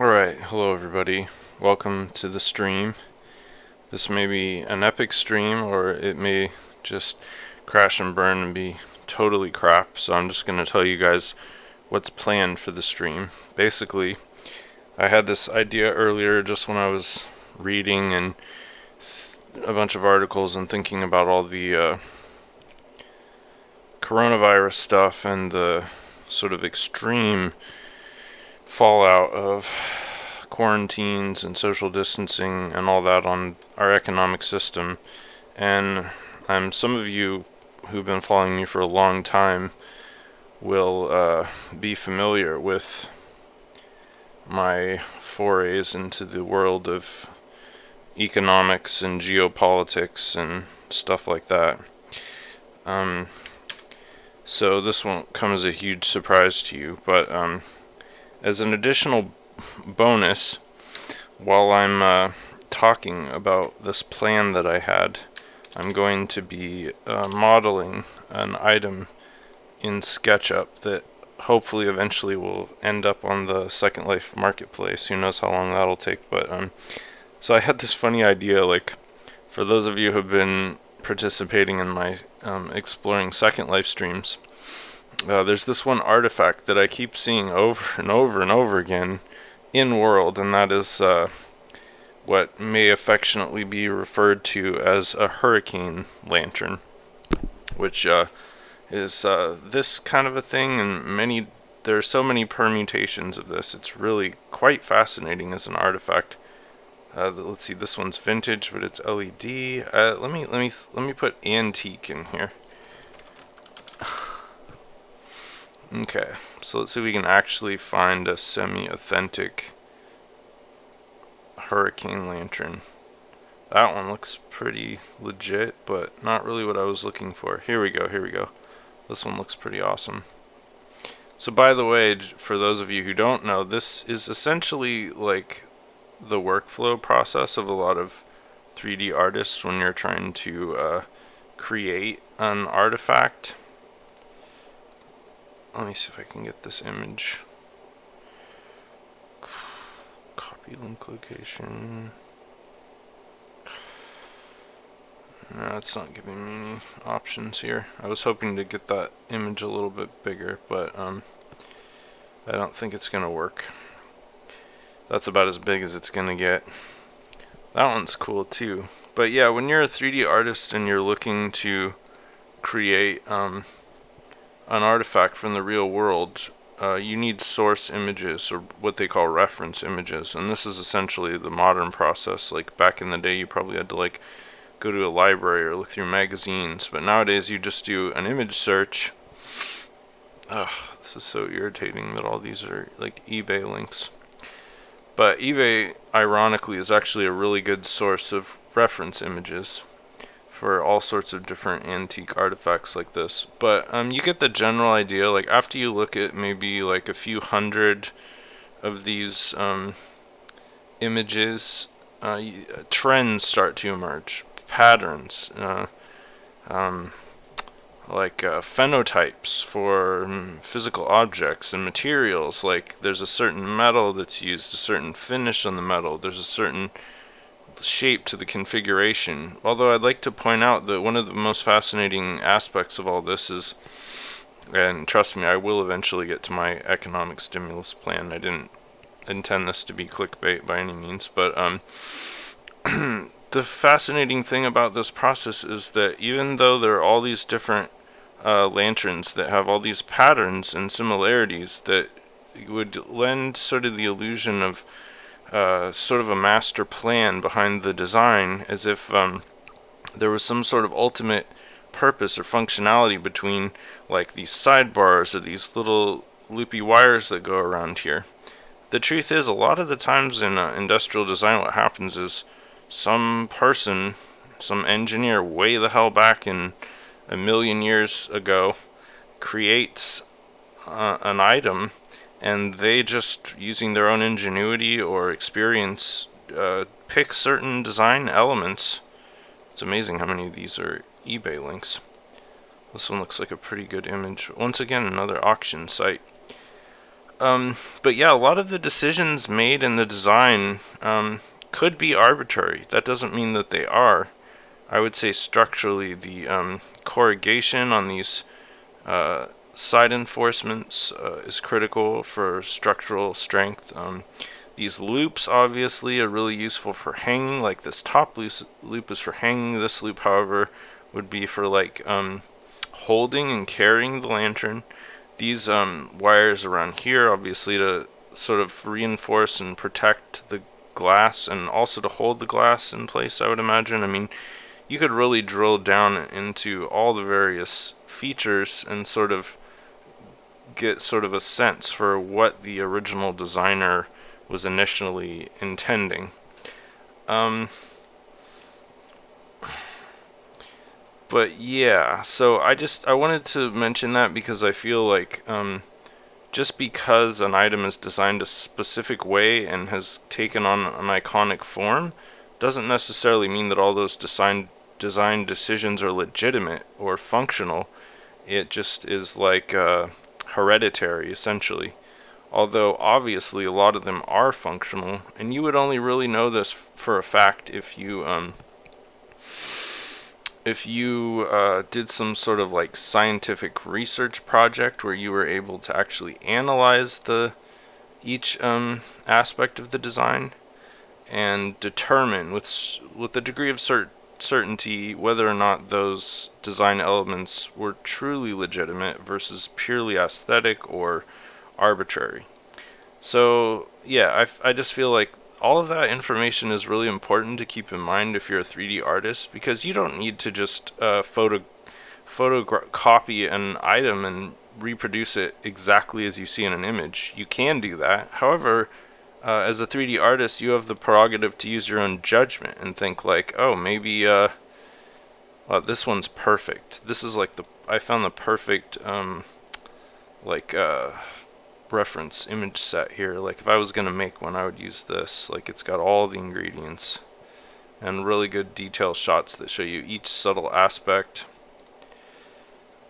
Alright, hello everybody. Welcome to the stream. This may be an epic stream, or it may just crash and burn and be totally crap, so I'm just going to tell you guys what's planned for the stream. Basically, I had this idea earlier just when I was reading and a bunch of articles and thinking about all the coronavirus stuff and the sort of extreme fallout of quarantines and social distancing and all that on our economic system. And some of you who've been following me for a long time will be familiar with my forays into the world of economics and geopolitics and stuff like that. So this won't come as a huge surprise to you, but as an additional bonus, while I'm talking about this plan that I had, I'm going to be modeling an item in Sketchup that hopefully eventually will end up on the Second Life marketplace. Who knows how long that'll take, but so I had this funny idea, like, for those of you who have been participating in my exploring Second Life streams, there's this one artifact that I keep seeing over and over and over again in world, and that is what may affectionately be referred to as a hurricane lantern, which is this kind of a thing, and there are so many permutations of this. It's really quite fascinating as an artifact. Let's see, this one's vintage, but it's LED. Let me put antique in here. Okay, so let's see if we can actually find a semi-authentic hurricane lantern. That one looks pretty legit, but not really what I was looking for. Here we go. This one looks pretty awesome. So by the way, for those of you who don't know, this is essentially like the workflow process of a lot of 3D artists when you're trying to create an artifact. Let me see if I can get this image. Copy link location. No, it's not giving me any options here. I was hoping to get that image a little bit bigger, but I don't think it's gonna work. That's about as big as it's gonna get. That one's cool too. But yeah, when you're a 3D artist and you're looking to create an artifact from the real world, you need source images, or what they call reference images, and this is essentially the modern process. Like back in the day, you probably had to like go to a library or look through magazines, but nowadays you just do an image search. Ugh, this is so irritating that all these are like eBay links. But eBay, ironically, is actually a really good source of reference images for all sorts of different antique artifacts like this. But you get the general idea. Like after you look at maybe like a few hundred of these images, trends start to emerge, patterns, like phenotypes for physical objects and materials. Like there's a certain metal that's used, a certain finish on the metal, there's a certain shape to the configuration. Although I'd like to point out that one of the most fascinating aspects of all this is, and trust me, I will eventually get to my economic stimulus plan. I didn't intend this to be clickbait by any means, but the fascinating thing about this process is that even though there are all these different lanterns that have all these patterns and similarities that would lend sort of the illusion of sort of a master plan behind the design, as if there was some sort of ultimate purpose or functionality between like these sidebars or these little loopy wires that go around here. The truth is, a lot of the times in industrial design, what happens is some person, some engineer way the hell back in a million years ago, creates an item, and they just, using their own ingenuity or experience, pick certain design elements. It's amazing how many of these are eBay links. This one looks like a pretty good image. Once again, another auction site. But yeah, a lot of the decisions made in the design could be arbitrary. That doesn't mean that they are. I would say structurally, the corrugation on these side enforcements is critical for structural strength. These loops obviously are really useful for hanging, like this top loop is for hanging. This loop, however, would be for like holding and carrying the lantern. These wires around here, obviously, to sort of reinforce and protect the glass and also to hold the glass in place, I would imagine. I mean, you could really drill down into all the various features and sort of get sort of a sense for what the original designer was initially intending. But yeah, so I wanted to mention that because I feel like just because an item is designed a specific way and has taken on an iconic form doesn't necessarily mean that all those design decisions are legitimate or functional. It just is like hereditary, essentially. Although obviously a lot of them are functional, and you would only really know this for a fact if you did some sort of like scientific research project where you were able to actually analyze each aspect of the design and determine with a degree of certainty whether or not those design elements were truly legitimate versus purely aesthetic or arbitrary. So yeah, I just feel like all of that information is really important to keep in mind if you're a 3D artist, because you don't need to just photocopy an item and reproduce it exactly as you see in an image. You can do that. However, as a 3D artist, you have the prerogative to use your own judgment and think like, oh, maybe this one's perfect. This is like I found the perfect like reference image set here. Like if I was gonna make one, I would use this. Like it's got all the ingredients and really good detail shots that show you each subtle aspect,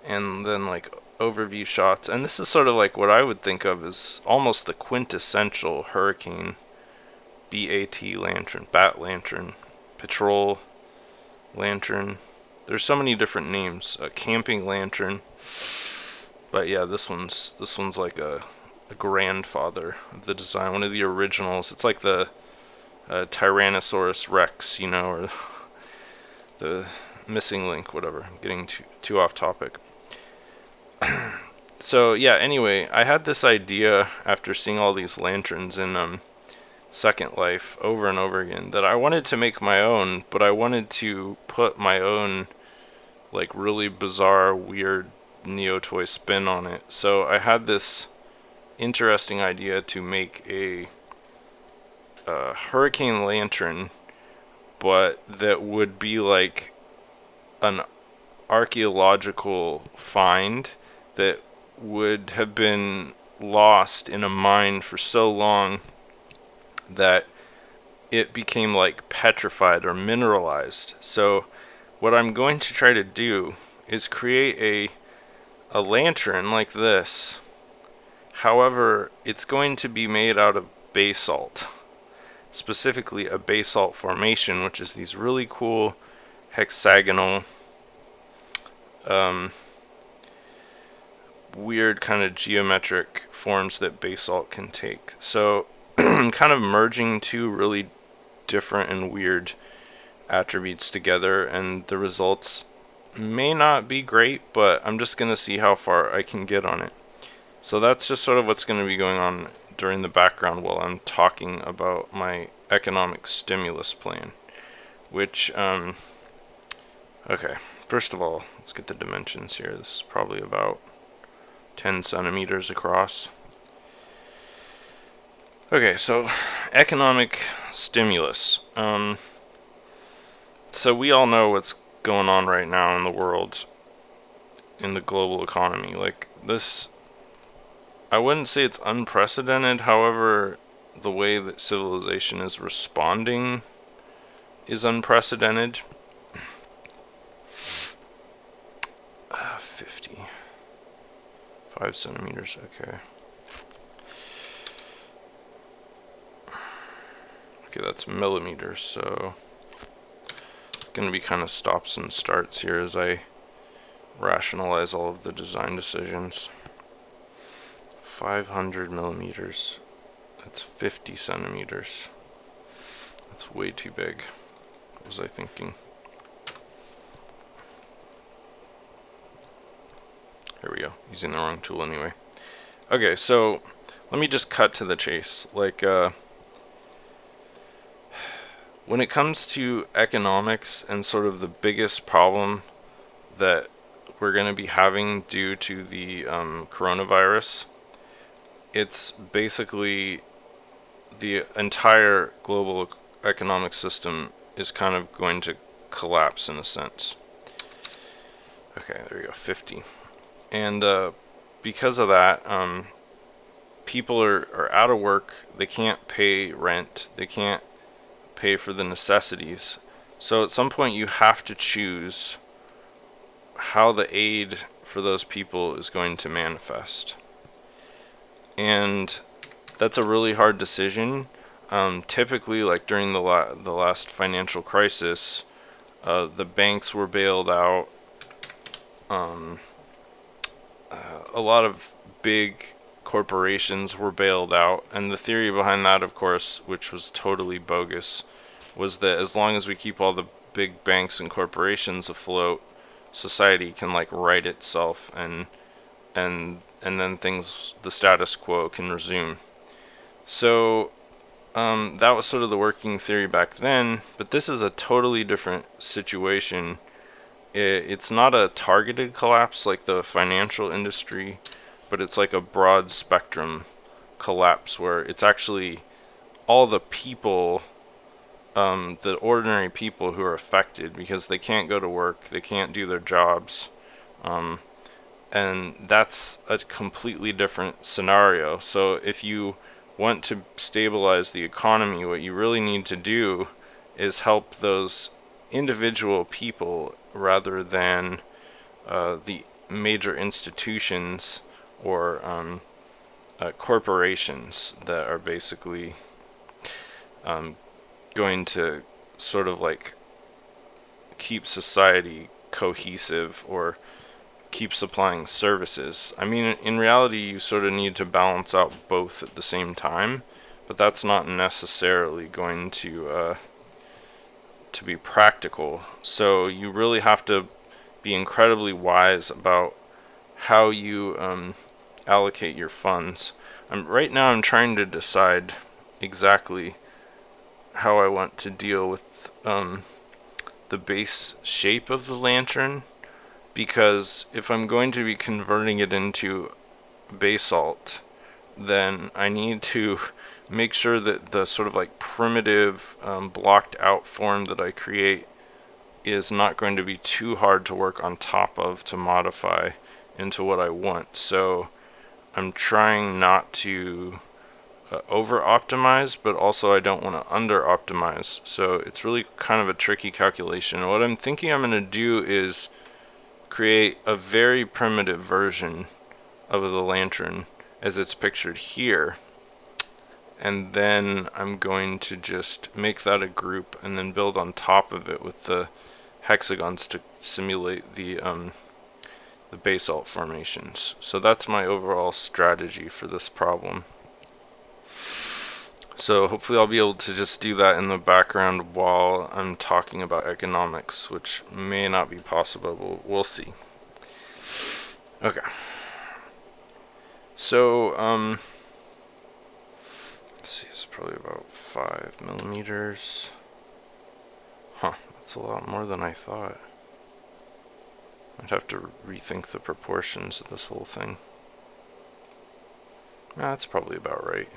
and then like overview shots. And this is sort of like what I would think of as almost the quintessential hurricane BAT lantern, bat lantern, patrol lantern. There's so many different names. A camping lantern. But yeah, this one's like a grandfather of the design, one of the originals. It's like the Tyrannosaurus Rex, you know, or the missing link, whatever. I'm getting too off topic. So yeah, anyway, I had this idea after seeing all these lanterns in Second Life over and over again that I wanted to make my own, but I wanted to put my own like really bizarre, weird neo-toy spin on it. So I had this interesting idea to make a hurricane lantern, but that would be like an archaeological find that would have been lost in a mine for so long that it became like petrified or mineralized. So what I'm going to try to do is create a lantern like this. However, it's going to be made out of basalt, specifically a basalt formation, which is these really cool hexagonal weird kind of geometric forms that basalt can take. So I'm kind of merging two really different and weird attributes together, and the results may not be great, but I'm just going to see how far I can get on it. So that's just sort of what's going to be going on during the background while I'm talking about my economic stimulus plan, which, okay, first of all, let's get the dimensions here. This is probably about 10 centimeters across. Okay, so economic stimulus. So we all know what's going on right now in the world, in the global economy. Like this, I wouldn't say it's unprecedented. However, the way that civilization is responding is unprecedented. 50. 5 centimeters, okay. Okay, that's millimeters, so it's going to be kind of stops and starts here as I rationalize all of the design decisions. 500 millimeters. That's 50 centimeters. That's way too big. What was I thinking? There we go. Using the wrong tool anyway. Okay, so let me just cut to the chase. Like, when it comes to economics and sort of the biggest problem that we're going to be having due to the coronavirus, it's basically the entire global economic system is kind of going to collapse in a sense. Okay, there you go, 50. And because of that, people are out of work, they can't pay rent, they can't pay for the necessities. So at some point you have to choose how the aid for those people is going to manifest. And that's a really hard decision. Typically, like during the last financial crisis, the banks were bailed out. A lot of big corporations were bailed out, and the theory behind that, of course, which was totally bogus, was that as long as we keep all the big banks and corporations afloat, society can like right itself, and then things, the status quo can resume. So that was sort of the working theory back then, but this is a totally different situation. It's not a targeted collapse like the financial industry, but it's like a broad spectrum collapse where it's actually all the people, the ordinary people who are affected because they can't go to work, they can't do their jobs, and that's a completely different scenario. So if you want to stabilize the economy, what you really need to do is help those individual people rather than the major institutions or corporations that are basically going to sort of like keep society cohesive or keep supplying services. I mean, in reality, you sort of need to balance out both at the same time, but that's not necessarily going to be practical. So you really have to be incredibly wise about how you allocate your funds. Right now I'm trying to decide exactly how I want to deal with the base shape of the lantern, because if I'm going to be converting it into basalt, then I need to make sure that the sort of like primitive blocked out form that I create is not going to be too hard to work on top of to modify into what I want. So I'm trying not to over optimize, but also I don't want to under optimize. So it's really kind of a tricky calculation. What I'm thinking I'm going to do is create a very primitive version of the lantern as it's pictured here, and then I'm going to just make that a group and then build on top of it with the hexagons to simulate the basalt formations. So that's my overall strategy for this problem. So hopefully I'll be able to just do that in the background while I'm talking about economics, which may not be possible, but we'll see. Okay. So, let's see, it's probably about 5 millimeters. Huh, that's a lot more than I thought. I'd have to rethink the proportions of this whole thing. Nah, that's probably about right.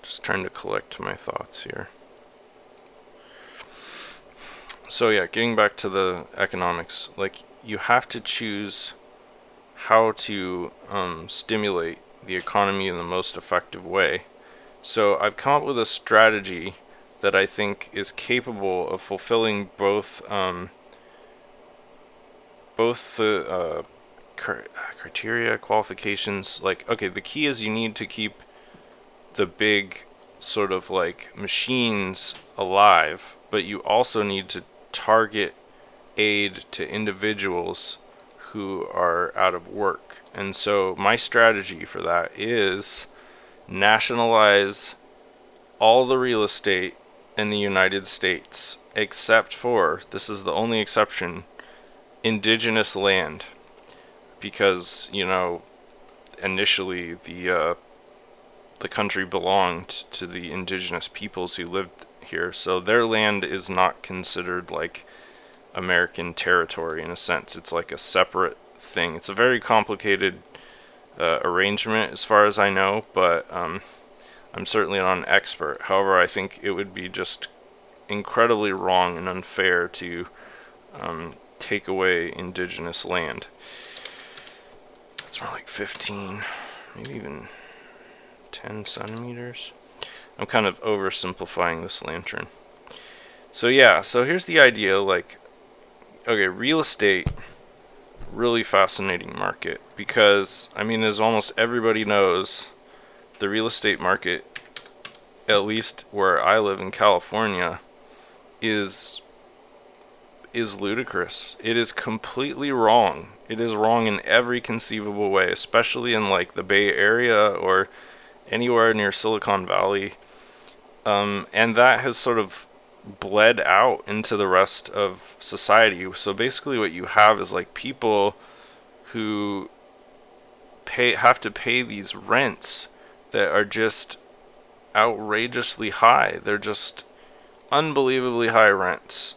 Just trying to collect my thoughts here. So yeah, getting back to the economics, like you have to choose how to stimulate the economy in the most effective way. So I've come up with a strategy that I think is capable of fulfilling both the criteria, qualifications. Like, okay, the key is you need to keep the big sort of like machines alive, but you also need to target aid to individuals who are out of work. And so my strategy for that is nationalize all the real estate in the United States, except for, this is the only exception, indigenous land. Because, you know, initially the country belonged to the indigenous peoples who lived here, so their land is not considered like American territory in a sense. It's like a separate thing. It's a very complicated arrangement as far as I know, but I'm certainly not an expert. However, I think it would be just incredibly wrong and unfair to take away indigenous land. That's more like 15, maybe even 10 centimeters. I'm kind of oversimplifying this lantern. So yeah, so here's the idea, like, okay, real estate, really fascinating market, because, I mean, as almost everybody knows, the real estate market, at least where I live in California, is ludicrous. It is completely wrong. It is wrong in every conceivable way, especially in like the Bay Area or anywhere near Silicon Valley. And that has sort of bled out into the rest of society. So basically what you have is like people who have to pay these rents that are just outrageously high. They're just unbelievably high rents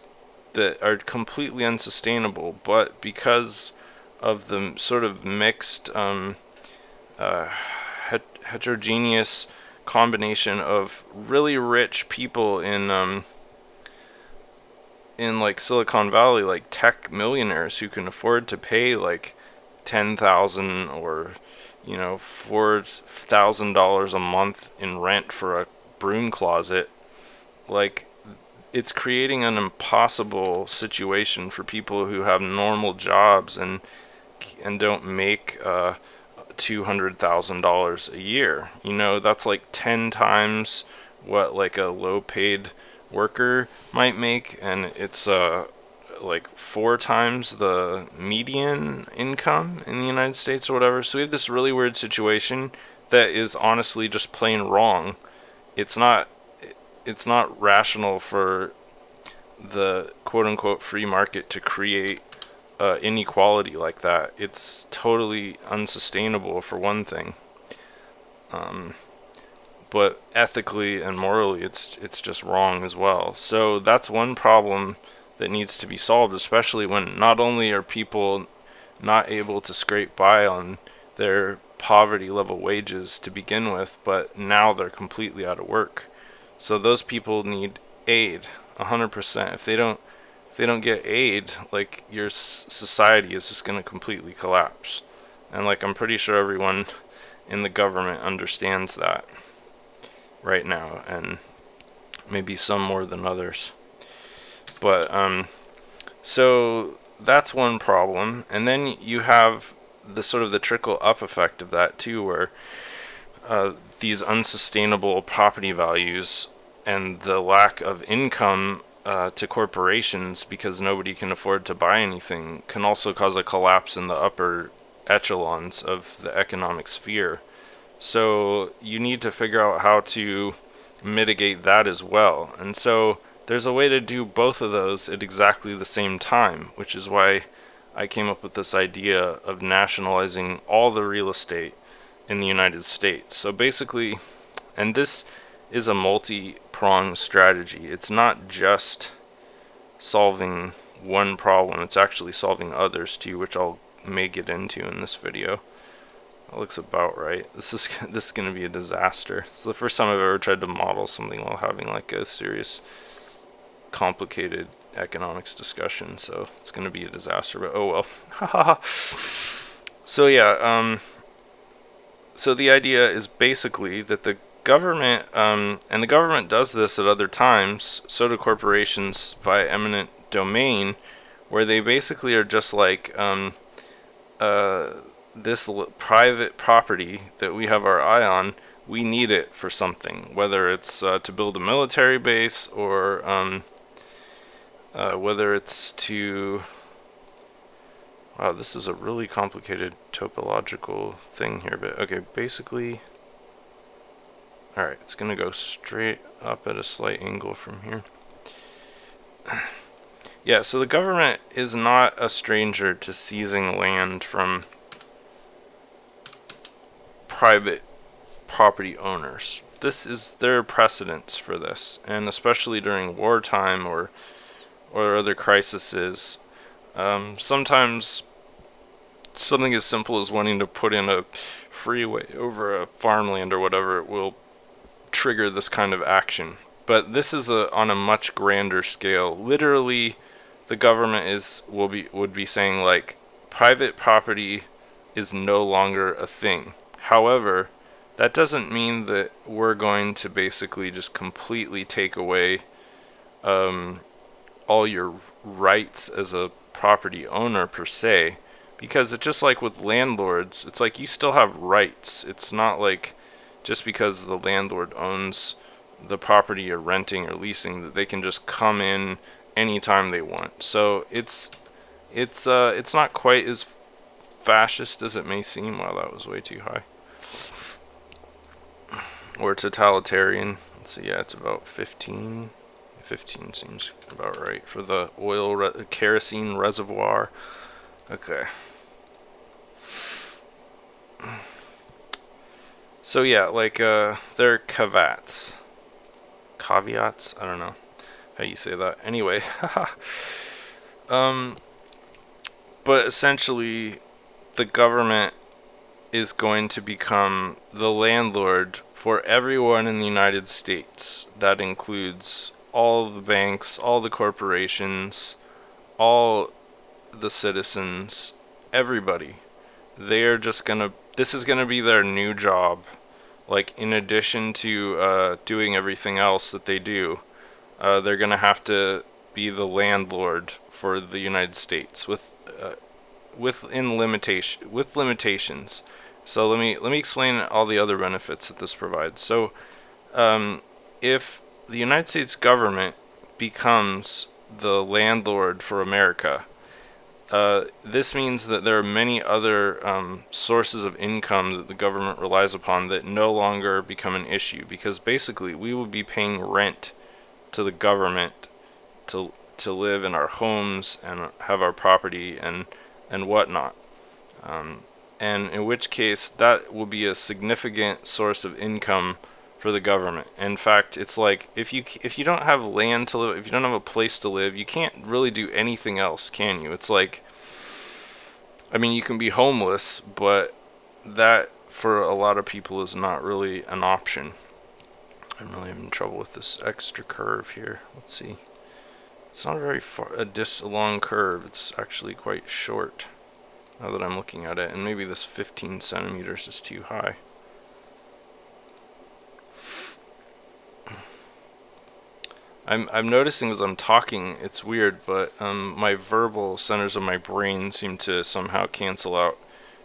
that are completely unsustainable, but because of the sort of mixed heterogeneous combination of really rich people in like Silicon Valley, like tech millionaires who can afford to pay like $10,000 or, you know, $4,000 a month in rent for a broom closet, like, it's creating an impossible situation for people who have normal jobs and don't make $200,000 a year. You know, that's like 10 times what like a low-paid worker might make, and it's like 4 times the median income in the United States or whatever. So we have this really weird situation that is honestly just plain wrong. It's not rational for the quote-unquote free market to create inequality like that. It's totally unsustainable, for one thing. But ethically and morally, it's just wrong as well. So that's one problem that needs to be solved, especially when not only are people not able to scrape by on their poverty level wages to begin with, but now they're completely out of work. So those people need aid, 100%. If they don't get aid, like, your society is just going to completely collapse. And like, I'm pretty sure everyone in the government understands that right now, and maybe some more than others. But so that's one problem. And then you have the sort of the trickle up effect of that too, where these unsustainable property values and the lack of income to corporations, because nobody can afford to buy anything, can also cause a collapse in the upper echelons of the economic sphere. So you need to figure out how to mitigate that as well. And so there's a way to do both of those at exactly the same time, which is why I came up with this idea of nationalizing all the real estate in the United States. So basically, and this is a multi-pronged strategy. It's not just solving one problem, it's actually solving others too, which I'll may get into in this video. That looks about right. This is going to be a disaster. It's the first time I've ever tried to model something while having like a serious, complicated economics discussion, so it's going to be a disaster, but oh well. So yeah, so the idea is basically that the government, and the government does this at other times, so do corporations via eminent domain, where they basically are just like this private property that we have our eye on, we need it for something, whether it's to build a military base, or whether it's to... Wow, this is a really complicated topological thing here, but okay, basically... Alright, it's going to go straight up at a slight angle from here. Yeah, so the government is not a stranger to seizing land from private property owners. There are precedents for this, and especially during wartime or other crises. Sometimes something as simple as wanting to put in a freeway over a farmland or whatever, it will trigger this kind of action. But this is on a much grander scale. Literally, the government would be saying, like, private property is no longer a thing. However, that doesn't mean that we're going to basically just completely take away all your rights as a property owner per se, because it's just like with landlords, it's like you still have rights. It's not like just because the landlord owns the property you're renting or leasing that they can just come in anytime they want. So it's not quite as fascist as it may seem. Wow, that was way too high. Or totalitarian. Let's see, yeah, it's about 15. 15 seems about right for the kerosene reservoir. Okay. So yeah, like they're caveats. Caveats? I don't know how you say that. Anyway, but essentially the government is going to become the landlord for everyone in the United States. That includes all the banks, all the corporations, all the citizens, everybody. They're just gonna, this is gonna be their new job. Like, in addition to doing everything else that they do, they're gonna have to be the landlord for the United States with limitations. So let me explain all the other benefits that this provides. So if the United States government becomes the landlord for America, this means that there are many other sources of income that the government relies upon that no longer become an issue, because basically we would be paying rent to the government to live in our homes and have our property and whatnot. And in which case that will be a significant source of income for the government. In fact, it's like if you don't have land to live, if you don't have a place to live, you can't really do anything else, can you? It's like, I mean, you can be homeless, but that for a lot of people is not really an option. I'm really having trouble with this extra curve here. Let's see. It's not a very a long curve. It's actually quite short now that I'm looking at it, and maybe this 15 centimeters is too high. I'm noticing as I'm talking, it's weird, but my verbal centers of my brain seem to somehow cancel out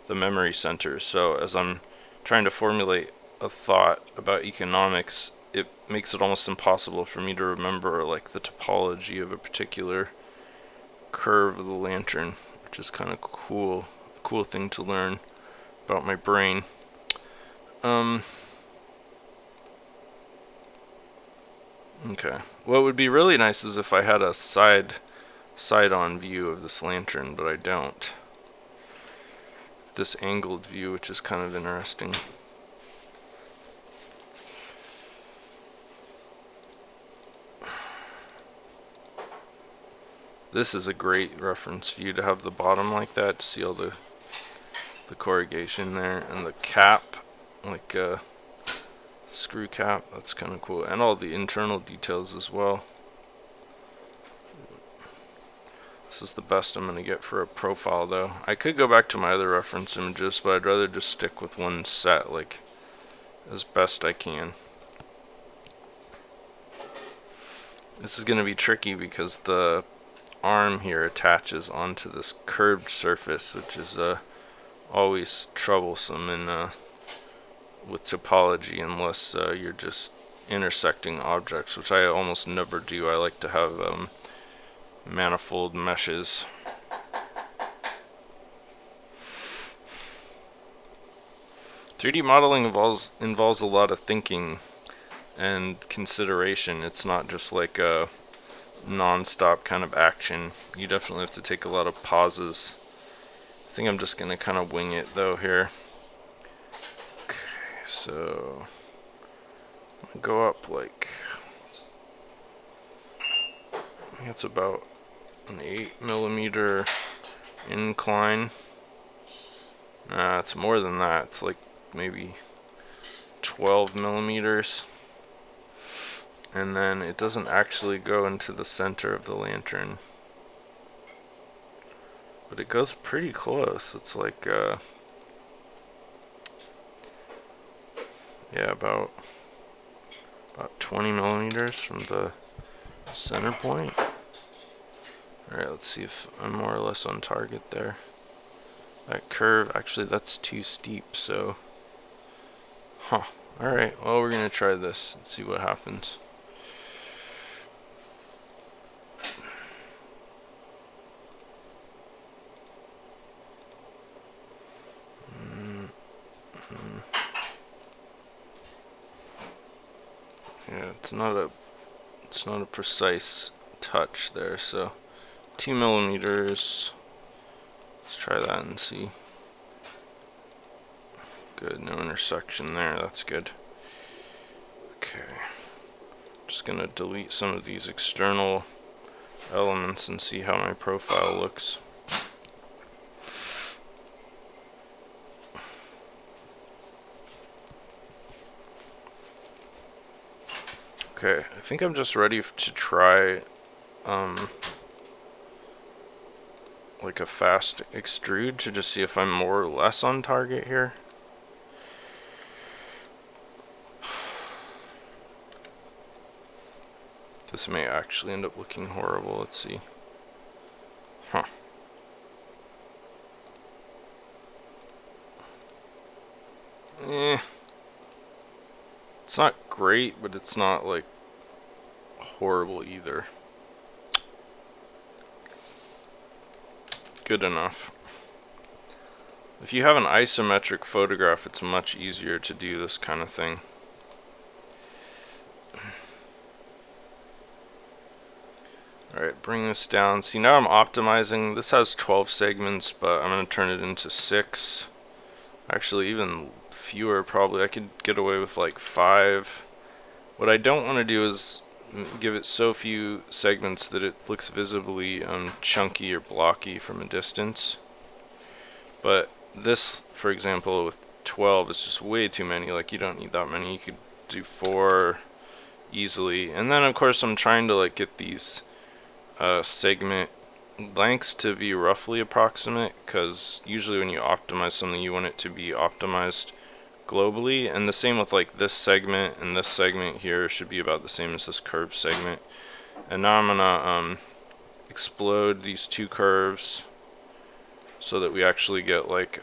the memory centers. So as I'm trying to formulate a thought about economics, it makes it almost impossible for me to remember like the topology of a particular curve of the lantern, which is kind of cool. A cool thing to learn about my brain. Okay. What would be really nice is if I had a side-on view of this lantern, but I don't. This angled view, which is kind of interesting. This is a great reference view to have the bottom like that, to see all the corrugation there, and the cap, like a screw cap. That's kind of cool, and all the internal details as well. This is the best I'm going to get for a profile, though. I could go back to my other reference images, but I'd rather just stick with one set, like, as best I can. This is going to be tricky because the arm here attaches onto this curved surface, which is always troublesome in with topology unless you're just intersecting objects, which I almost never do. I like to have manifold meshes. "3D modeling involves a lot of thinking and consideration. It's not just like a non-stop kind of action. You definitely have to take a lot of pauses. I think I'm just gonna kind of wing it though here. Okay, so I'm gonna go up like, I think it's about an 8mm incline. Nah, it's more than that. It's like maybe 12mm. And then it doesn't actually go into the center of the lantern, but it goes pretty close. It's like yeah, about 20mm from the center point. Alright, let's see if I'm more or less on target there. That curve, actually that's too steep, so alright, well, we're gonna try this and see what happens. Yeah, it's not a precise touch there, so 2mm. Let's try that and see. Good, no intersection there, that's good. Okay, just gonna delete some of these external elements and see how my profile looks. Okay, I think I'm just ready to try like a fast extrude to just see if I'm more or less on target here. This may actually end up looking horrible. Let's see. It's not great, but it's not like horrible either. Good enough. If you have an isometric photograph, it's much easier to do this kind of thing. Alright, bring this down. See, now I'm optimizing. This has 12 segments, but I'm going to turn it into 6. Actually, even fewer probably. I could get away with like 5. What I don't want to do is give it so few segments that it looks visibly chunky or blocky from a distance. But this, for example, with 12 is just way too many. Like, you don't need that many. You could do 4 easily. And then of course I'm trying to like get these segment lengths to be roughly approximate, because usually when you optimize something you want it to be optimized globally, and the same with like this segment and this segment here should be about the same as this curved segment. And now I'm gonna explode these two curves so that we actually get like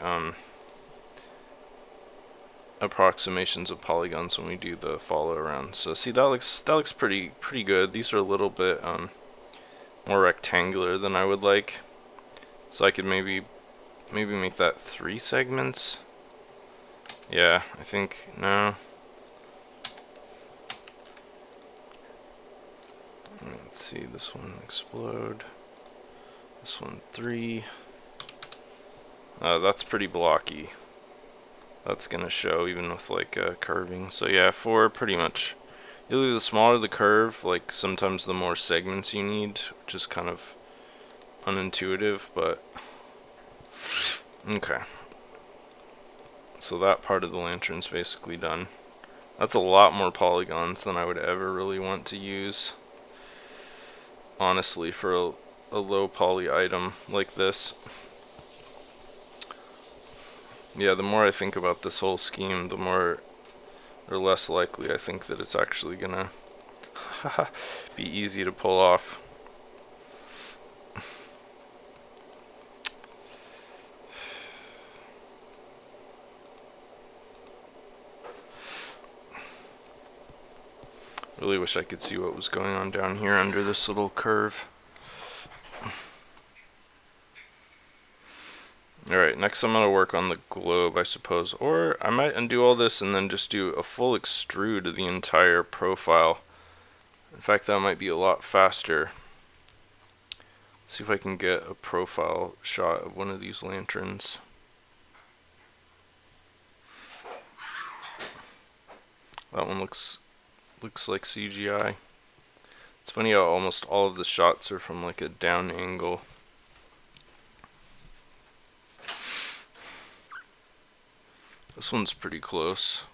approximations of polygons when we do the follow around. So see, that looks pretty good. These are a little bit more rectangular than I would like, so I could maybe make that 3 segments. Yeah, I think no. Let's see, this one explode. This one 3. That's pretty blocky. That's gonna show even with like curving. So yeah, 4 pretty much. Usually the smaller the curve, like sometimes the more segments you need, which is kind of unintuitive, but okay. So that part of the lantern's basically done. That's a lot more polygons than I would ever really want to use, honestly, for a low poly item like this. Yeah, the more I think about this whole scheme, the more or less likely I think that it's actually gonna be easy to pull off. Really wish I could see what was going on down here under this little curve. Alright, next I'm going to work on the globe, I suppose. Or I might undo all this and then just do a full extrude of the entire profile. In fact, that might be a lot faster. Let's see if I can get a profile shot of one of these lanterns. That one looks like CGI. It's funny how almost all of the shots are from like a down angle. This one's pretty close.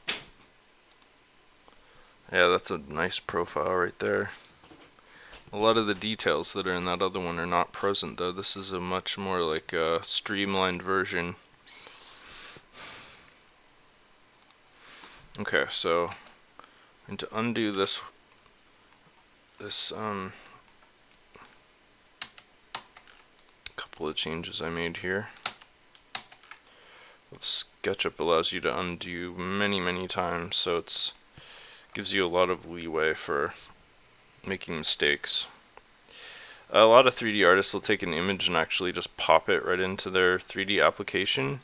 Yeah, that's a nice profile right there. A lot of the details that are in that other one are not present though. This is a much more like a streamlined version. Okay, so I'm going to undo this couple of changes I made here. Sketchup allows you to undo many times, so it's gives you a lot of leeway for making mistakes. A lot of 3D artists will take an image and actually just pop it right into their 3D application,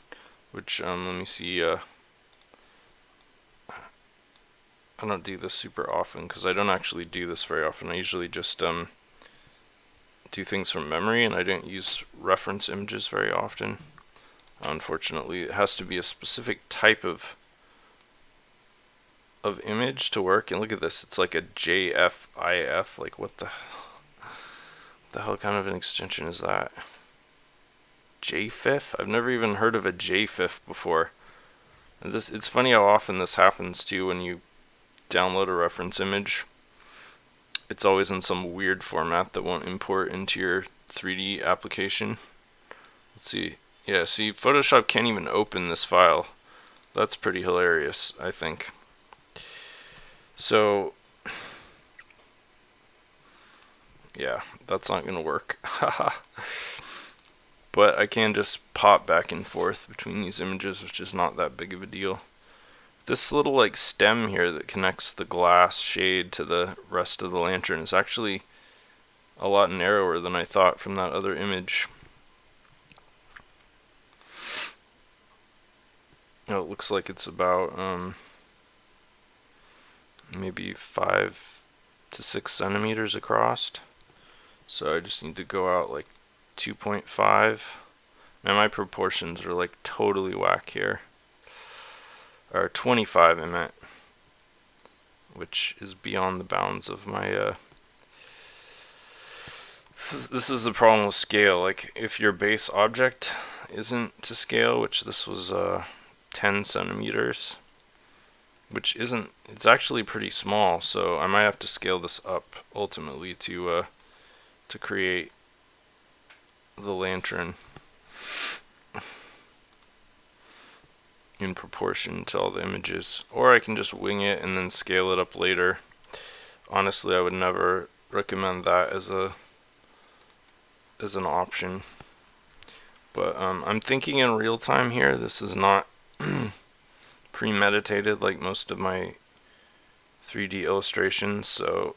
which let me see. I don't do this super often because I don't actually do this very often. I usually just do things from memory, and I don't use reference images very often. Unfortunately, it has to be a specific type of image to work. And look at this, it's like a JFIF. Like what the hell kind of an extension is that? JFIF? I've never even heard of a JFIF before. And it's funny how often this happens too when you download a reference image. It's always in some weird format that won't import into your 3D application. Let's see. Yeah, see, Photoshop can't even open this file. That's pretty hilarious, I think. So, yeah, that's not going to work. But I can just pop back and forth between these images, which is not that big of a deal. This little like stem here that connects the glass shade to the rest of the lantern is actually a lot narrower than I thought from that other image. Oh, it looks like it's about maybe 5 to 6 centimeters across. So I just need to go out like 2.5. Man, my proportions are like totally whack here. Or 25 I meant, which is beyond the bounds of my this is the problem with scale. Like if your base object isn't to scale, which this was 10 centimeters, which isn't, it's actually pretty small, so I might have to scale this up ultimately to create the lantern in proportion to all the images. Or I can just wing it and then scale it up later. Honestly, I would never recommend that as an option. But I'm thinking in real time here. This is not premeditated like most of my 3D illustrations, so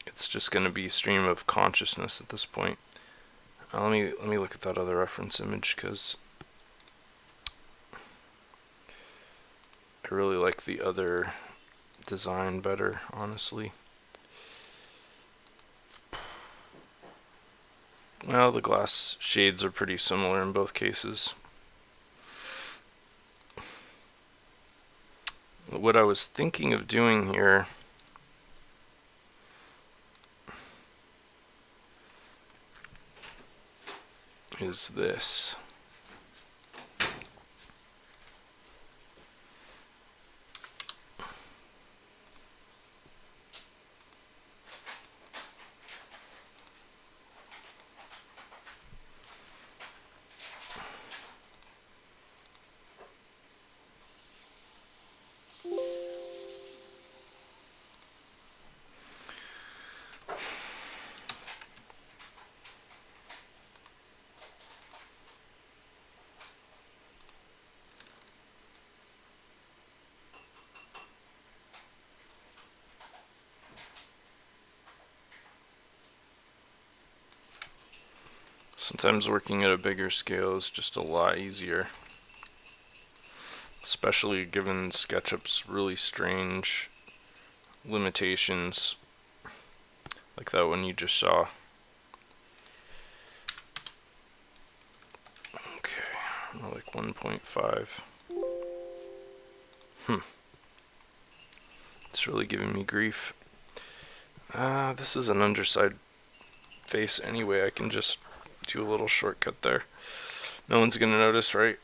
it's just going to be stream of consciousness at this point. Let me look at that other reference image because I really like the other design better, honestly. Well, the glass shades are pretty similar in both cases. What I was thinking of doing here is this. Sometimes working at a bigger scale is just a lot easier, especially given Sketchup's really strange limitations, like that one you just saw. Okay, more like 1.5. It's really giving me grief. This is an underside face anyway. I can just do a little shortcut there. No one's gonna notice, right?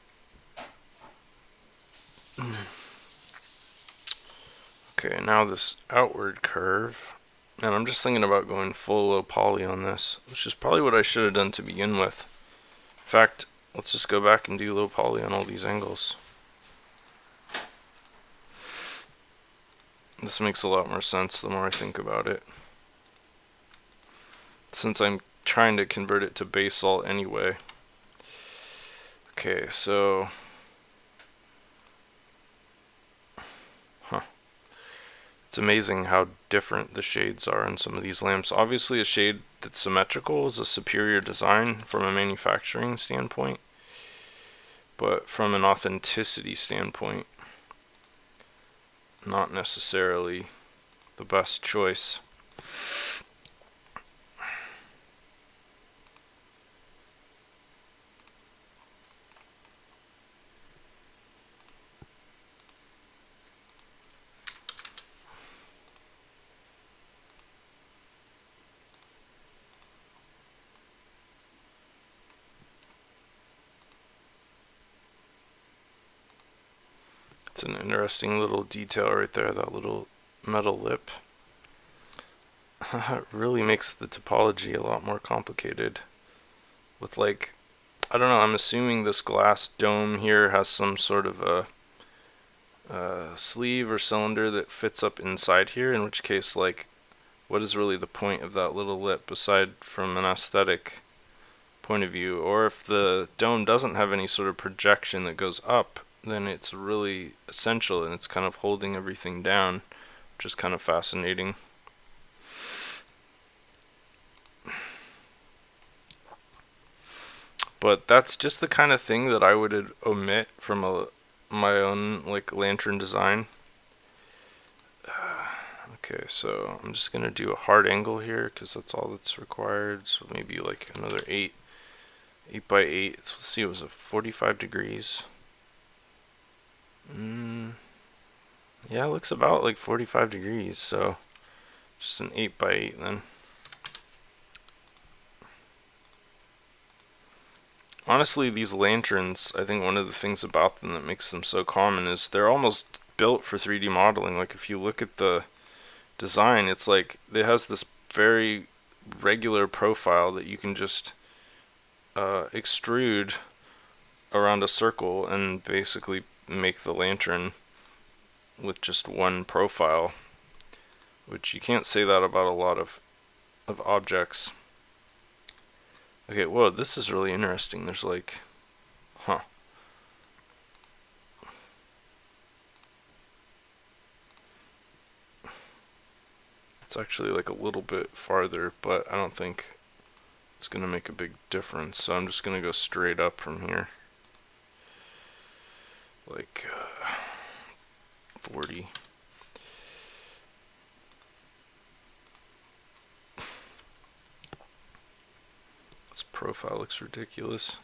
Okay, now this outward curve. And I'm just thinking about going full low poly on this, which is probably what I should have done to begin with. In fact, let's just go back and do low poly on all these angles. This makes a lot more sense the more I think about it, since I'm trying to convert it to basalt anyway. Okay, so it's amazing how different the shades are in some of these lamps. Obviously, a shade that's symmetrical is a superior design from a manufacturing standpoint, but from an authenticity standpoint, not necessarily the best choice. It's an interesting little detail right there, that little metal lip. It really makes the topology a lot more complicated. With, like, I don't know, I'm assuming this glass dome here has some sort of a sleeve or cylinder that fits up inside here, in which case, like, what is really the point of that little lip aside from an aesthetic point of view? Or if the dome doesn't have any sort of projection that goes up, then it's really essential and it's kind of holding everything down, which is kind of fascinating. But that's just the kind of thing that I would omit from my own like lantern design. Okay, so I'm just gonna do a hard angle here because that's all that's required. So maybe like another 8 by 8. So let's see, it was a 45 degrees. Yeah, it looks about like 45 degrees, so just an 8 by 8 then. Honestly, these lanterns, I think one of the things about them that makes them so common is they're almost built for 3D modeling. Like if you look at the design, it's like it has this very regular profile that you can just extrude around a circle and basically make the lantern with just one profile, which you can't say that about a lot of objects. Okay, whoa, this is really interesting. There's like, it's actually like a little bit farther, but I don't think it's gonna make a big difference. So I'm just gonna go straight up from here. Like 40. This profile looks ridiculous.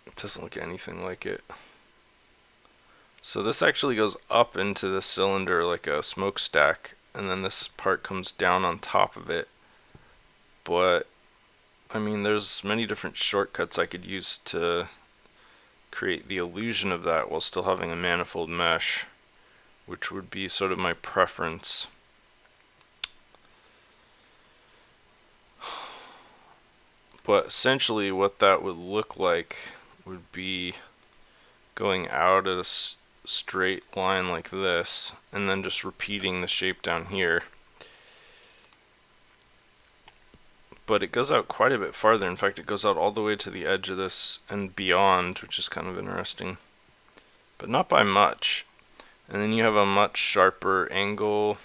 It doesn't look anything like it. So this actually goes up into the cylinder like a smokestack, and then this part comes down on top of it. But I mean, there's many different shortcuts I could use to create the illusion of that while still having a manifold mesh, which would be sort of my preference. But essentially what that would look like would be going out at a straight line like this, and then just repeating the shape down here. But it goes out quite a bit farther. In fact, it goes out all the way to the edge of this and beyond, which is kind of interesting. But not by much. And then you have a much sharper angle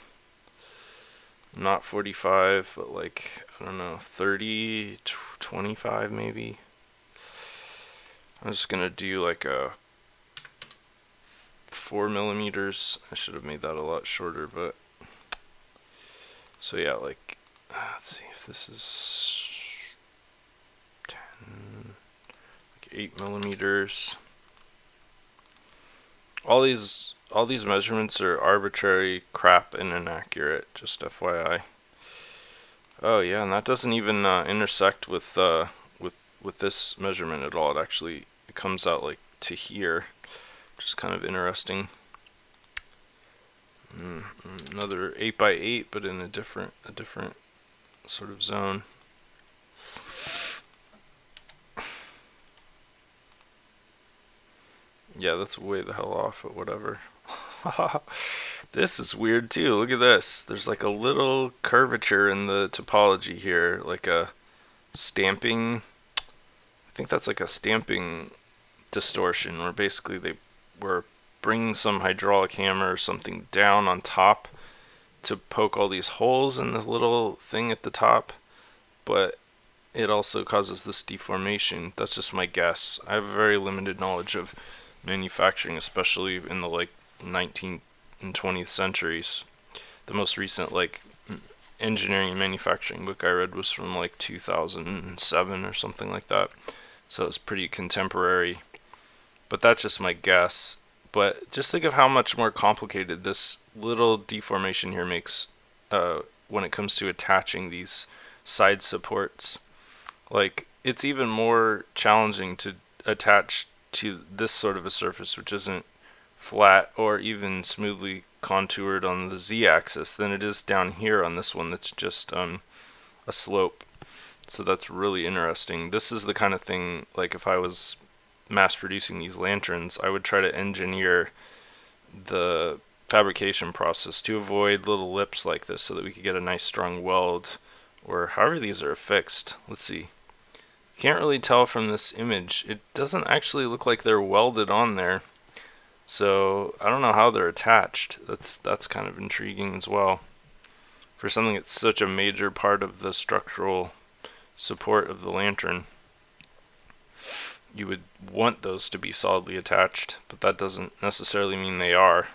Not 45, but like, I don't know, 30, 25 maybe. I'm just gonna do like a 4 millimeters. I should have made that a lot shorter, but so yeah, like, let's see if this is 10, like 8 millimeters. All these measurements are arbitrary crap and inaccurate, just FYI. Oh yeah, and that doesn't even intersect with this measurement at all. It comes out like to here, which is kind of interesting. Another 8 by 8, but in a different sort of zone. Yeah, that's way the hell off, but whatever. This is weird too. Look at this. There's like a little curvature in the topology here, like a stamping. I think that's like a stamping distortion, where basically they were bringing some hydraulic hammer or something down on top to poke all these holes in the little thing at the top, but it also causes this deformation. That's just my guess. I have very limited knowledge of manufacturing, especially in the like 19th and 20th centuries. The most recent like engineering and manufacturing book I read was from like 2007 or something like that. So it's pretty contemporary. But that's just my guess. But just think of how much more complicated this little deformation here makes when it comes to attaching these side supports. Like, it's even more challenging to attach to this sort of a surface, which isn't flat or even smoothly contoured on the z-axis, than it is down here on this one that's just a slope. So that's really interesting. This is the kind of thing, like if I was mass producing these lanterns, I would try to engineer the fabrication process to avoid little lips like this so that we could get a nice strong weld, or however these are affixed. Let's see. Can't really tell from this image. It doesn't actually look like they're welded on there. So I don't know how they're attached. That's kind of intriguing as well. For something that's such a major part of the structural support of the lantern, you would want those to be solidly attached, but that doesn't necessarily mean they are.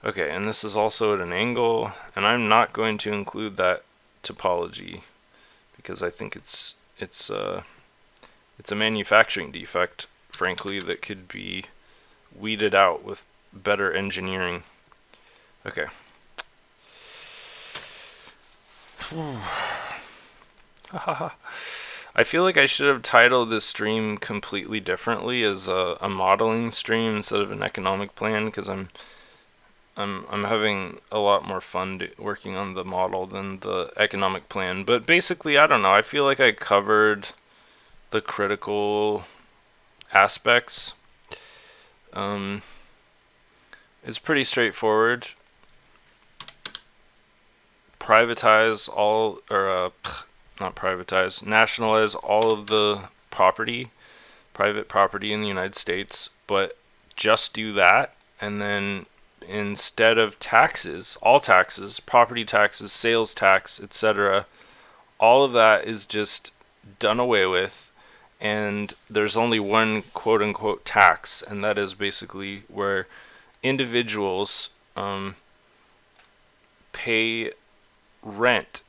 Okay, and this is also at an angle, and I'm not going to include that topology because I think it's a manufacturing defect, frankly, that could be weeded out with better engineering. Okay. I feel like I should have titled this stream completely differently as a modeling stream instead of an economic plan, because I'm having a lot more fun working on the model than the economic plan. But basically, I don't know. I feel like I covered the critical aspects. It's pretty straightforward. Privatize all, or not privatize, nationalize all of the private property in the United States, but just do that, and then instead of taxes, all taxes, property taxes, sales tax, etc., all of that is just done away with, and there's only one quote-unquote tax, and that is basically where individuals pay rent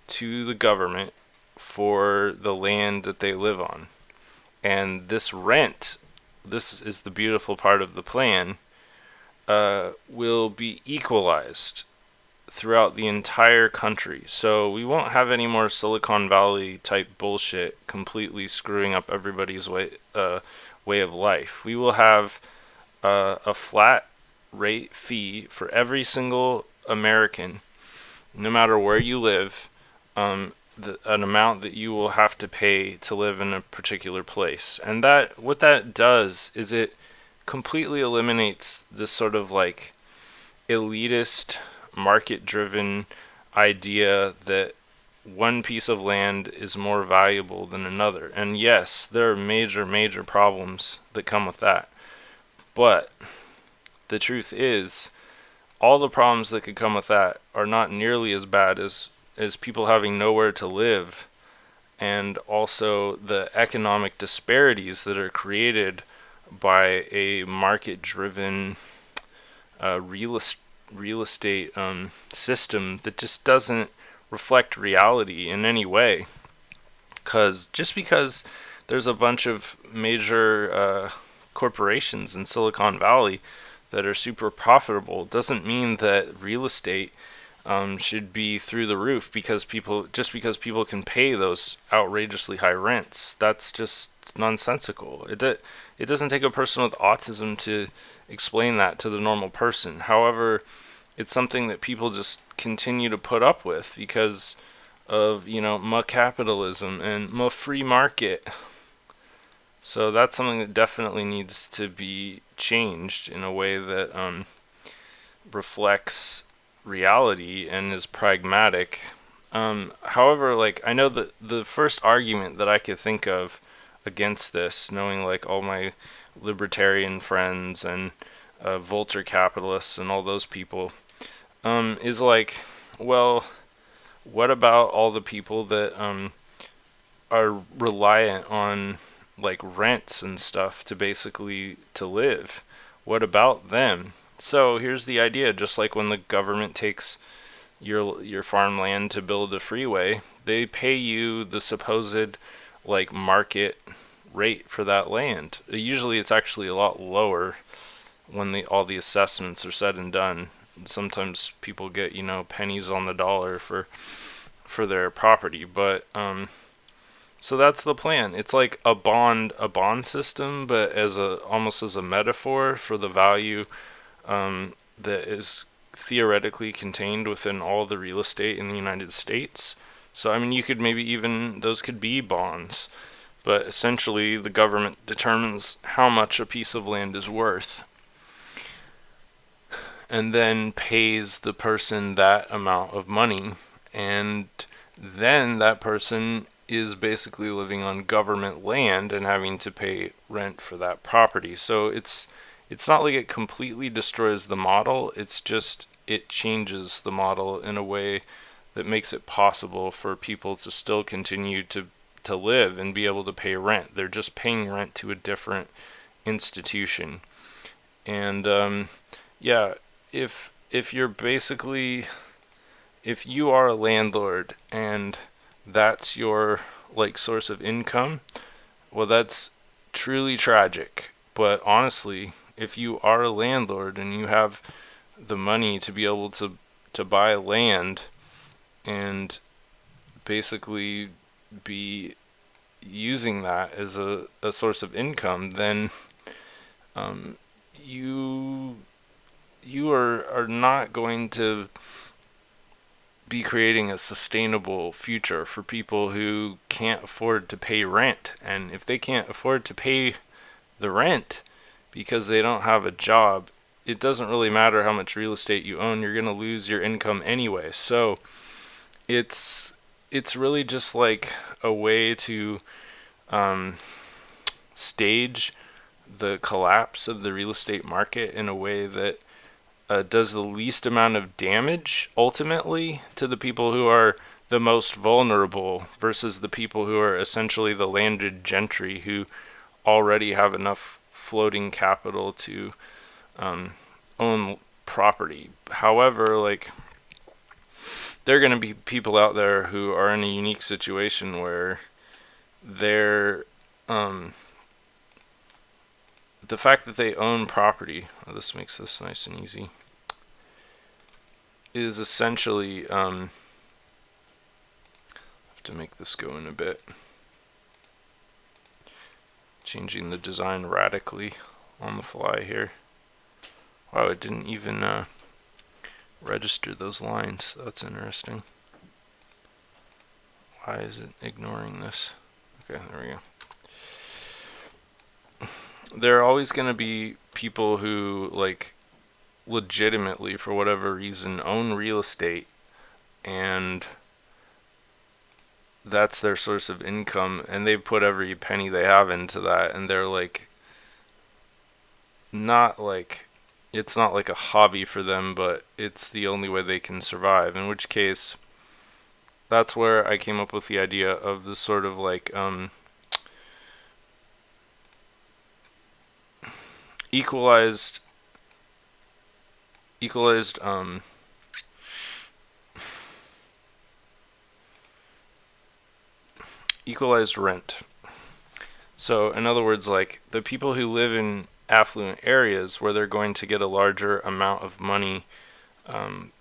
to the government for the land that they live on. And this rent, this is the beautiful part of the plan, will be equalized throughout the entire country. So we won't have any more Silicon Valley type bullshit completely screwing up everybody's way of life. We will have a flat rate fee for every single American, no matter where you live, an amount that you will have to pay to live in a particular place. And that, what that does is it completely eliminates this sort of like elitist, market-driven idea that one piece of land is more valuable than another. And yes, there are major problems that come with that. But the truth is, all the problems that could come with that are not nearly as bad as people having nowhere to live, and also the economic disparities that are created by a market-driven uh, real, real estate system that just doesn't reflect reality in any way. Because there's a bunch of major corporations in Silicon Valley that are super profitable doesn't mean that real estate should be through the roof because people can pay those outrageously high rents. That's just nonsensical. It doesn't take a person with autism to explain that to the normal person. However, it's something that people just continue to put up with because of, my capitalism and my free market. So that's something that definitely needs to be changed in a way that reflects reality and is pragmatic. However, like, I know that the first argument that I could think of against this, knowing like all my libertarian friends and vulture capitalists and all those people, is like, well, what about all the people that are reliant on like rents and stuff to basically to live? What about them? So here's the idea: just like when the government takes your farmland to build a freeway, they pay you the supposed like market rate for that land. Usually it's actually a lot lower when all the assessments are said and done. Sometimes people get, pennies on the dollar for their property, but so that's the plan. It's like a bond system, but as a almost as a metaphor for the value that is theoretically contained within all the real estate in the United States. So I mean, you could maybe even those could be bonds, but essentially the government determines how much a piece of land is worth and then pays the person that amount of money, and then that person is basically living on government land and having to pay rent for that property. So it's not like it completely destroys the model, it's just it changes the model in a way that makes it possible for people to still continue to live and be able to pay rent. They're just paying rent to a different institution. And yeah, if you're basically, if you are a landlord and that's your like source of income, well, that's truly tragic. But honestly, if you are a landlord and you have the money to be able to buy land and basically be using that as a source of income, then um, you are not going to be creating a sustainable future for people who can't afford to pay rent. And if they can't afford to pay the rent because they don't have a job, it doesn't really matter how much real estate you own, you're going to lose your income anyway. So it's really just like a way to stage the collapse of the real estate market in a way that does the least amount of damage ultimately to the people who are the most vulnerable versus the people who are essentially the landed gentry who already have enough floating capital to own property. However, like, there are going to be people out there who are in a unique situation where they're the fact that they own property, oh, this makes this nice and easy, is essentially have to make this go in a bit, changing the design radically on the fly here. Wow, it didn't even register those lines. That's interesting. Why is it ignoring this? Okay, there we go. There are always going to be people who, like, legitimately, for whatever reason, own real estate, and that's their source of income, and they put every penny they have into that, and they're like not like it's not like a hobby for them, but it's the only way they can survive. In which case, that's where I came up with the idea of the sort of like equalized equalized equalized rent. So in other words, like the people who live in affluent areas where they're going to get a larger amount of money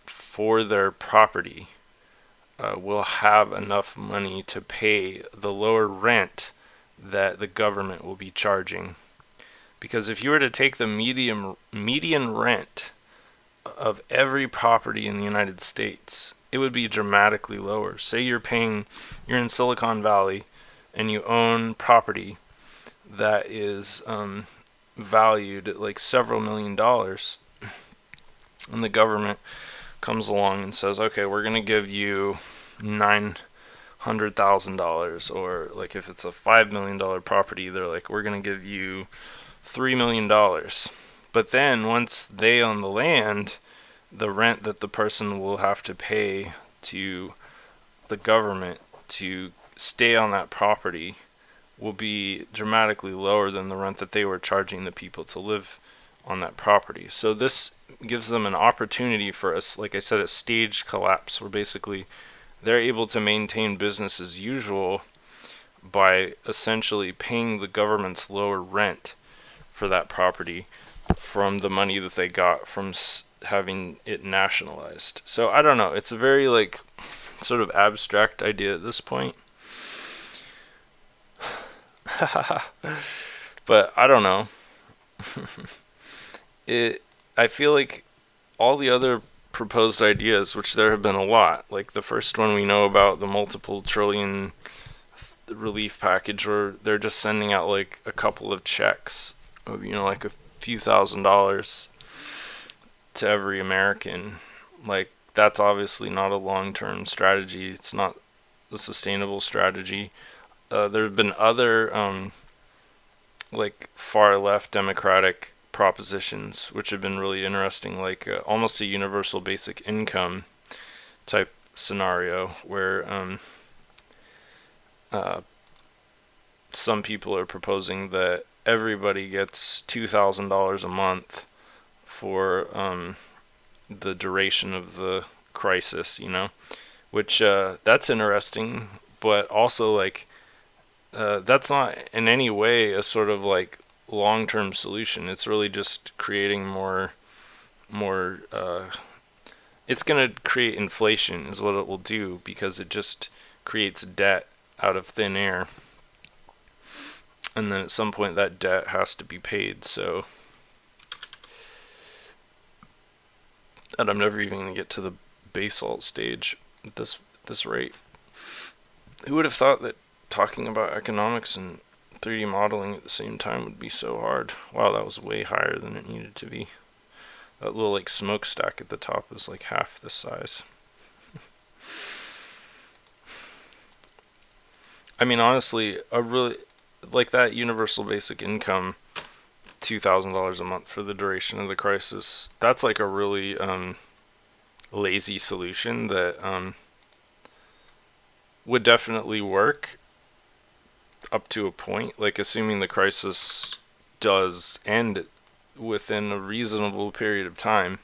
for their property will have enough money to pay the lower rent that the government will be charging. Because if you were to take the median rent of every property in the United States, it would be dramatically lower. Say you're in Silicon Valley and you own property that is valued at like several $1,000,000, and the government comes along and says, okay, we're going to give you $900,000, or like if it's a $5 million property, they're like, we're going to give you $3 million. But then once they own the land, the rent that the person will have to pay to the government to stay on that property will be dramatically lower than the rent that they were charging the people to live on that property. So this gives them an opportunity for us, like I said, a stage collapse, where basically they're able to maintain business as usual by essentially paying the government's lower rent for that property from the money that they got from having it nationalized. So I don't know, it's a very like sort of abstract idea at this point. But I don't know. I feel like all the other proposed ideas, which there have been a lot, like the first one we know about, the multiple trillion relief package, where they're just sending out like a couple of checks of, like a few $1,000s to every American. Like, that's obviously not a long-term strategy. It's not a sustainable strategy. There have been other like far left democratic propositions which have been really interesting, like almost a universal basic income type scenario, where some people are proposing that everybody gets $2,000 a month for the duration of the crisis, which that's interesting, but also like that's not in any way a sort of like long-term solution. It's really just creating more it's going to create inflation is what it will do, because it just creates debt out of thin air, and then at some point that debt has to be paid. So, and I'm never even going to get to the basalt stage at this rate. Who would have thought that talking about economics and 3D modeling at the same time would be so hard? Wow, that was way higher than it needed to be. That little like smokestack at the top is like half the size. I mean, honestly, a really like that universal basic income, $2,000 a month for the duration of the crisis. That's like a really lazy solution that would definitely work up to a point, like assuming the crisis does end within a reasonable period of time.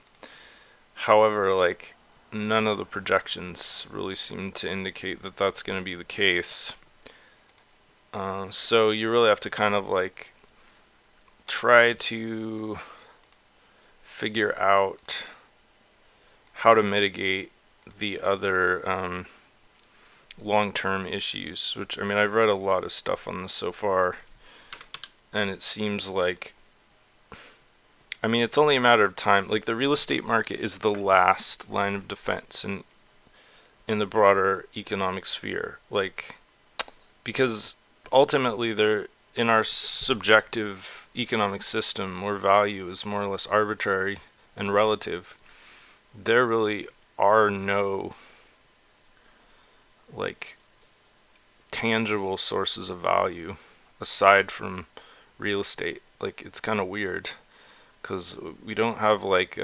However, like none of the projections really seem to indicate that that's going to be the case. So you really have to kind of like try to figure out how to mitigate the other long-term issues, which, I mean, I've read a lot of stuff on this so far, and it seems like, I mean, it's only a matter of time. Like, the real estate market is the last line of defense in the broader economic sphere. Like, because ultimately they're in our subjective economic system where value is more or less arbitrary and relative. There really are no like tangible sources of value aside from real estate. Like, it's kind of weird, because we don't have like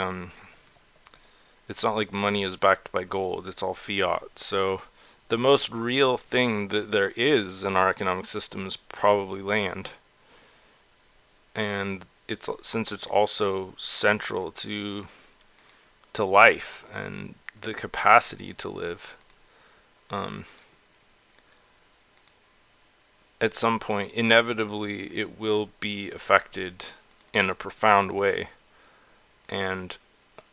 it's not like money is backed by gold, it's all fiat. So the most real thing that there is in our economic system is probably land. And it's since it's also central to life and the capacity to live, at some point inevitably it will be affected in a profound way. And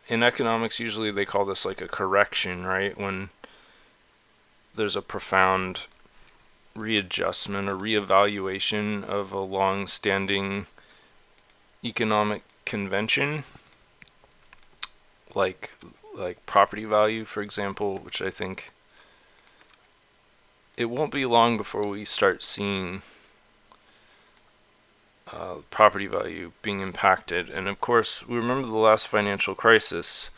in economics usually they call this like a correction, right? When there's a profound readjustment or reevaluation of a long-standing economic convention, like property value, for example, which I think it won't be long before we start seeing property value being impacted. And of course, we remember the last financial crisis,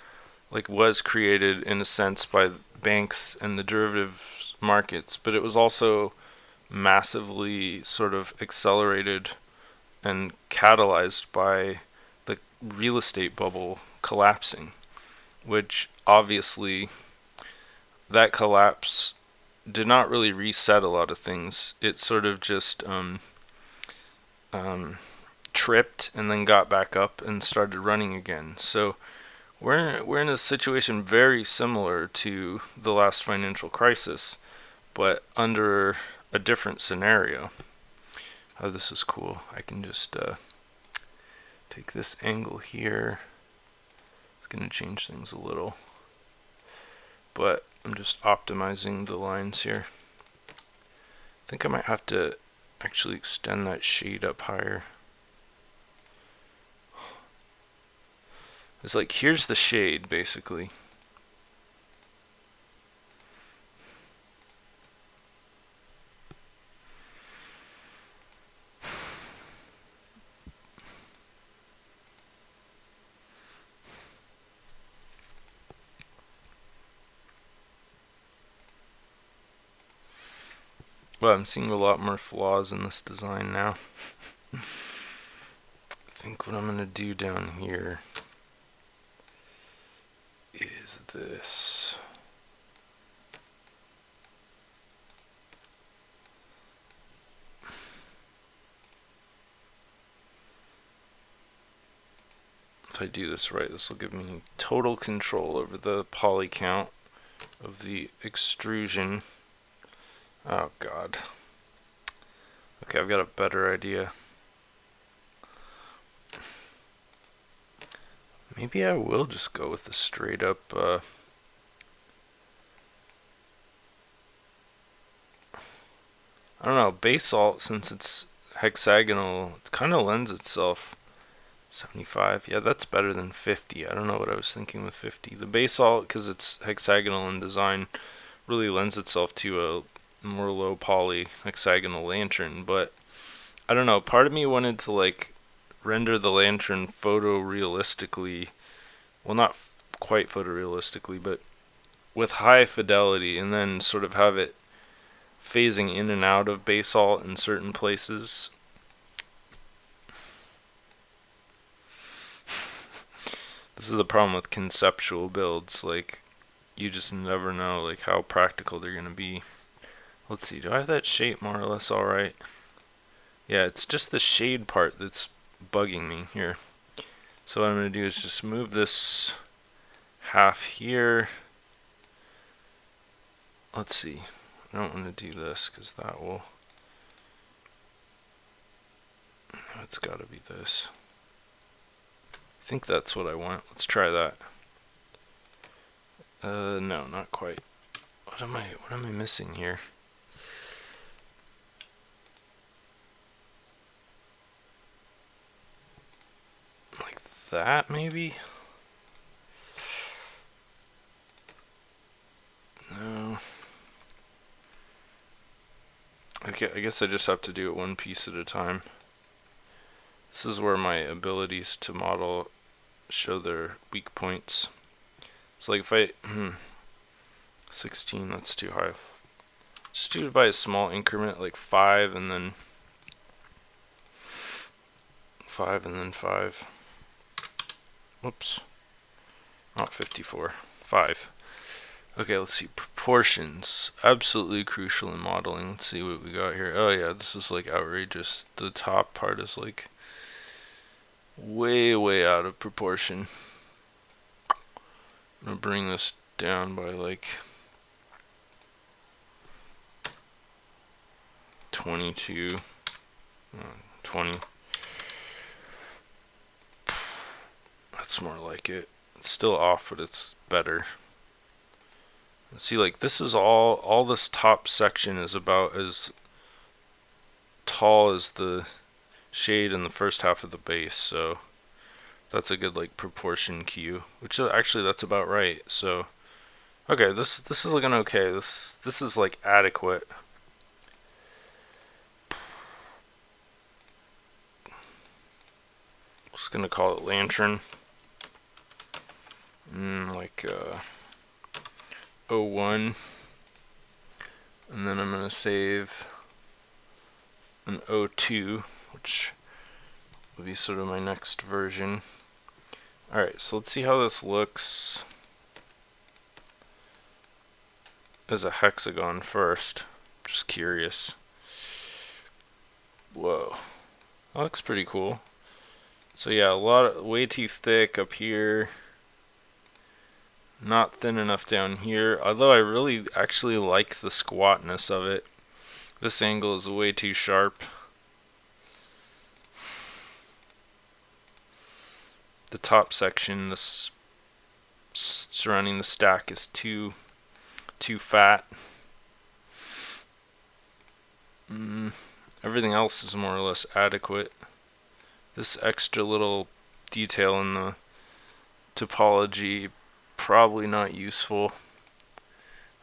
like, was created in a sense by banks and the derivative markets, but it was also massively sort of accelerated and catalyzed by the real estate bubble collapsing, which obviously that collapse did not really reset a lot of things. It sort of just tripped and then got back up and started running again. So we're in a situation very similar to the last financial crisis, but under a different scenario. Oh, this is cool. I can just take this angle here. It's going to change things a little, but I'm just optimizing the lines here. I think I might have to actually extend that shade up higher. It's like, here's the shade, basically. Well, I'm seeing a lot more flaws in this design now. I think what I'm going to do down here is this. If I do this right, this will give me total control over the poly count of the extrusion. Oh god. Okay, I've got a better idea. Maybe I will just go with the straight up I don't know, basalt, since it's hexagonal, it kind of lends itself. 75, yeah, that's better than 50. I don't know what I was thinking with 50. The basalt, because it's hexagonal in design, really lends itself to a more low poly hexagonal lantern, but I don't know, part of me wanted to like render the lantern photorealistically, well, not quite photorealistically, but with high fidelity, and then sort of have it phasing in and out of basalt in certain places. This is the problem with conceptual builds, like, you just never know like how practical they're gonna be. Let's see, do I have that shape more or less alright? Yeah, it's just the shade part that's bugging me here. So what I'm going to do is just move this half here. Let's see, I don't want to do this because that will... It's got to be this. I think that's what I want. Let's try that. No, not quite. What am I missing here? Like that, maybe? No. I guess I just have to do it one piece at a time. This is where my abilities to model show their weak points. So like if I 16, that's too high. Just do it by a small increment, like 5 and then 5 and then 5. Whoops. Not 54. 5. Okay, let's see. Proportions. Absolutely crucial in modeling. Let's see what we got here. Oh yeah, this is like outrageous. The top part is like way, way out of proportion. I'm gonna bring this down by like 22, 20. That's more like it. It's still off, but it's better. Let's see, like this is all this top section is about as tall as the shade in the first half of the base, so that's a good like proportion cue, which is actually that's about right. So okay, this is looking okay. This is like adequate. Just gonna call it lantern. Like 01, and then I'm gonna save an 02, which will be sort of my next version. Alright, so let's see how this looks as a hexagon first. Just curious. Whoa, that looks pretty cool. So yeah, way too thick up here. Not thin enough down here, although I really actually like the squatness of it. This angle is way too sharp. The top section, this surrounding the stack, is too fat. Everything else is more or less adequate. This extra little detail in the topology, probably not useful.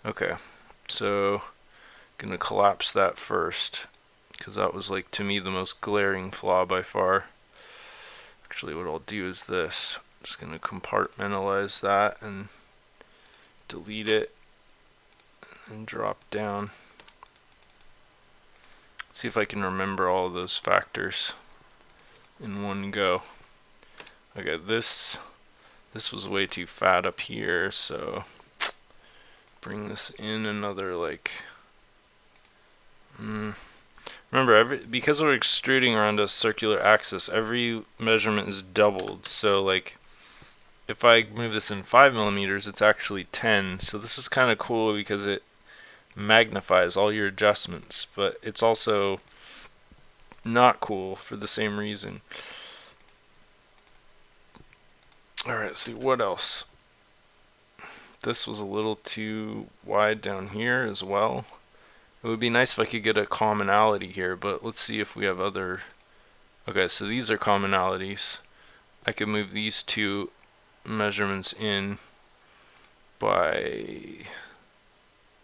Okay, so gonna collapse that first, because that was like to me the most glaring flaw by far. Actually, what I'll do is this. I'm just gonna compartmentalize that and delete it and drop down. See if I can remember all of those factors in one go. Okay, this was way too fat up here, so bring this in another like remember, because we're extruding around a circular axis, every measurement is doubled. So like if I move this in 5mm, it's actually 10. So this is kind of cool because it magnifies all your adjustments, but it's also not cool for the same reason. Alright, let's see what else. This was a little too wide down here as well. It would be nice if I could get a commonality here, but let's see if we have other. Okay, so these are commonalities. I could move these two measurements in by,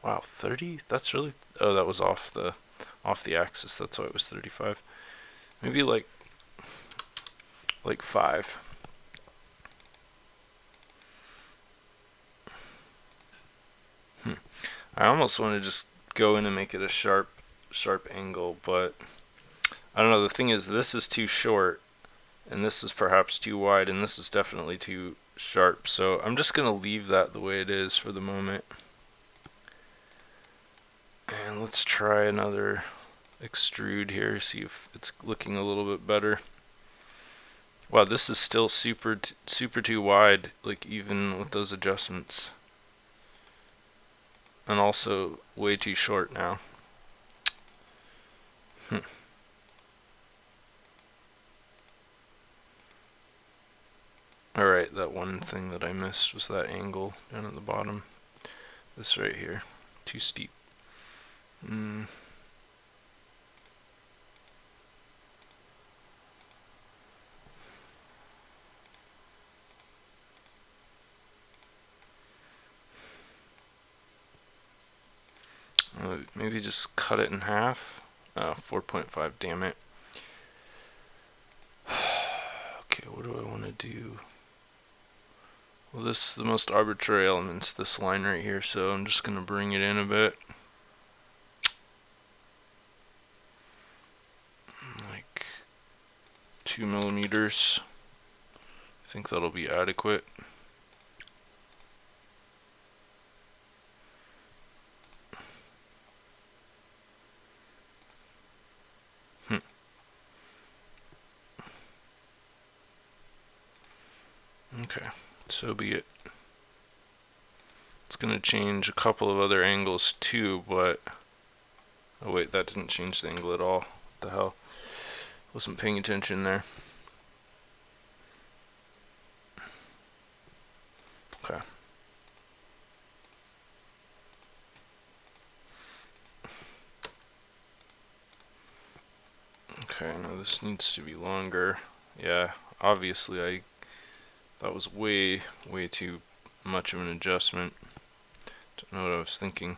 wow, 30? That's really, oh, that was off the axis. That's why it was 35. Maybe like 5. I almost want to just go in and make it a sharp angle, but I don't know. The thing is, this is too short, and this is perhaps too wide, and this is definitely too sharp. So I'm just gonna leave that the way it is for the moment. And let's try another extrude here, see if it's looking a little bit better. Wow, this is still super too wide, like even with those adjustments. And also way too short now. Alright, that one thing that I missed was that angle down at the bottom. This right here. Too steep. Maybe just cut it in half. 4.5, damn it. Okay, what do I want to do? Well, this is the most arbitrary elements, this line right here, so I'm just going to bring it in a bit. Like 2mm, think that'll be adequate. Okay, so be it. It's going to change a couple of other angles too, but... Oh wait, that didn't change the angle at all. What the hell? Wasn't paying attention there. Okay. Okay, now this needs to be longer. Yeah, obviously that was way too much of an adjustment. Don't know what I was thinking.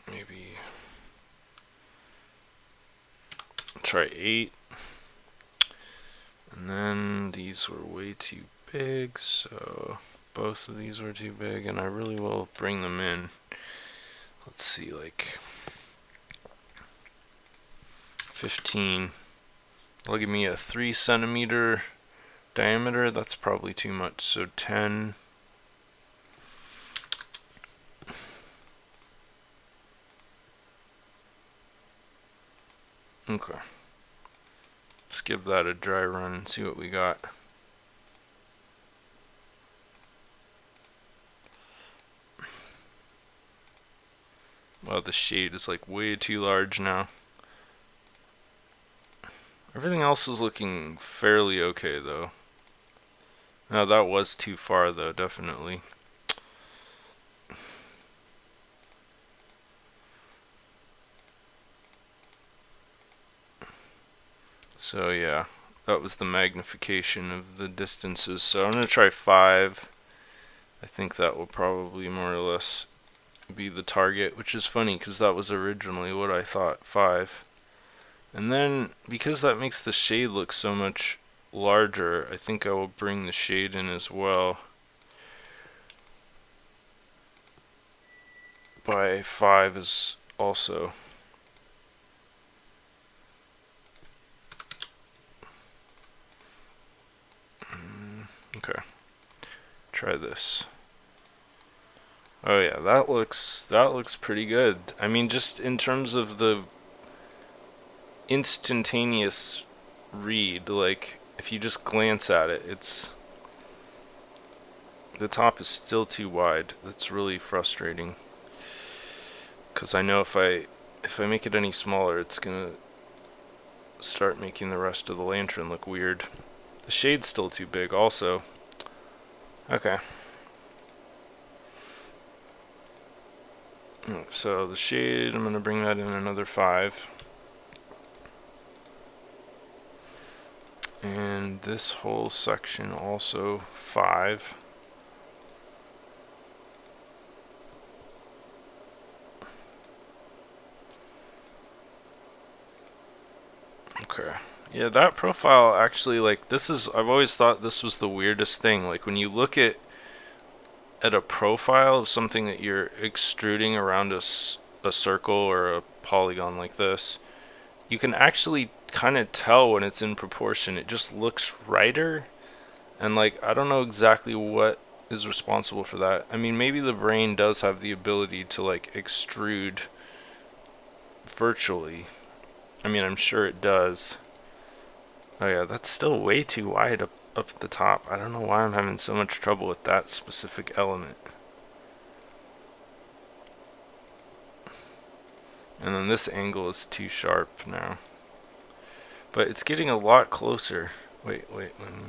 Maybe try 8. And then these were way too big, so both of these were too big, and I really will bring them in. Let's see, like 15. It'll give me a 3 centimeter diameter. That's probably too much, so 10. Okay. Let's give that a dry run and see what we got. Wow, the shade is like way too large now. Everything else is looking fairly okay though. No, that was too far though, definitely. So yeah, that was the magnification of the distances. So I'm going to try 5. I think that will probably more or less be the target, which is funny because that was originally what I thought, 5. And then because that makes the shade look so much larger, I think I will bring the shade in as well by 5 is also. Okay, try this. Oh yeah, that looks pretty good. I mean, just in terms of the instantaneous read, like if you just glance at it, it's the top is still too wide. That's really frustrating. Because I know if I make it any smaller, it's gonna start making the rest of the lantern look weird. The shade's still too big also. Okay. So the shade, I'm going to bring that in another 5. And this whole section also 5. Okay. Yeah, that profile actually, like, this is, I've always thought this was the weirdest thing. Like, when you look at a profile of something that you're extruding around a circle or a polygon like this, you can actually kind of tell when it's in proportion. It just looks righter, and like, I don't know exactly what is responsible for that. I mean, maybe the brain does have the ability to like extrude virtually. I mean, I'm sure it does. Oh yeah, that's still way too wide up at the top. I don't know why I'm having so much trouble with that specific element. And then this angle is too sharp now. But it's getting a lot closer. Wait, let me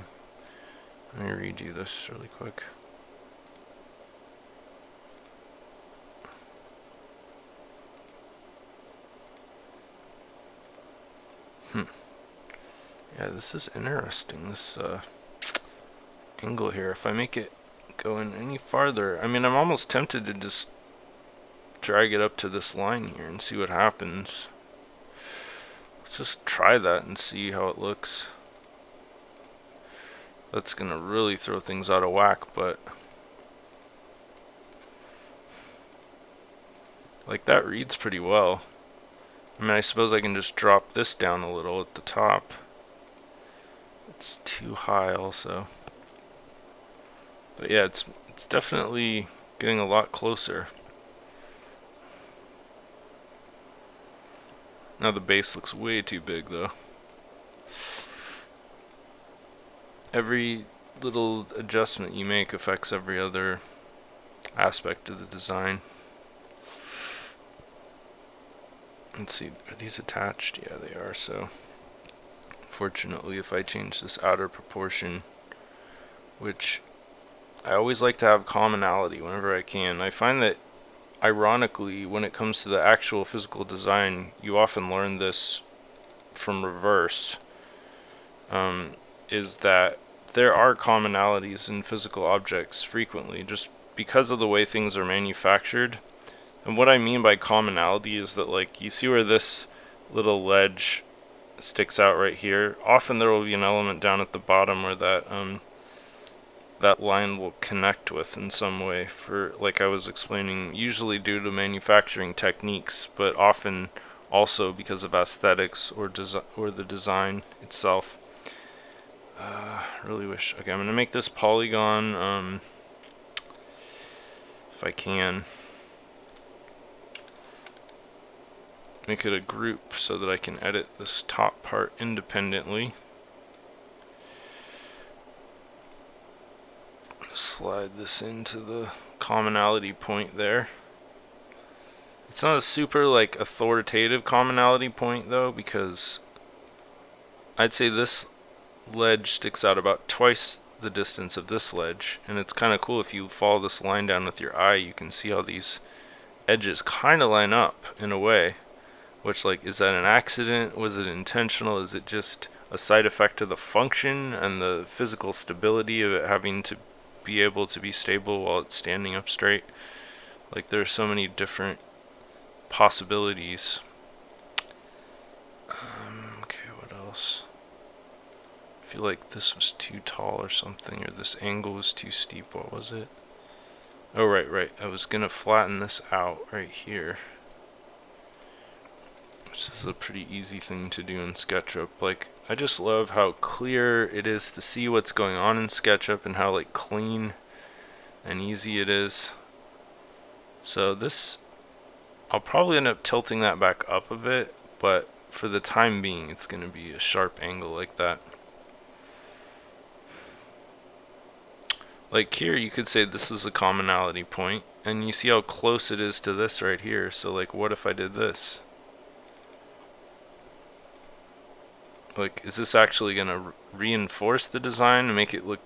redo this really quick. Yeah, this is interesting, this angle here. If I make it go in any farther, I mean, I'm almost tempted to just drag it up to this line here and see what happens. Let's just try that and see how it looks. That's gonna really throw things out of whack, but like, that reads pretty well. I mean, I suppose I can just drop this down a little at the top. It's too high also. But yeah, it's definitely getting a lot closer. Now the base looks way too big though. Every little adjustment you make affects every other aspect of the design. Let's see, are these attached? Yeah, they are. So fortunately, if I change this outer proportion, which I always like to have commonality whenever I can, I find that ironically, when it comes to the actual physical design, you often learn this from reverse, is that there are commonalities in physical objects frequently, just because of the way things are manufactured. And what I mean by commonality is that, like, you see where this little ledge sticks out right here? Often there will be an element down at the bottom where that line will connect with in some way, for, like I was explaining, usually due to manufacturing techniques, but often also because of aesthetics or the design itself. Really wish. Okay, I'm gonna make this polygon, if I can. Make it a group so that I can edit this top part independently. Slide this into the commonality point there. It's not a super like authoritative commonality point though, because I'd say this ledge sticks out about twice the distance of this ledge, and it's kind of cool if you follow this line down with your eye, you can see how these edges kind of line up in a way, which, like, is that an accident? Was it intentional? Is it just a side effect of the function and the physical stability of it having to be able to be stable while it's standing up straight? Like, there's so many different possibilities. Okay, what else? I feel like this was too tall or something, or this angle was too steep. What was it? Oh, right. I was gonna flatten this out right here, which is a pretty easy thing to do in SketchUp. Like, I just love how clear it is to see what's going on in SketchUp and how, like, clean and easy it is. So this, I'll probably end up tilting that back up a bit, but for the time being, it's gonna be a sharp angle like that. Like here, you could say this is a commonality point, and you see how close it is to this right here. So, like, what if I did this? Like, is this actually going to reinforce the design and make it look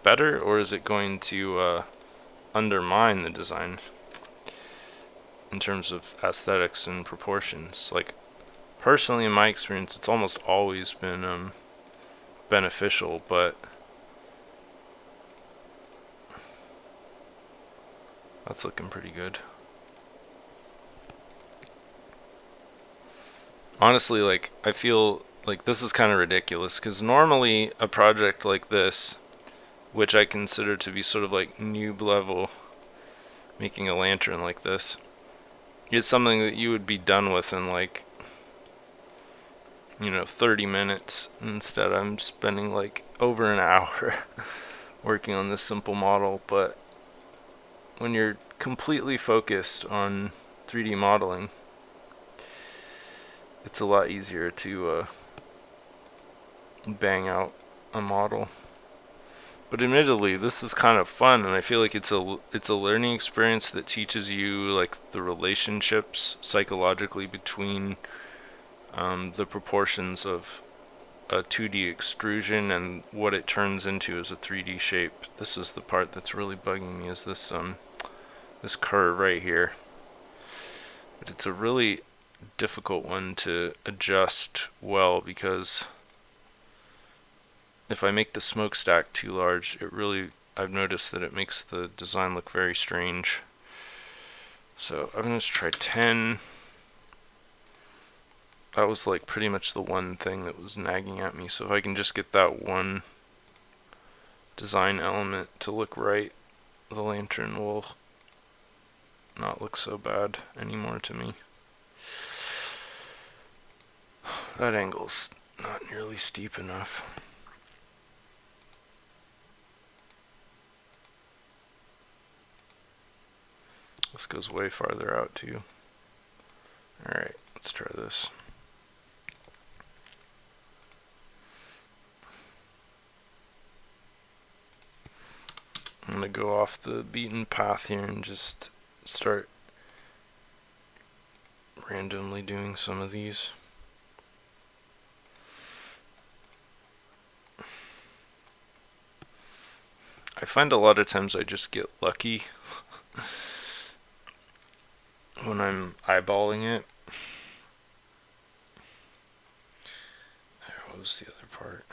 better, or is it going to undermine the design in terms of aesthetics and proportions? Like, personally, in my experience, it's almost always been beneficial, but that's looking pretty good. Honestly, like, I feel like this is kind of ridiculous, because normally a project like this, which I consider to be sort of like noob level, making a lantern like this, is something that you would be done with in, like, 30 minutes. Instead, I'm spending like over an hour working on this simple model. But when you're completely focused on 3D modeling, it's a lot easier to bang out a model. But admittedly, this is kind of fun, and I feel like it's a learning experience that teaches you, like, the relationships psychologically between the proportions of a 2D extrusion and what it turns into as a 3D shape. This is the part that's really bugging me, is this this curve right here. But it's a really difficult one to adjust well, because if I make the smokestack too large, I've noticed that it makes the design look very strange. So I'm gonna just try 10. That was like pretty much the one thing that was nagging at me. So if I can just get that one design element to look right, the lantern will not look so bad anymore to me. That angle's not nearly steep enough. This goes way farther out too. Alright, let's try this. I'm going to go off the beaten path here and just start randomly doing some of these. I find a lot of times I just get lucky when I'm eyeballing it. What was the other part?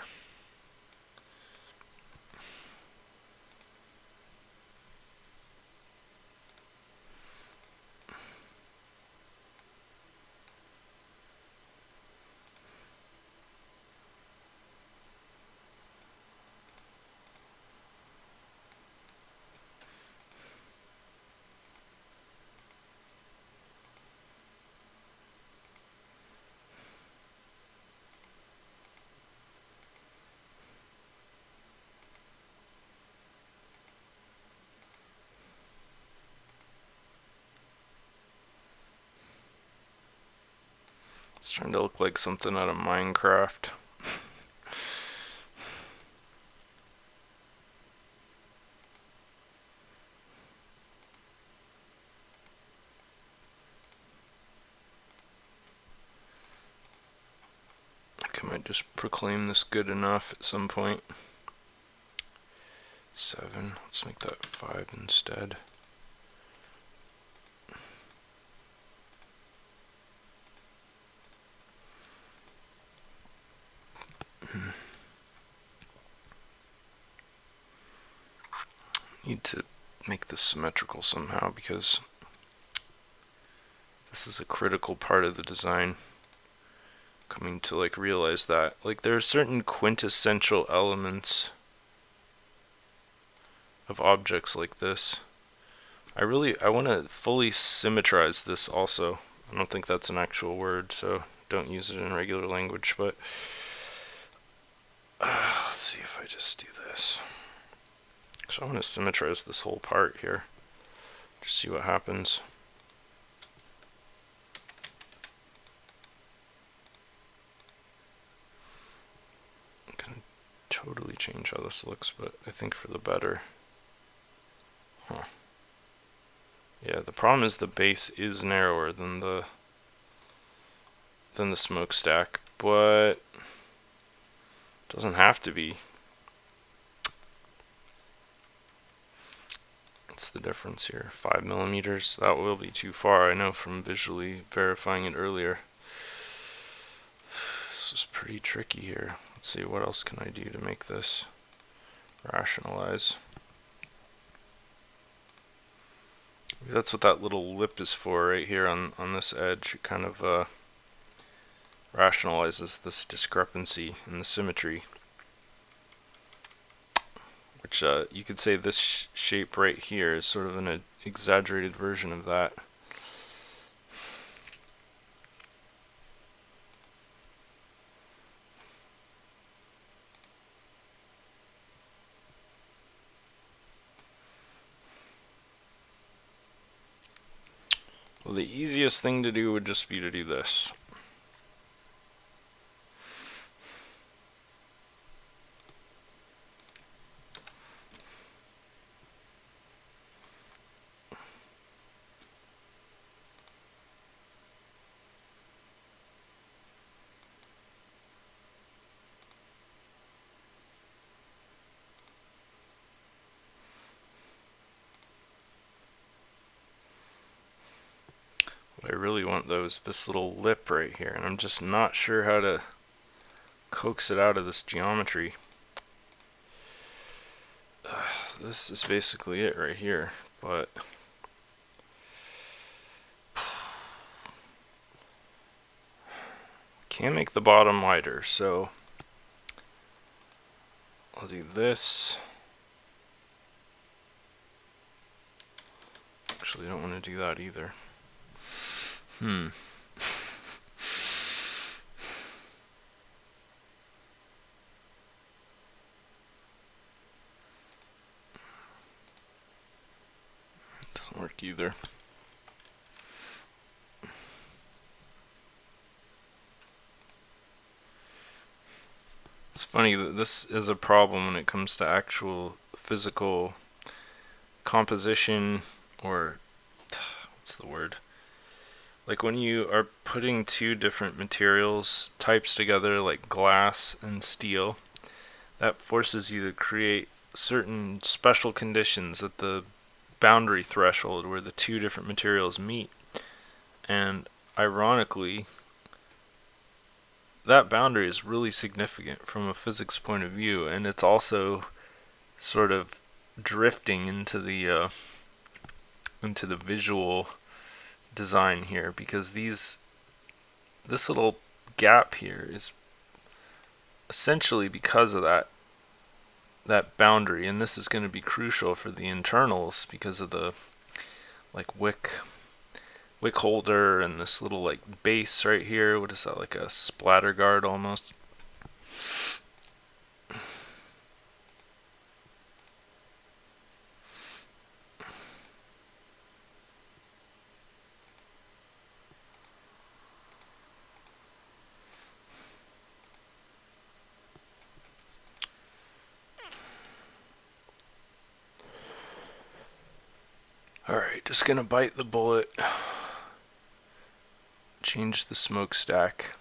It's trying to look like something out of Minecraft. I might just proclaim this good enough at some point. 7, let's make that 5 instead. Need to make this symmetrical somehow because this is a critical part of the design. Coming to like realize that like there are certain quintessential elements of objects like this. I want to fully symmetrize this also. I don't think that's an actual word, so don't use it in regular language, but let's see if I just do this. So I want to symmetrize this whole part here. Just see what happens. I'm gonna totally change how this looks, but I think for the better. Huh. Yeah, the problem is the base is narrower than the smokestack, but it doesn't have to be. What's the difference here? 5 millimeters. That will be too far, I know from visually verifying it earlier. This is pretty tricky here. Let's see, what else can I do to make this rationalize? Maybe that's what that little lip is for right here on this edge. It kind of rationalizes this discrepancy in the symmetry. Which you could say this shape right here is sort of an exaggerated version of that. Well, the easiest thing to do would just be to do this. What I really want though is this little lip right here, and I'm just not sure how to coax it out of this geometry. This is basically it right here, but can't make the bottom wider, so I'll do this. Actually, I don't want to do that either. work either. It's funny that this is a problem when it comes to actual physical composition, or what's the word? Like when you are putting two different materials types together, like glass and steel, that forces you to create certain special conditions at the boundary threshold where the two different materials meet. And ironically, that boundary is really significant from a physics point of view, and it's also sort of drifting into the visual design here, because this little gap here is essentially because of that boundary, and this is going to be crucial for the internals because of the like wick holder and this little like base right here. What is that, like a splatter guard almost? Alright, just gonna bite the bullet. Change the smokestack.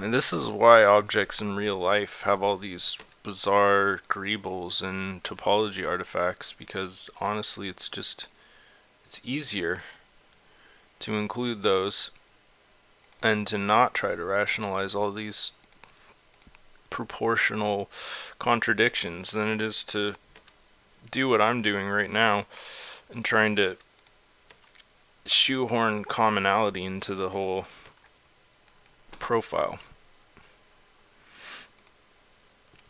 And this is why objects in real life have all these bizarre greebles and topology artifacts, because honestly it's easier to include those and to not try to rationalize all these proportional contradictions than it is to do what I'm doing right now and trying to shoehorn commonality into the whole profile.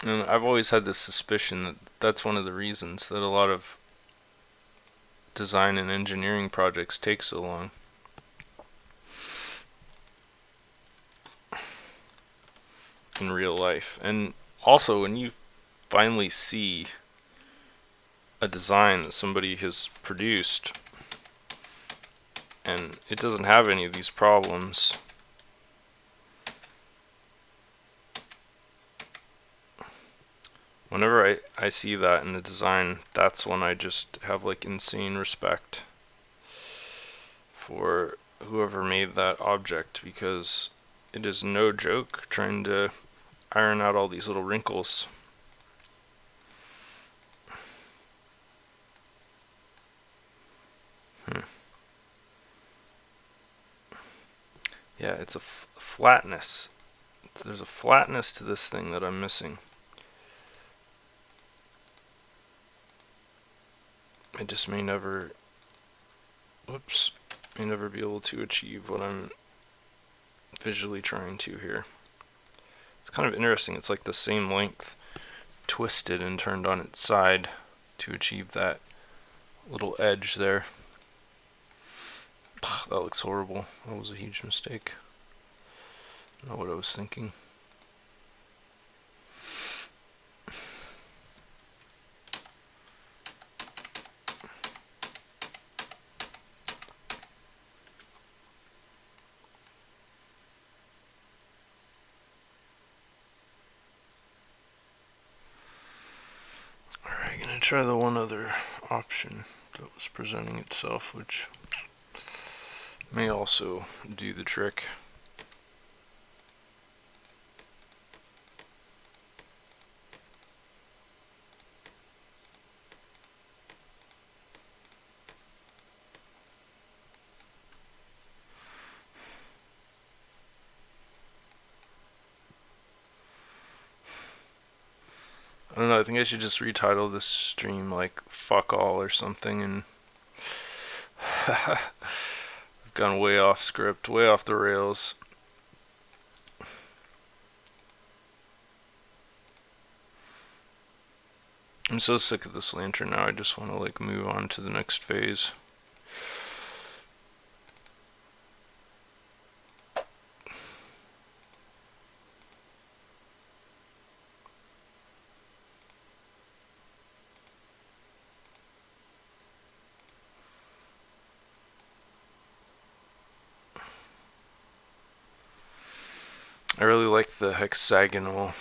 And I've always had this suspicion that that's one of the reasons that a lot of design and engineering projects take so long. In real life. And also, when you finally see a design that somebody has produced and it doesn't have any of these problems, whenever I see that in a design, that's when I just have like insane respect for whoever made that object, because it is no joke trying to iron out all these little wrinkles. Yeah, it's a flatness. There's a flatness to this thing that I'm missing. I just may never be able to achieve what I'm visually trying to here. It's kind of interesting. It's like the same length twisted and turned on its side to achieve that little edge there. That looks horrible. That was a huge mistake. I don't know what I was thinking. Alright, gonna try the one other option that was presenting itself, which may also do the trick. I don't know, I think I should just retitle this stream like "Fuck All" or something, and I've gone way off script, way off the rails. I'm so sick of this lantern now, I just want to like move on to the next phase. I really like the hexagonal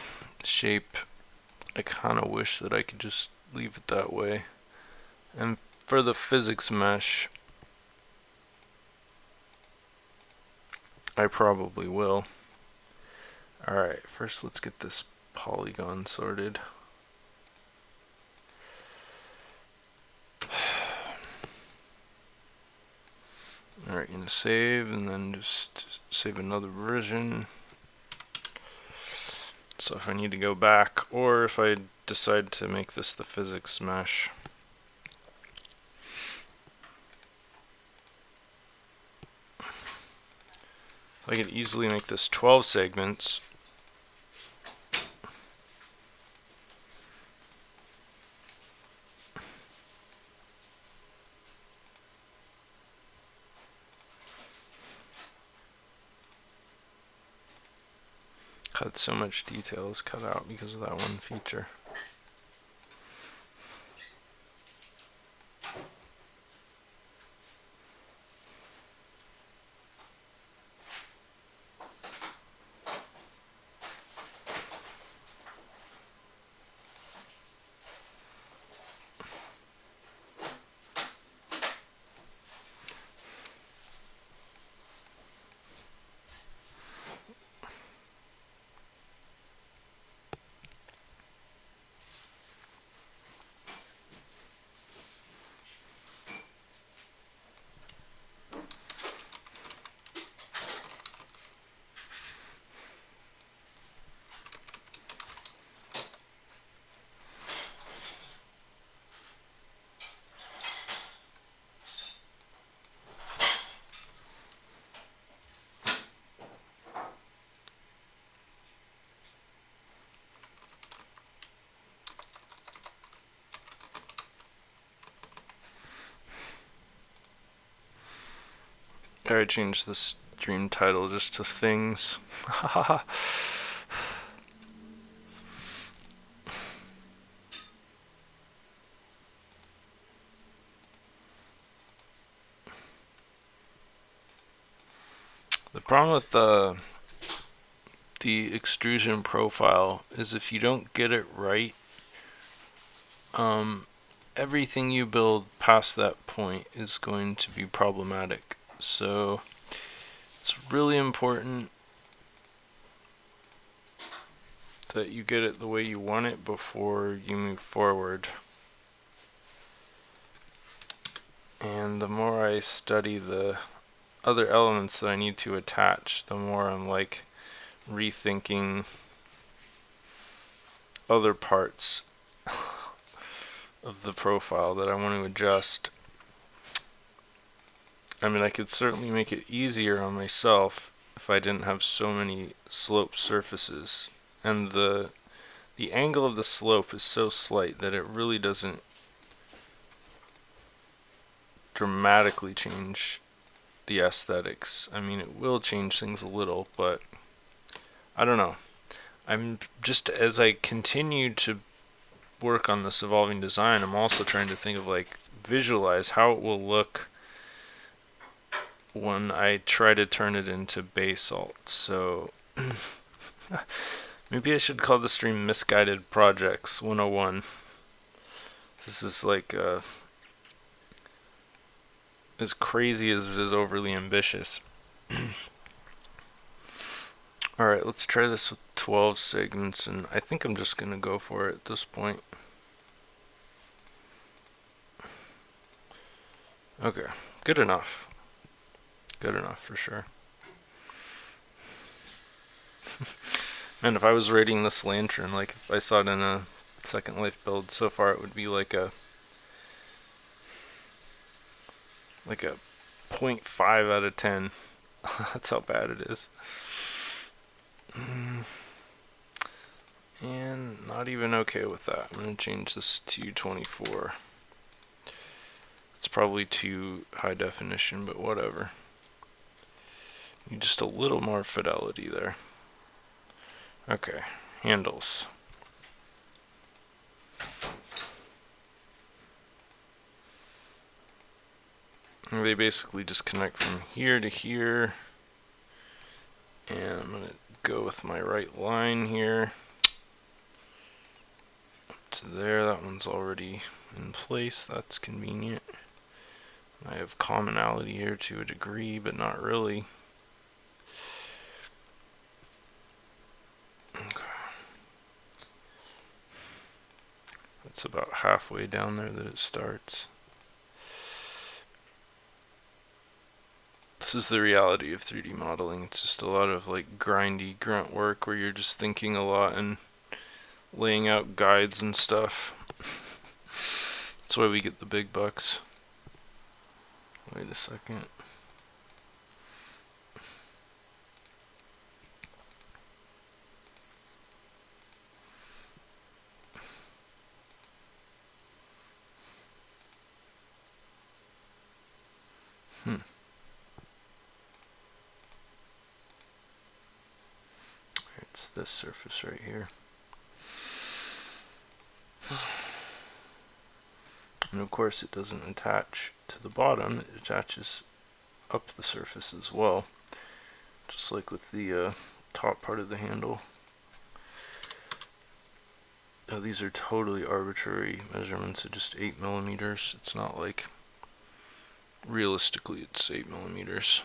shape. I kind of wish that I could just leave it that way. And for the physics mesh, I probably will. Alright, first let's get this polygon sorted. Alright, gonna save and then just save another version. So if I need to go back, or if I decide to make this the physics mesh, I could easily make this 12 segments. Cut so much detail is cut out because of that one feature. I changed the stream title just to things. The problem with the extrusion profile is if you don't get it right, everything you build past that point is going to be problematic. So it's really important that you get it the way you want it before you move forward. And the more I study the other elements that I need to attach, the more I'm like rethinking other parts of the profile that I want to adjust. I mean, I could certainly make it easier on myself if I didn't have so many sloped surfaces. And the angle of the slope is so slight that it really doesn't dramatically change the aesthetics. I mean, it will change things a little, but I don't know. I'm just, as I continue to work on this evolving design, I'm also trying to think of like visualize how it will look when I try to turn it into basalt. So maybe I should call the stream Misguided Projects 101. This is like as crazy as it is overly ambitious. Alright, let's try this with 12 segments, and I think I'm just going to go for it at this point. Okay, good enough. Good enough for sure. Man, if I was rating this lantern, like if I saw it in a Second Life build, so far it would be like a 0.5 out of 10. That's how bad it is. And not even okay with that. I'm going to change this to 24. It's probably too high definition, but whatever. Need just a little more fidelity there. Okay, handles. And they basically just connect from here to here. And I'm going to go with my right line here. To there, that one's already in place, that's convenient. I have commonality here to a degree, but not really. Okay. That's about halfway down there that it starts. This is the reality of 3D modeling. It's just a lot of like grindy grunt work where you're just thinking a lot and laying out guides and stuff. That's why we get the big bucks. Wait a second. It's this surface right here. And of course it doesn't attach to the bottom, it attaches up the surface as well, just like with the top part of the handle. Now these are totally arbitrary measurements of just 8 millimeters. It's not like realistically it's 8 millimeters.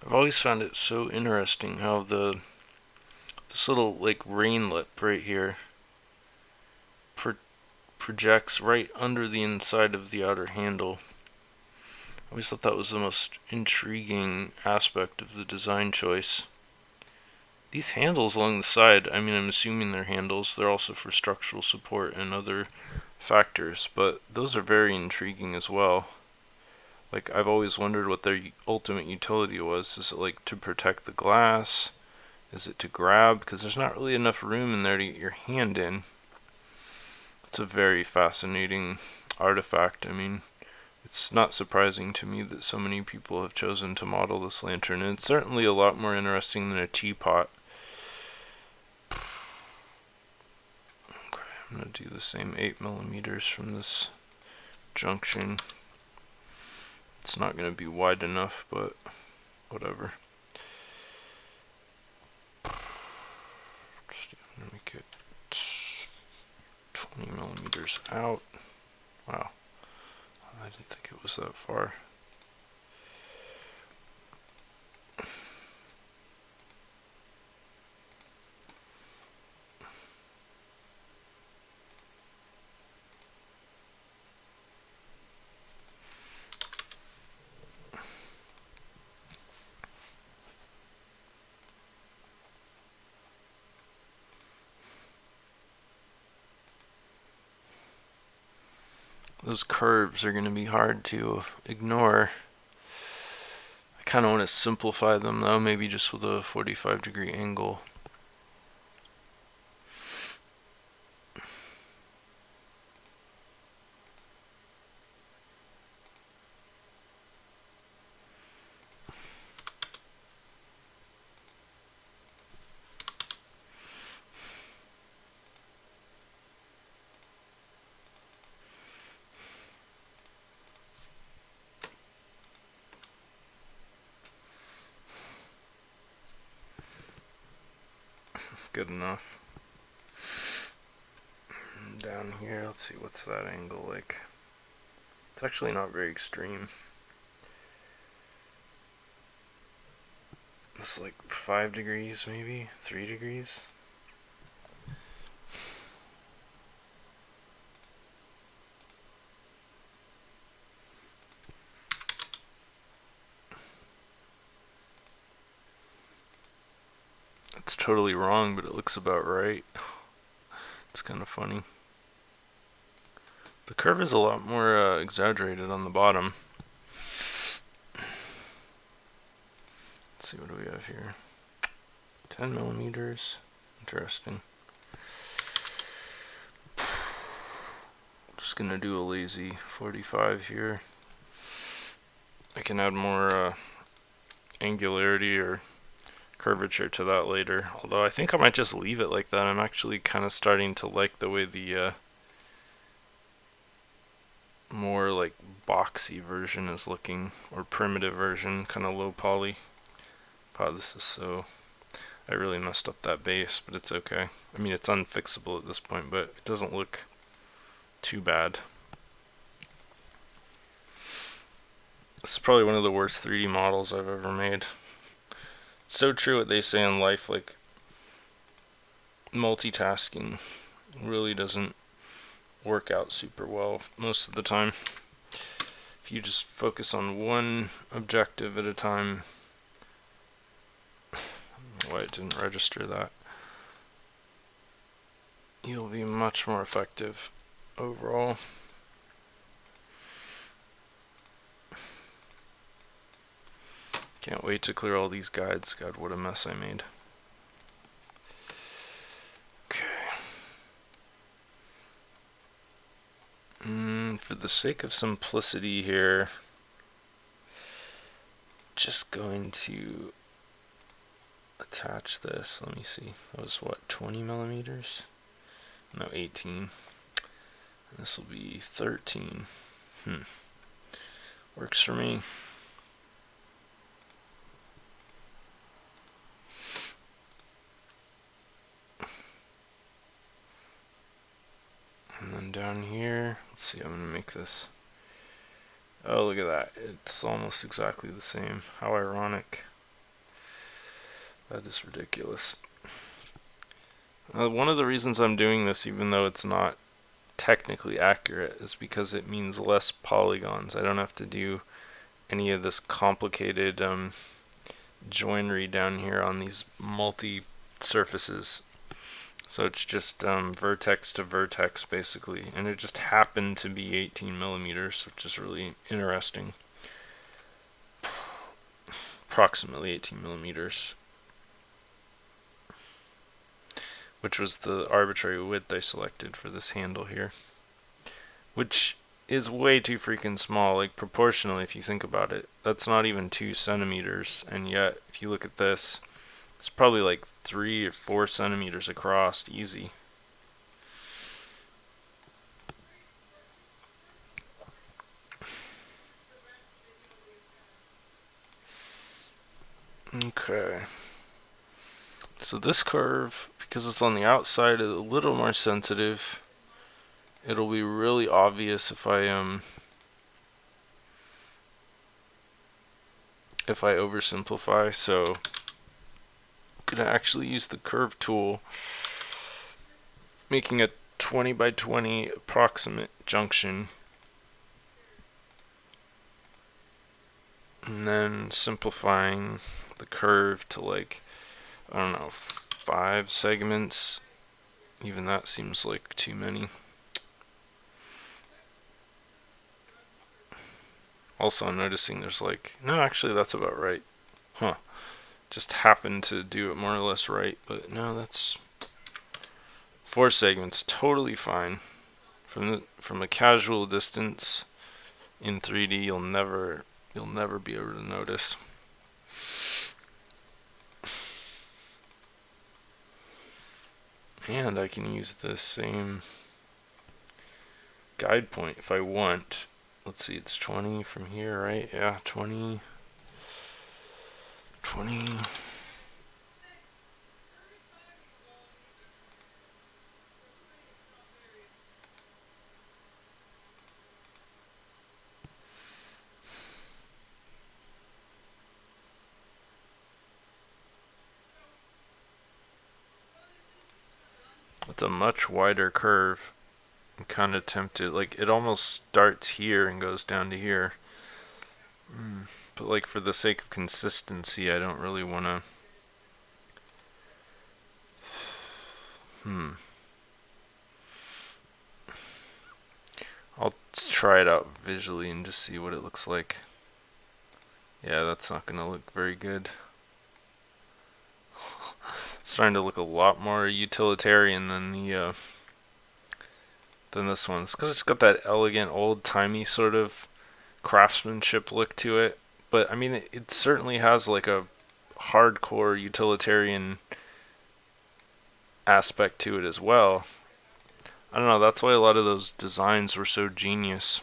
I've always found it so interesting how this little like rain lip right here projects right under the inside of the outer handle. I always thought that was the most intriguing aspect of the design choice. These handles along the side, I mean, I'm assuming they're handles, they're also for structural support and other factors, but those are very intriguing as well. Like, I've always wondered what their ultimate utility was. Is it like to protect the glass? Is it to grab? Because there's not really enough room in there to get your hand in. It's a very fascinating artifact. I mean, it's not surprising to me that so many people have chosen to model this lantern, and it's certainly a lot more interesting than a teapot. Okay, I'm going to do the same 8 millimeters from this junction. It's not going to be wide enough, but whatever. Just going to make it 20 millimeters out. Wow, I didn't think it was that far. Those curves are going to be hard to ignore. I kind of want to simplify them though, maybe just with a 45-degree angle. Good enough. Down here, let's see, what's that angle like? It's actually not very extreme. It's like 5 degrees, maybe 3 degrees. It's totally wrong, but it looks about right. It's kind of funny. The curve is a lot more exaggerated on the bottom. Let's see, what do we have here? 10 millimeters. Interesting. Just gonna do a lazy 45 here. I can add more angularity or curvature to that later. Although I think I might just leave it like that. I'm actually kind of starting to like the way the more like boxy version is looking, or primitive version, kind of low poly. Wow, this is so... I really messed up that base, but it's okay. I mean, it's unfixable at this point, but it doesn't look too bad. This is probably one of the worst 3D models I've ever made. It's so true what they say in life, like, multitasking really doesn't work out super well most of the time. If you just focus on one objective at a time... I don't know why it didn't register that. You'll be much more effective overall. Can't wait to clear all these guides. God, what a mess I made. Okay. For the sake of simplicity here, just going to attach this. Let me see. That was what, 20 millimeters? No, 18. This will be 13. Works for me. And then down here, let's see, I'm going to make this. Oh, look at that. It's almost exactly the same. How ironic. That is ridiculous. One of the reasons I'm doing this, even though it's not technically accurate, is because it means less polygons. I don't have to do any of this complicated joinery down here on these multi-surfaces. So it's just vertex to vertex, basically. And it just happened to be 18 millimeters, which is really interesting. Approximately 18 millimeters. Which was the arbitrary width I selected for this handle here. Which is way too freaking small, like proportionally if you think about it. That's not even 2 centimeters, and yet if you look at this, it's probably like 3 or 4 centimeters across, easy. Okay. So this curve, because it's on the outside, is a little more sensitive. It'll be really obvious if I oversimplify. So I'm gonna actually use the curve tool, making a 20 by 20 approximate junction, and then simplifying the curve to, like, I don't know, 5 segments. Even that seems like too many. Also, I'm noticing there's like, no, actually that's about right. Huh. Just happened to do it more or less right, but no, that's 4 segments, totally fine. From a casual distance in 3D, you'll never be able to notice. And I can use the same guide point if I want. Let's see, it's 20 from here, right? Yeah, 20. It's a much wider curve. I'm kind of tempted, like it almost starts here and goes down to here. But like for the sake of consistency, I don't really want to. I'll try it out visually and just see what it looks like. Yeah, that's not going to look very good. starting to look a lot more utilitarian than the than this one. It's because it's got that elegant, old-timey sort of craftsmanship look to it. But I mean, it certainly has like a hardcore utilitarian aspect to it as well. I don't know, that's why a lot of those designs were so genius.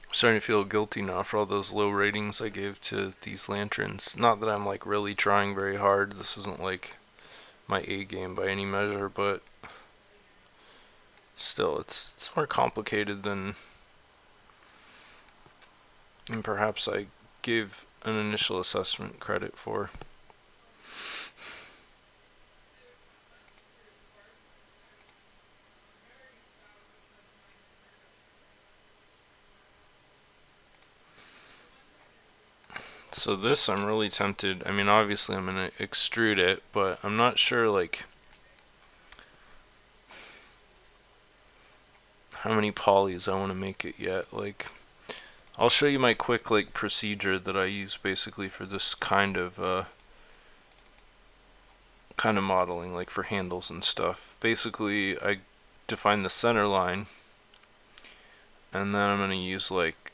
I'm starting to feel guilty now for all those low ratings I gave to these lanterns. Not that I'm like really trying very hard. This isn't like my A game by any measure, but still, it's more complicated than perhaps I gave an initial assessment credit for. So this I'm really tempted. I mean, obviously I'm going to extrude it, but I'm not sure like how many polys I want to make it yet. Like, I'll show you my quick like procedure that I use basically for this kind of modeling, like for handles and stuff. Basically, I define the center line, and then I'm going to use like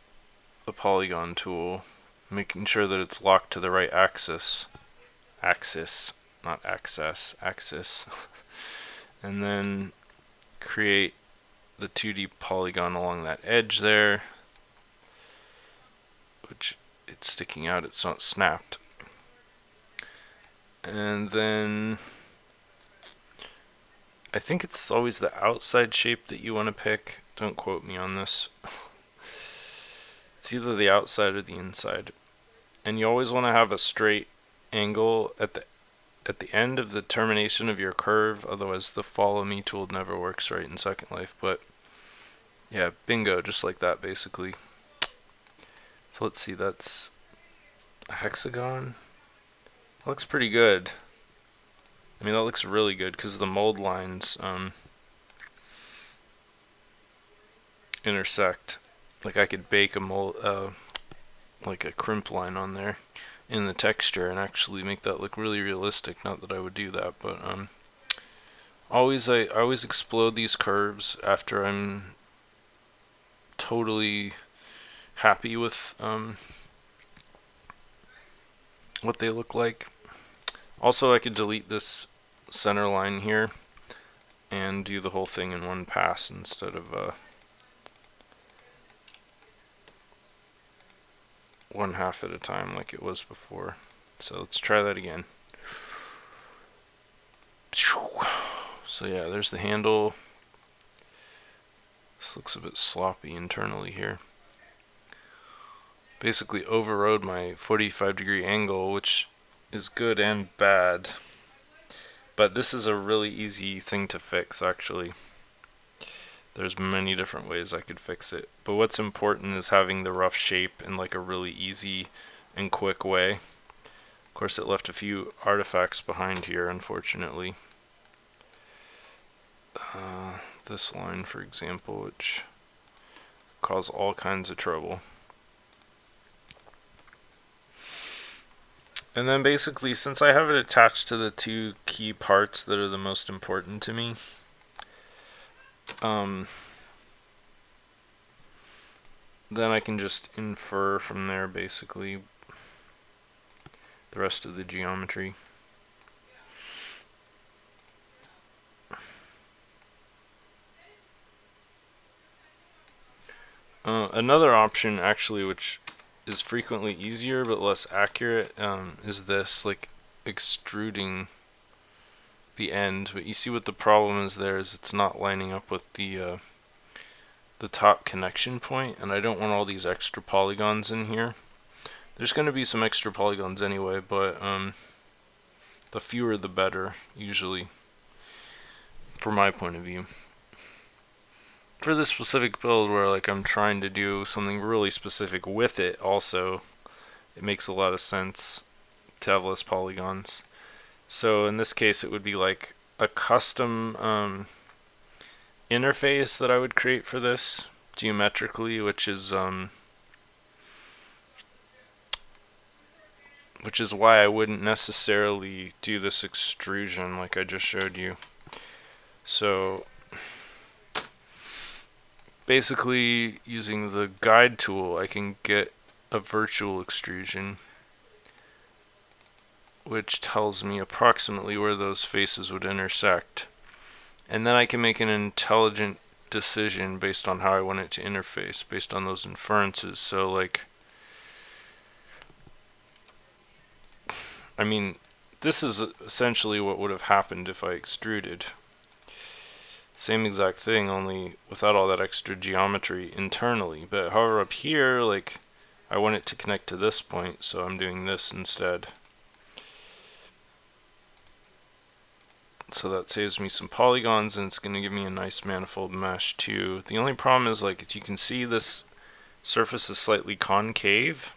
the polygon tool, making sure that it's locked to the right axis. Not access, axis. And then create the 2D polygon along that edge there, which it's sticking out, it's not snapped. And then I think it's always the outside shape that you want to pick. Don't quote me on this. It's either the outside or the inside. And you always want to have a straight angle at the end of the termination of your curve, otherwise the follow me tool never works right in Second Life. But yeah, bingo, just like that basically. So let's see, that's a hexagon. That looks pretty good. I mean, that looks really good because the mold lines intersect. Like I could bake a mold, like a crimp line on there in the texture and actually make that look really realistic. Not that I would do that, but I always explode these curves after I'm totally happy with what they look like. Also, I could delete this center line here and do the whole thing in one pass instead of one half at a time like it was before. So let's try that again. So yeah, there's the handle. This looks a bit sloppy internally here. Basically overrode my 45-degree angle, which is good and bad. But this is a really easy thing to fix, actually. There's many different ways I could fix it. But what's important is having the rough shape in like a really easy and quick way. Of course, it left a few artifacts behind here, unfortunately. This line, for example, which caused all kinds of trouble. And then basically, since I have it attached to the two key parts that are the most important to me, then I can just infer from there basically the rest of the geometry. Another option actually, which is frequently easier but less accurate, is this, like extruding the end. But you see what the problem is there is it's not lining up with the top connection point, and I don't want all these extra polygons in here. There's going to be some extra polygons anyway, but the fewer the better, usually, from my point of view. For this specific build where like I'm trying to do something really specific with it also, it makes a lot of sense to have less polygons. So in this case it would be like a custom interface that I would create for this geometrically, which is why I wouldn't necessarily do this extrusion like I just showed you. So basically, using the guide tool, I can get a virtual extrusion which tells me approximately where those faces would intersect. And then I can make an intelligent decision based on how I want it to interface, based on those inferences. So like, I mean, this is essentially what would have happened if I extruded. Same exact thing, only without all that extra geometry internally. But however, up here, like, I want it to connect to this point, so I'm doing this instead. So that saves me some polygons, and it's going to give me a nice manifold mesh too. The only problem is, like, as you can see, this surface is slightly concave,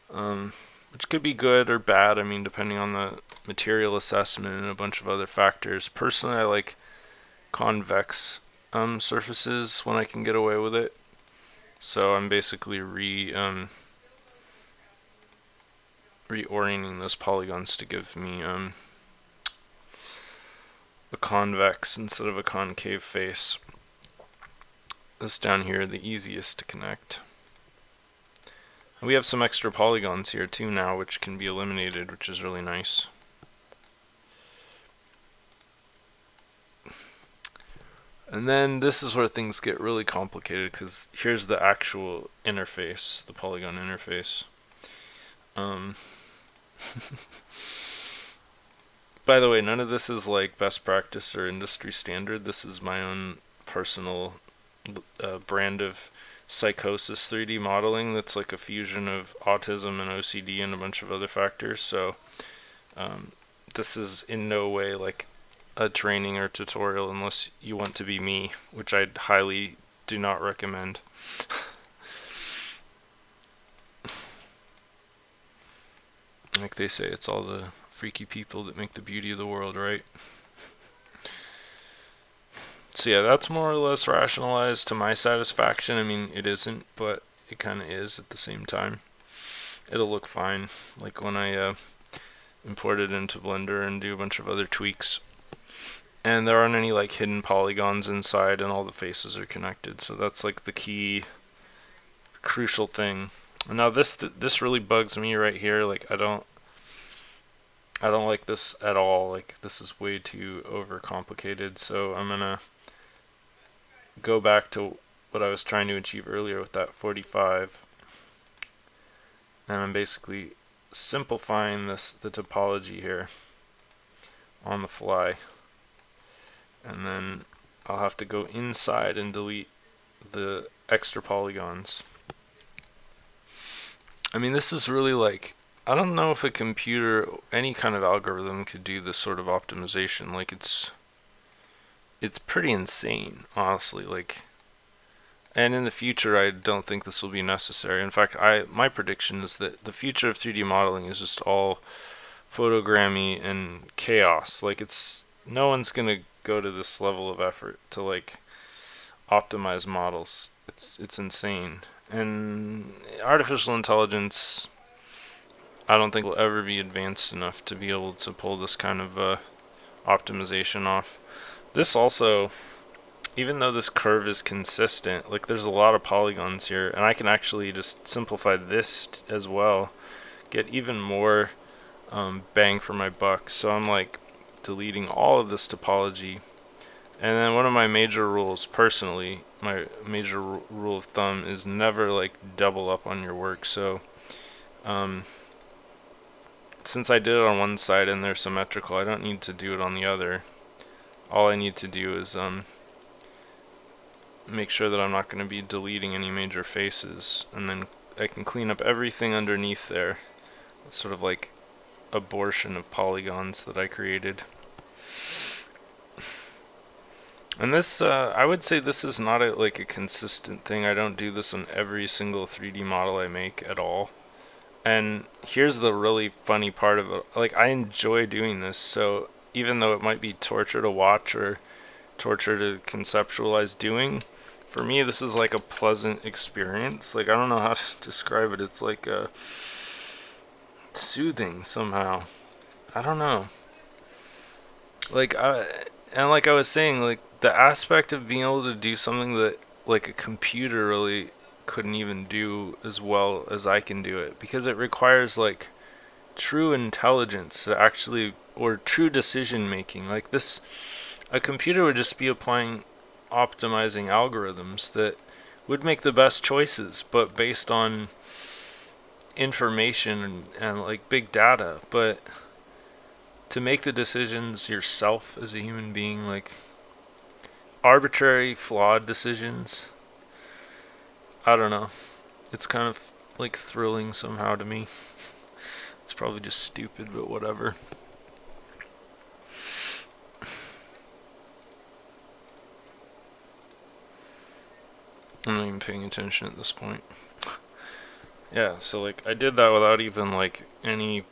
which could be good or bad, I mean, depending on the material assessment and a bunch of other factors. Personally, I like convex surfaces when I can get away with it. So I'm basically reorienting those polygons to give me a convex instead of a concave face. This down here, the easiest to connect. And we have some extra polygons here too now, which can be eliminated, which is really nice. And then this is where things get really complicated, because here's the actual interface, the polygon interface. By the way, none of this is like best practice or industry standard. This is my own personal brand of psychosis 3D modeling that's like a fusion of autism and OCD and a bunch of other factors. So this is in no way like a training or tutorial unless you want to be me, which I highly do not recommend. Like they say, it's all the freaky people that make the beauty of the world, right? So yeah, that's more or less rationalized to my satisfaction. I mean, it isn't, but it kind of is at the same time. It'll look fine, like when I import it into Blender and do a bunch of other tweaks. And there aren't any like hidden polygons inside, and all the faces are connected. So that's like the key, crucial thing. And now this really bugs me right here. Like I don't like this at all. Like this is way too overcomplicated. So I'm gonna go back to what I was trying to achieve earlier with that 45, and I'm basically simplifying the topology here on the fly, and then I'll have to go inside and delete the extra polygons. I mean, this is really like, I don't know if a computer, any kind of algorithm could do this sort of optimization. Like it's pretty insane, honestly. Like, and in the future, I don't think this will be necessary. In fact, my prediction is that the future of 3D modeling is just all photogrammy and chaos. Like, no one's gonna go to this level of effort to like optimize models. It's insane. And artificial intelligence, I don't think will ever be advanced enough to be able to pull this kind of optimization off. This also, even though this curve is consistent, like there's a lot of polygons here, and I can actually just simplify this as well, get even more bang for my buck. So I'm like deleting all of this topology. And then one of my major rules, personally, my major rule of thumb is never like double up on your work. So since I did it on one side and they're symmetrical, I don't need to do it on the other. All I need to do is make sure that I'm not going to be deleting any major faces, and then I can clean up everything underneath there. It's sort of like abortion of polygons that I created. And this, I would say this is not like a consistent thing. I don't do this on every single 3D model I make at all. And here's the really funny part of it. Like, I enjoy doing this, so even though it might be torture to watch or torture to conceptualize doing. For me, this is like a pleasant experience. Like, I don't know how to describe it. It's like soothing somehow. I don't know. Like, like I was saying, like the aspect of being able to do something that like a computer really couldn't even do as well as I can do it, because it requires like true intelligence to actually, or true decision making. Like this, a computer would just be applying optimizing algorithms that would make the best choices, but based on information and like big data. But to make the decisions yourself as a human being, like arbitrary, flawed decisions, I don't know. It's kind of like thrilling somehow to me. It's probably just stupid, but whatever. I'm not even paying attention at this point. Yeah, so like I did that without even like any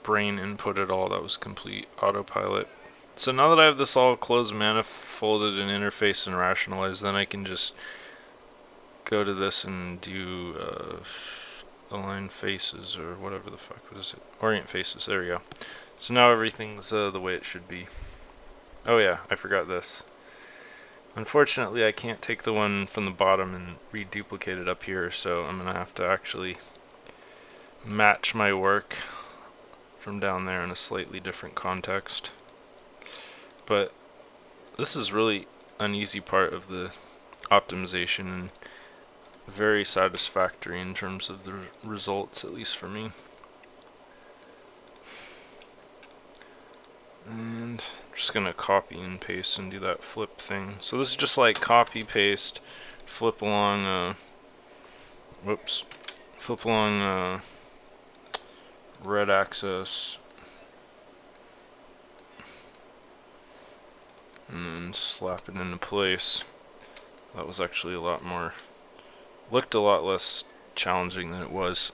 brain input at all. That was complete autopilot. So now that I have this all closed, manifolded, and interfaced and rationalized, then I can just go to this and do align faces, or whatever the fuck, what is it? Orient faces, there we go. So now everything's the way it should be. Oh yeah, I forgot this. Unfortunately, I can't take the one from the bottom and reduplicate it up here, so I'm gonna have to actually match my work from down there in a slightly different context. But this is really an easy part of the optimization, and very satisfactory in terms of the results, at least for me. And I'm just gonna copy and paste and do that flip thing. So this is just like copy, paste, flip along, flip along red axis, and then slap it into place. That was actually a lot more, looked a lot less challenging than it was.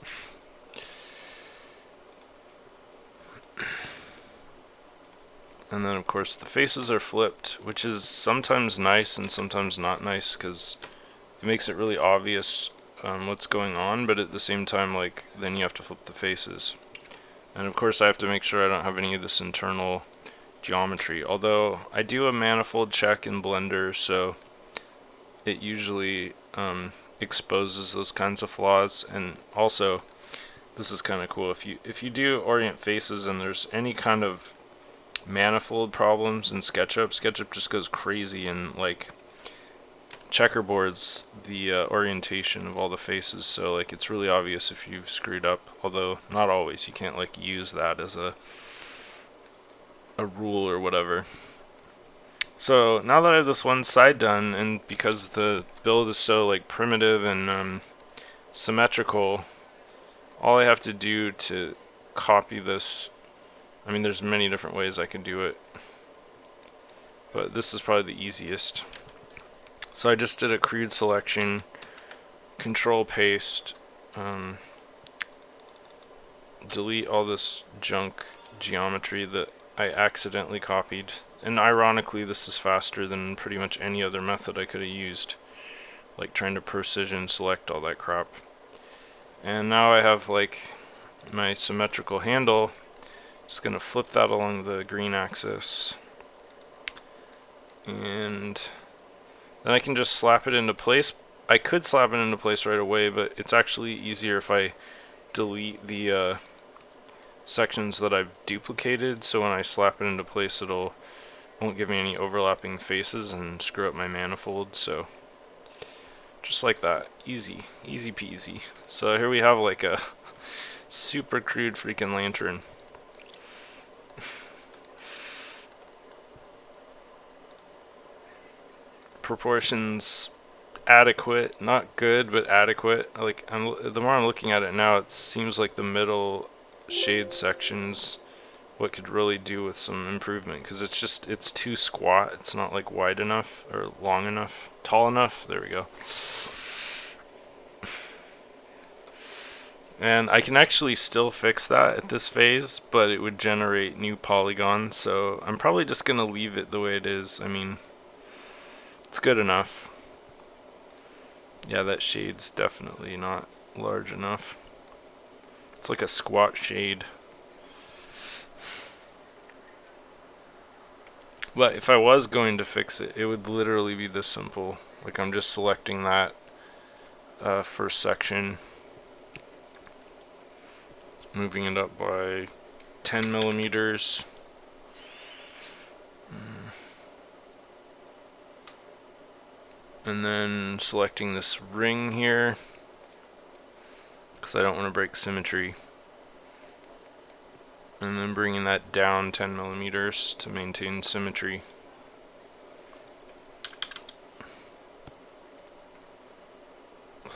And then of course the faces are flipped, which is sometimes nice and sometimes not nice, because it makes it really obvious what's going on, but at the same time, like, then you have to flip the faces. And of course I have to make sure I don't have any of this internal geometry, although I do a manifold check in Blender, so it usually exposes those kinds of flaws. And also, this is kind of cool, if you do orient faces and there's any kind of manifold problems in SketchUp just goes crazy and like checkerboards the orientation of all the faces, so like it's really obvious if you've screwed up, although not always. You can't like use that as a rule or whatever. So now that I have this one side done, and because the build is so like primitive and symmetrical, all I have to do to copy this, I mean, there's many different ways I can do it, but this is probably the easiest. So I just did a crude selection, control paste, delete all this junk geometry that I accidentally copied. And ironically, this is faster than pretty much any other method I could have used, like trying to precision select all that crap. And now I have like my symmetrical handle. Just gonna flip that along the green axis, and then I can just slap it into place. I could slap it into place right away, but it's actually easier if I delete the sections that I've duplicated, so when I slap it into place, won't give me any overlapping faces and screw up my manifold. So just like that, easy peasy. So here we have like a super crude freaking lantern. Proportions adequate, not good, but adequate. Like, the more I'm looking at it now, it seems like the middle shade sections what could really do with some improvement, because it's too squat. It's not like wide enough or long enough, tall enough. There we go. And I can actually still fix that at this phase, but it would generate new polygons, so I'm probably just gonna leave it the way it is. I mean, It's good enough. Yeah, that shade's definitely not large enough. It's like a squat shade. But if I was going to fix it, it would literally be this simple. Like I'm just selecting that first section, moving it up by 10 millimeters. And then selecting this ring here, because I don't want to break symmetry. And then bringing that down 10 millimeters to maintain symmetry.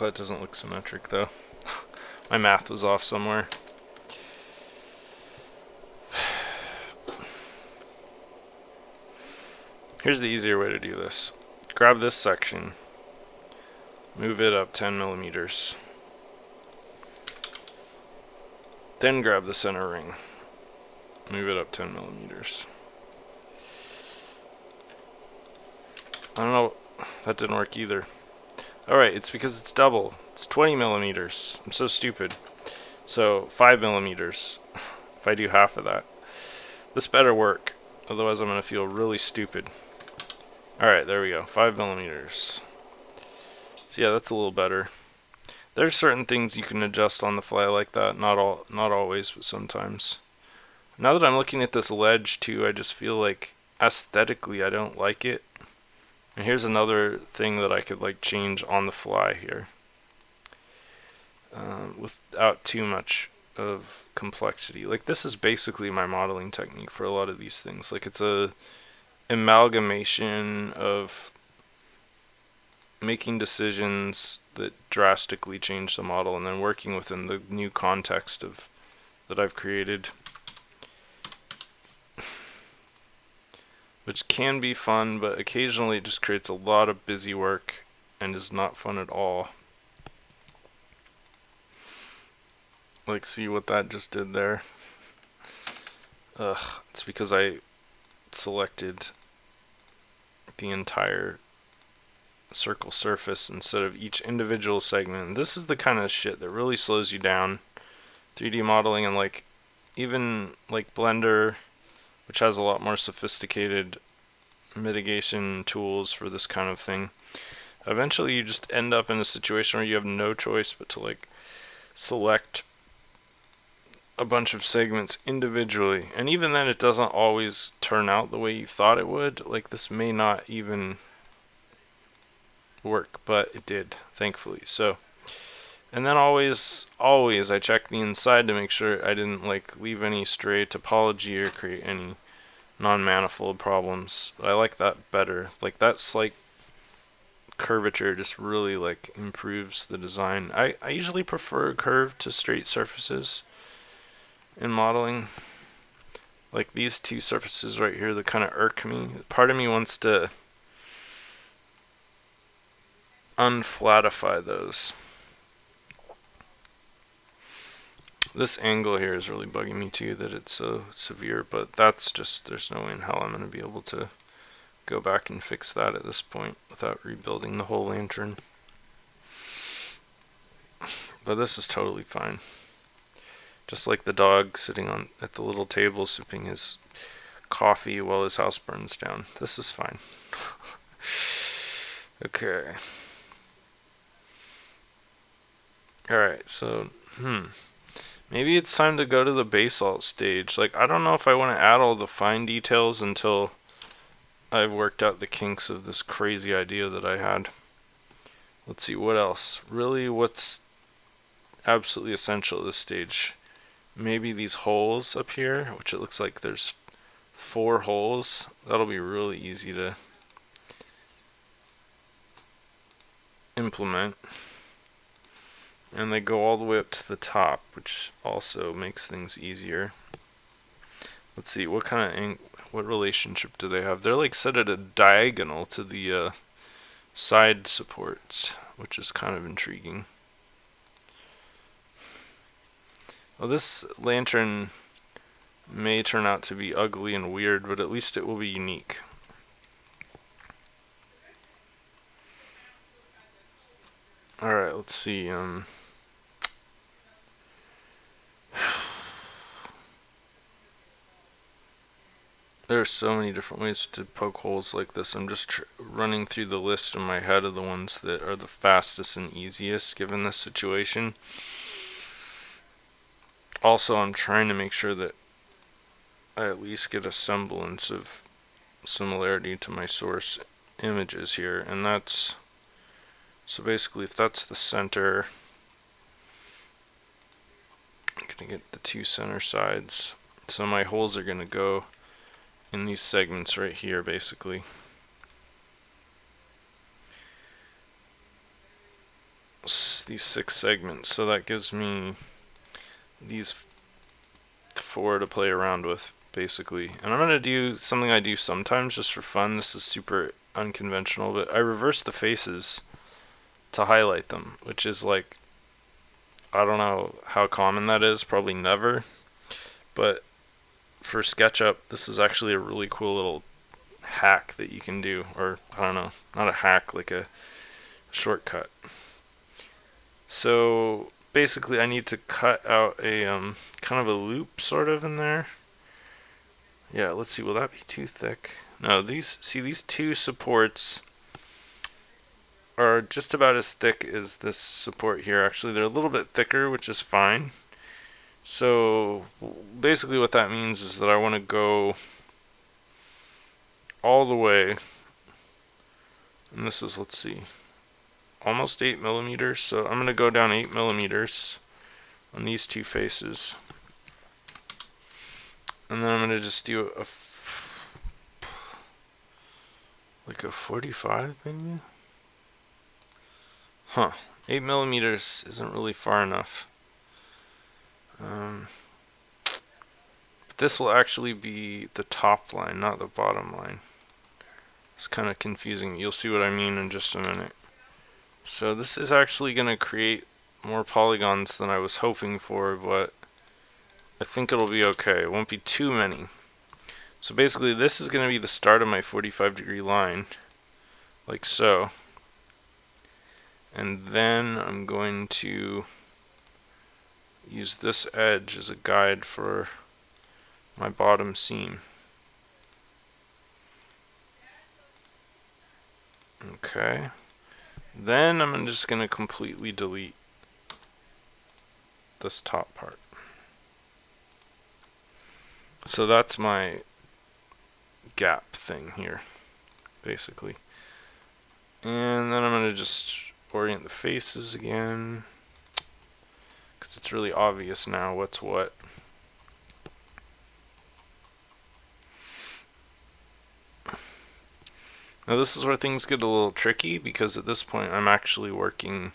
That doesn't look symmetric though. My math was off somewhere. Here's the easier way to do this. Grab this section, move it up 10 millimeters. Then grab the center ring, move it up 10 millimeters. I don't know, that didn't work either. Alright, it's because it's double. It's 20 millimeters. I'm so stupid. So 5 millimeters if I do half of that. This better work, otherwise I'm going to feel really stupid. Alright, there we go. 5 millimeters. So yeah, that's a little better. There's certain things you can adjust on the fly like that. Not always, but sometimes. Now that I'm looking at this ledge too, I just feel like aesthetically I don't like it. And here's another thing that I could like change on the fly here, without too much of complexity. Like this is basically my modeling technique for a lot of these things. Like it's a amalgamation of making decisions that drastically change the model and then working within the new context of that I've created, which can be fun, but occasionally it just creates a lot of busy work and is not fun at all. Like, see what that just did there? Ugh, it's because I selected the entire circle surface instead of each individual segment. This is the kind of shit that really slows you down. 3D modeling, and like even like Blender, which has a lot more sophisticated mitigation tools for this kind of thing. Eventually you just end up in a situation where you have no choice but to like select a bunch of segments individually, and even then it doesn't always turn out the way you thought it would. Like this may not even work, but it did, thankfully. So, and then always I check the inside to make sure I didn't like leave any stray topology or create any non-manifold problems. I like that better. Like that slight curvature just really like improves the design. I usually prefer curved to straight surfaces in modeling. Like these two surfaces right here that kind of irk me. Part of me wants to unflatify those. This angle here is really bugging me too, that it's so severe, but that's just, there's no way in hell I'm going to be able to go back and fix that at this point without rebuilding the whole lantern. But this is totally fine. Just like the dog sitting on at the little table sipping his coffee while his house burns down. This is fine. Okay. Alright, so, maybe it's time to go to the basalt stage. Like, I don't know if I want to add all the fine details until I've worked out the kinks of this crazy idea that I had. Let's see, what else? Really, what's absolutely essential at this stage? Maybe these holes up here, which it looks like there's 4 holes. That'll be really easy to implement. And they go all the way up to the top, which also makes things easier. Let's see, what relationship do they have? They're like set at a diagonal to the side supports, which is kind of intriguing. Well, this lantern may turn out to be ugly and weird, but at least it will be unique. let's see. There are so many different ways to poke holes like this. I'm just running through the list in my head of the ones that are the fastest and easiest given this situation. Also, I'm trying to make sure that I at least get a semblance of similarity to my source images here, and that's, so basically if that's the center, I'm gonna get the two center sides, so my holes are gonna go in these segments right here basically. These 6 segments, so that gives me these 4 to play around with basically. And I'm gonna do something I do sometimes just for fun. This is super unconventional, but I reverse the faces to highlight them, which is like, I don't know how common that is, probably never, but for SketchUp this is actually a really cool little hack that you can do, or I don't know, not a hack, like a shortcut. So basically I need to cut out a kind of a loop sort of in there. Yeah, let's see, will that be too thick? No, these 2 supports are just about as thick as this support here. Actually, they're a little bit thicker, which is fine. So basically what that means is that I want to go all the way, and this is, let's see, almost 8 millimeters. So I'm going to go down 8 millimeters on these 2 faces. And then I'm going to just do like a 45 maybe? Huh. 8 millimeters isn't really far enough. But this will actually be the top line, not the bottom line. It's kind of confusing. You'll see what I mean in just a minute. So this is actually going to create more polygons than I was hoping for, but I think it'll be okay. It won't be too many. So basically this is going to be the start of my 45-degree line, like so. And then I'm going to use this edge as a guide for my bottom seam. Okay. Then I'm just going to completely delete this top part. So that's my gap thing here, basically. And then I'm going to just orient the faces again, because it's really obvious now what's what. Now this is where things get a little tricky, because at this point I'm actually working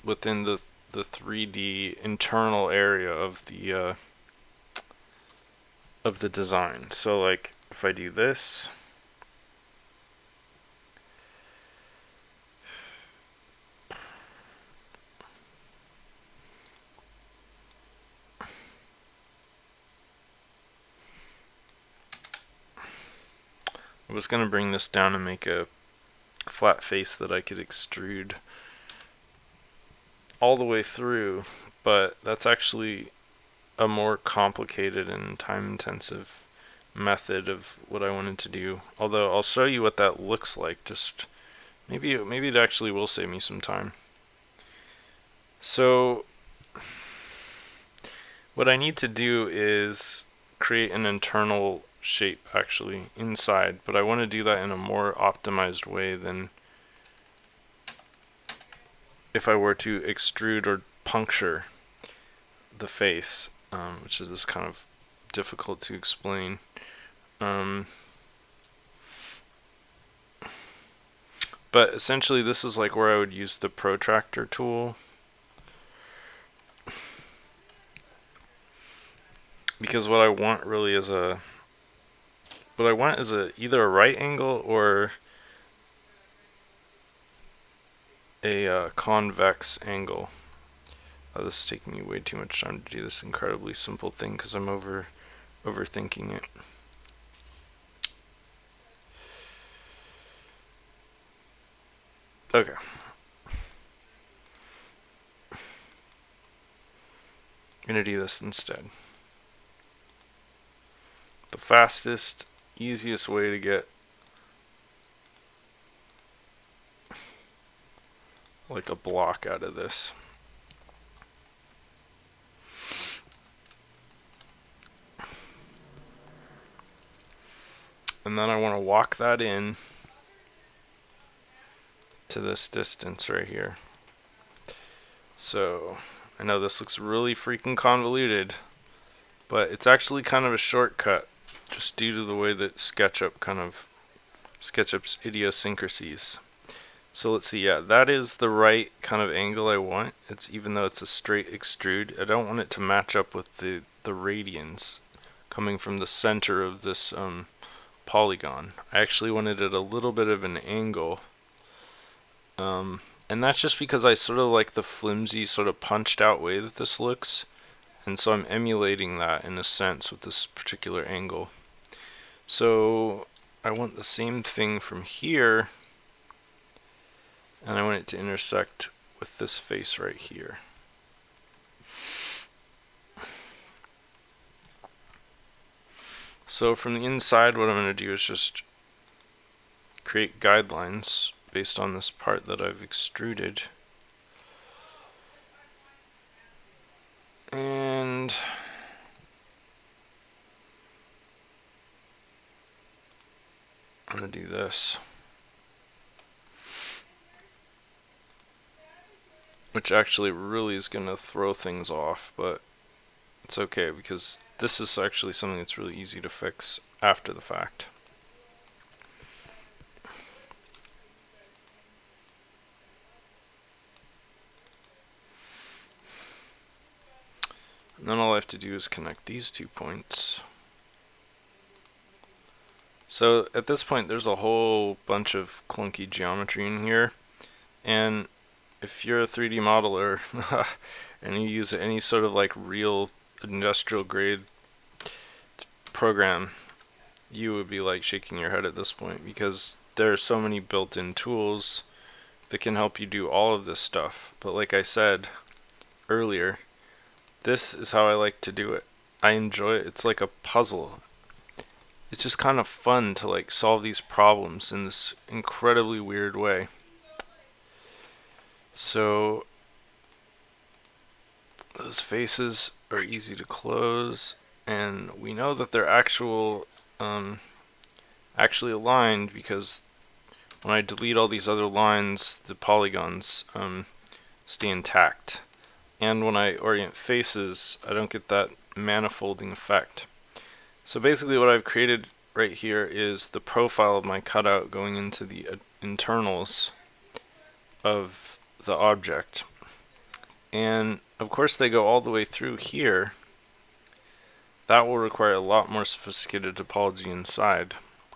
within the 3D internal area of the design. So like if I do this, I was going to bring this down and make a flat face that I could extrude all the way through, but that's actually a more complicated and time-intensive method of what I wanted to do. Although I'll show you what that looks like. Just maybe it actually will save me some time. So what I need to do is create an internal shape actually inside, but I want to do that in a more optimized way than if I were to extrude or puncture the face, which is this kind of difficult to explain. But essentially this is like where I would use the protractor tool, because what I want really is either a right angle or a convex angle. This is taking me way too much time to do this incredibly simple thing because I'm overthinking it. Okay, I'm going to do this instead. The fastest, easiest way to get like a block out of this. And then I want to walk that in to this distance right here. So I know this looks really freaking convoluted, but it's actually kind of a shortcut just due to the way that SketchUp's idiosyncrasies. So let's see, yeah, that is the right kind of angle I want. It's even though it's a straight extrude, I don't want it to match up with the radians coming from the center of this polygon. I actually wanted it a little bit of an angle. And that's just because I sort of like the flimsy, sort of punched out way that this looks. And so I'm emulating that in a sense with this particular angle. So I want the same thing from here. And I want it to intersect with this face right here. So from the inside, what I'm going to do is just create guidelines based on this part that I've extruded. And I'm going to do this, which actually really is going to throw things off, but it's okay because this is actually something that's really easy to fix after the fact. And then all I have to do is connect these 2 points. So at this point there's a whole bunch of clunky geometry in here, and if you're a 3D modeler and you use any sort of like real industrial grade program, you would be like shaking your head at this point because there are so many built-in tools that can help you do all of this stuff. But like I said earlier, this is how I like to do it. I enjoy it. It's like a puzzle. It's just kind of fun to like solve these problems in this incredibly weird way. So those faces are easy to close, and we know that they're actually aligned because when I delete all these other lines, the polygons stay intact. And when I orient faces, I don't get that manifolding effect. So basically what I've created right here is the profile of my cutout going into the internals of the object. And of course they go all the way through here. That will require a lot more sophisticated topology inside.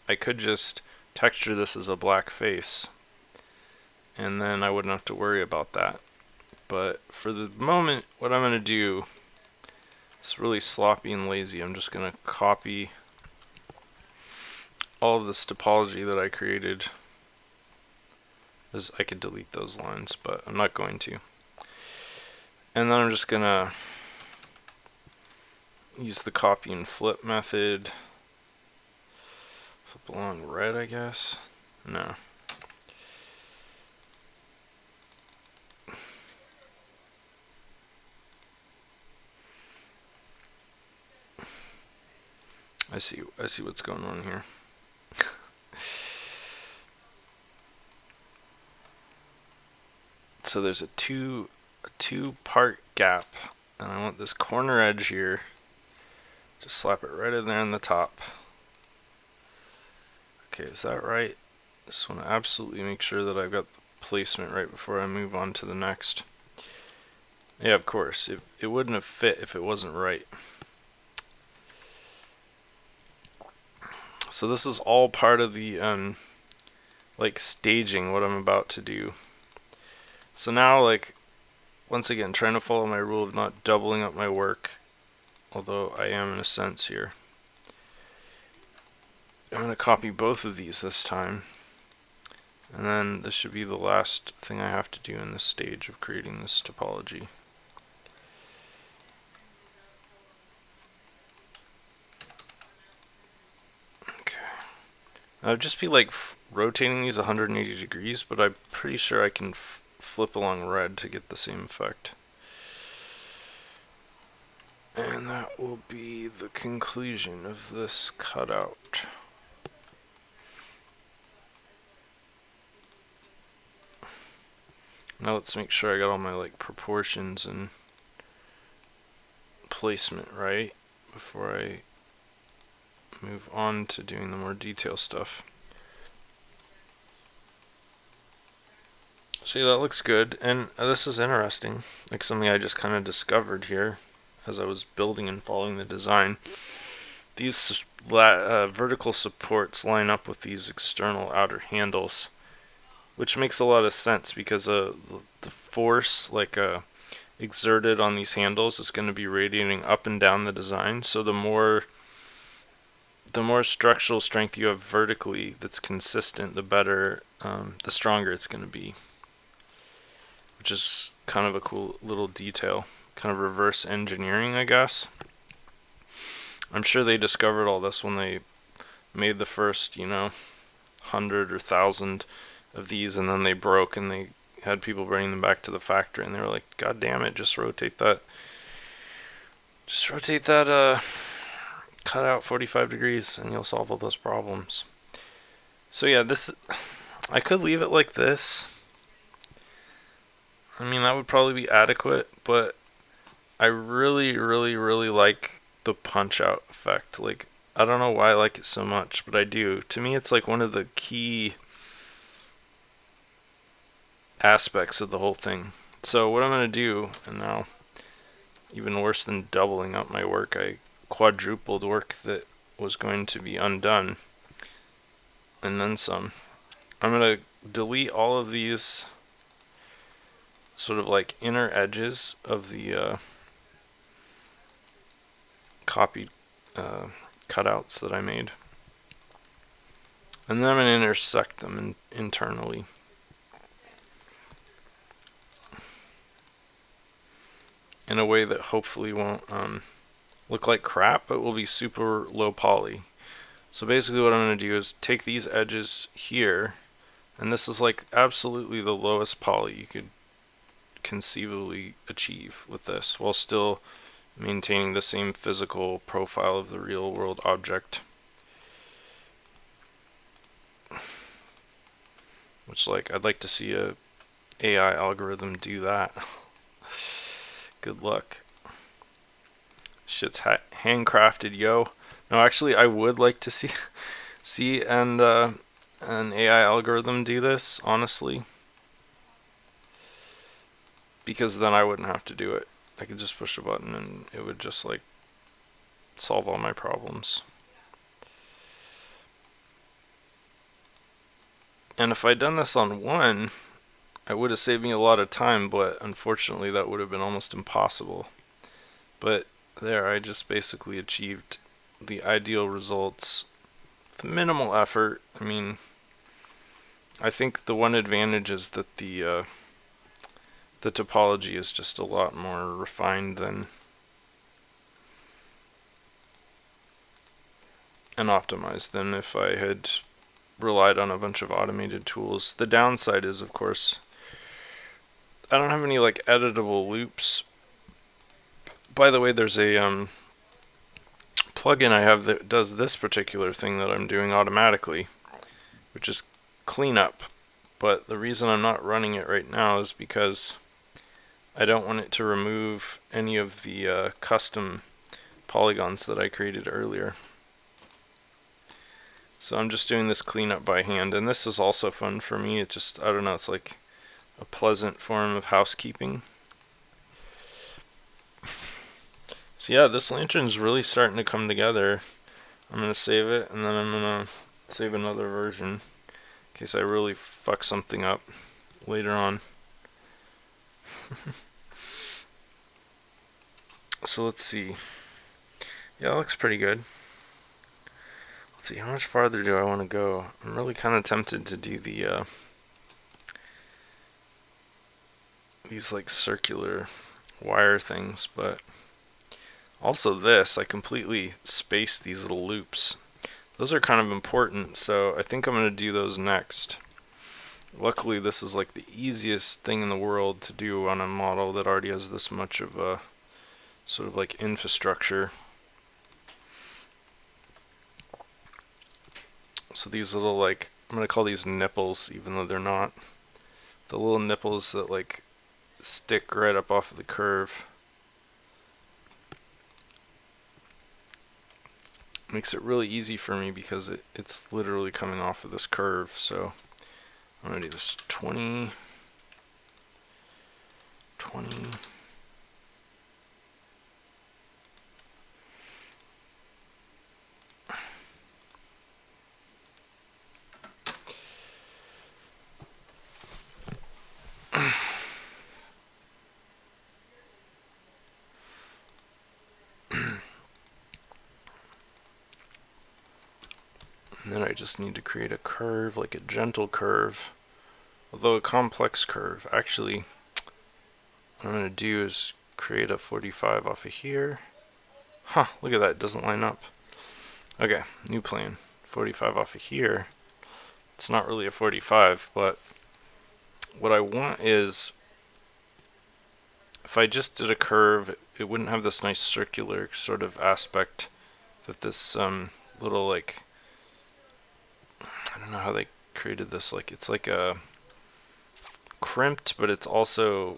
I could just texture this as a black face, and then I wouldn't have to worry about that. But for the moment, what I'm going to do is really sloppy and lazy. I'm just going to copy all of this topology that I created. I could delete those lines, but I'm not going to. And then I'm just going to use the copy and flip method. Flip along red, I guess. No. I see what's going on here. So there's a two-part gap, and I want this corner edge here. Just slap it right in there on the top. Okay, is that right? Just want to absolutely make sure that I've got the placement right before I move on to the next. Yeah, of course. It wouldn't have fit if it wasn't right. So this is all part of the like staging what I'm about to do. So now, like, once again, trying to follow my rule of not doubling up my work, although I am in a sense here. I'm going to copy both of these this time, and then this should be the last thing I have to do in this stage of creating this topology. I'd just be like rotating these 180 degrees, but I'm pretty sure I can flip along red to get the same effect. And that will be the conclusion of this cutout. Now let's make sure I got all my like proportions and placement right before I move on to doing the more detail stuff. See, that looks good, and this is interesting, like something I just kind of discovered here as I was building and following the design. These vertical supports line up with these external outer handles, which makes a lot of sense because the force exerted on these handles is going to be radiating up and down the design. So the more structural strength you have vertically that's consistent, the better, the stronger it's going to be, which is kind of a cool little detail, kind of reverse engineering, I guess. I'm sure they discovered all this when they made the first, 100 or 1,000 of these, and then they broke, and they had people bringing them back to the factory, and they were like, God damn it, just rotate that cut out 45 degrees, and you'll solve all those problems. So yeah, I could leave it like this. I mean, that would probably be adequate, but I really, really, really like the punch out effect. Like, I don't know why I like it so much, but I do. To me, it's like one of the key aspects of the whole thing. So what I'm going to do, and now even worse than doubling up my work, I quadrupled work that was going to be undone, and then some. I'm going to delete all of these sort of like inner edges of the copied cutouts that I made, and then I'm going to intersect them internally. In a way that hopefully won't look like crap, but will be super low poly. So basically what I'm going to do is take these edges here, and this is like absolutely the lowest poly you could conceivably achieve with this, while still maintaining the same physical profile of the real world object. Which, like, I'd like to see a AI algorithm do that. Good luck. Shit's handcrafted, yo. No, actually, I would like to see an AI algorithm do this, honestly, because then I wouldn't have to do it. I could just push a button and it would just like solve all my problems. And if I'd done this on one, I would have saved me a lot of time, but unfortunately that would have been almost impossible. But there, I just basically achieved the ideal results with minimal effort. I mean, I think the one advantage is that the topology is just a lot more refined than and optimized than if I had relied on a bunch of automated tools. The downside is, of course, I don't have any like editable loops. By the way, there's a plugin I have that does this particular thing that I'm doing automatically, which is cleanup. But the reason I'm not running it right now is because I don't want it to remove any of the custom polygons that I created earlier. So I'm just doing this cleanup by hand, and this is also fun for me. It just, I don't know, it's like a pleasant form of housekeeping. So yeah, this lantern's really starting to come together. I'm going to save it, and then I'm going to save another version in case I really fuck something up later on. So let's see. Yeah, that looks pretty good. Let's see, how much farther do I want to go? I'm really kind of tempted to do the these like circular wire things, but also this, I completely spaced these little loops. Those are kind of important, so I think I'm going to do those next. Luckily, this is like the easiest thing in the world to do on a model that already has this much of a sort of like infrastructure. So these little, like, I'm going to call these nipples, even though they're not. The little nipples that like stick right up off of the curve. Makes it really easy for me because it's literally coming off of this curve. So I'm going to do this 20, 20. And then I just need to create a curve, like a gentle curve, although a complex curve. Actually, what I'm going to do is create a 45 off of here. Huh, look at that, it doesn't line up. Okay, new plane. 45 off of here. It's not really a 45, but what I want is, if I just did a curve, it wouldn't have this nice circular sort of aspect that this little, like, I don't know how they created this, like, it's like a crimped, but it's also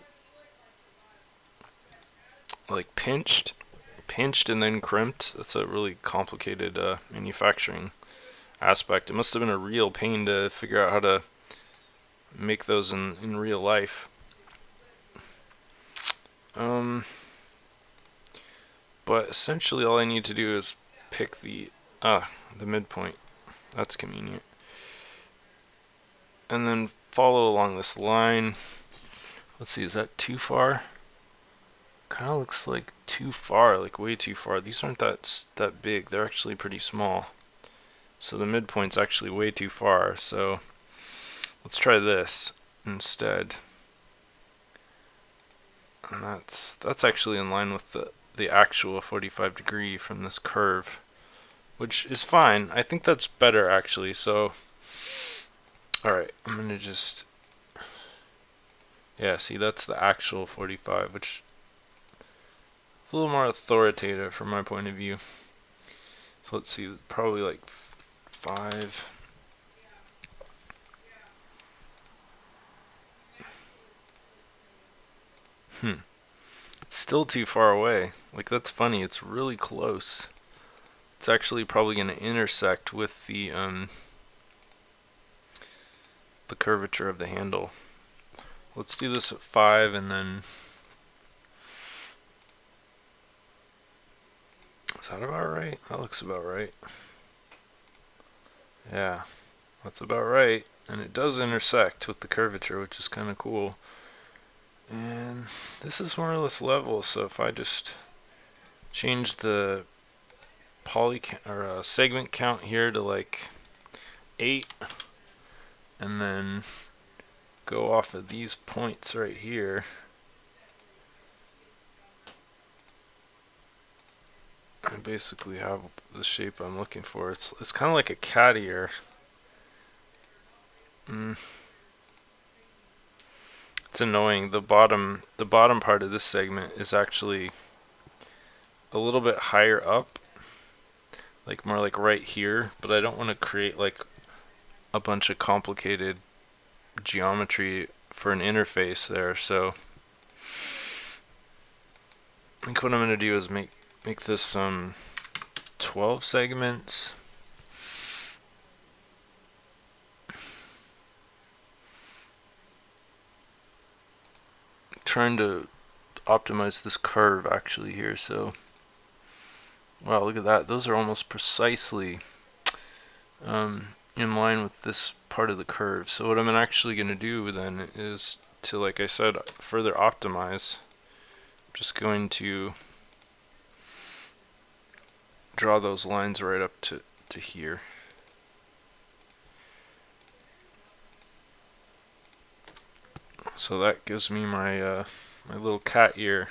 like pinched and then crimped. That's a really complicated manufacturing aspect. It must have been a real pain to figure out how to make those in real life. But essentially all I need to do is pick the midpoint. That's convenient. And then follow along this line. Let's see, is that too far? Kind of looks like too far, like way too far. These aren't that big. They're actually pretty small. So the midpoint's actually way too far. So let's try this instead. And that's actually in line with the actual 45 degree from this curve, which is fine. I think that's better actually. So alright, I'm gonna just, yeah, see, that's the actual 45, which is a little more authoritative from my point of view. So let's see, probably like 5. It's still too far away. Like, that's funny, it's really close. It's actually probably going to intersect with the curvature of the handle. Let's do this at 5 and then... Is that about right? That looks about right. Yeah, that's about right. And it does intersect with the curvature, which is kind of cool. And this is more or less level, so if I just change the segment count here to like 8, and then go off of these points right here, I basically have the shape I'm looking for. It's kind of like a cat ear. It's annoying. The bottom part of this segment is actually a little bit higher up, like more like right here, but I don't want to create like a bunch of complicated geometry for an interface there. So I think what I'm going to do is make this 12 segments. Trying to optimize this curve actually here. So wow, look at that, those are almost precisely in line with this part of the curve. So what I'm actually going to do then is to, like I said, further optimize. I'm just going to draw those lines right up to here. So that gives me my my little cat ear.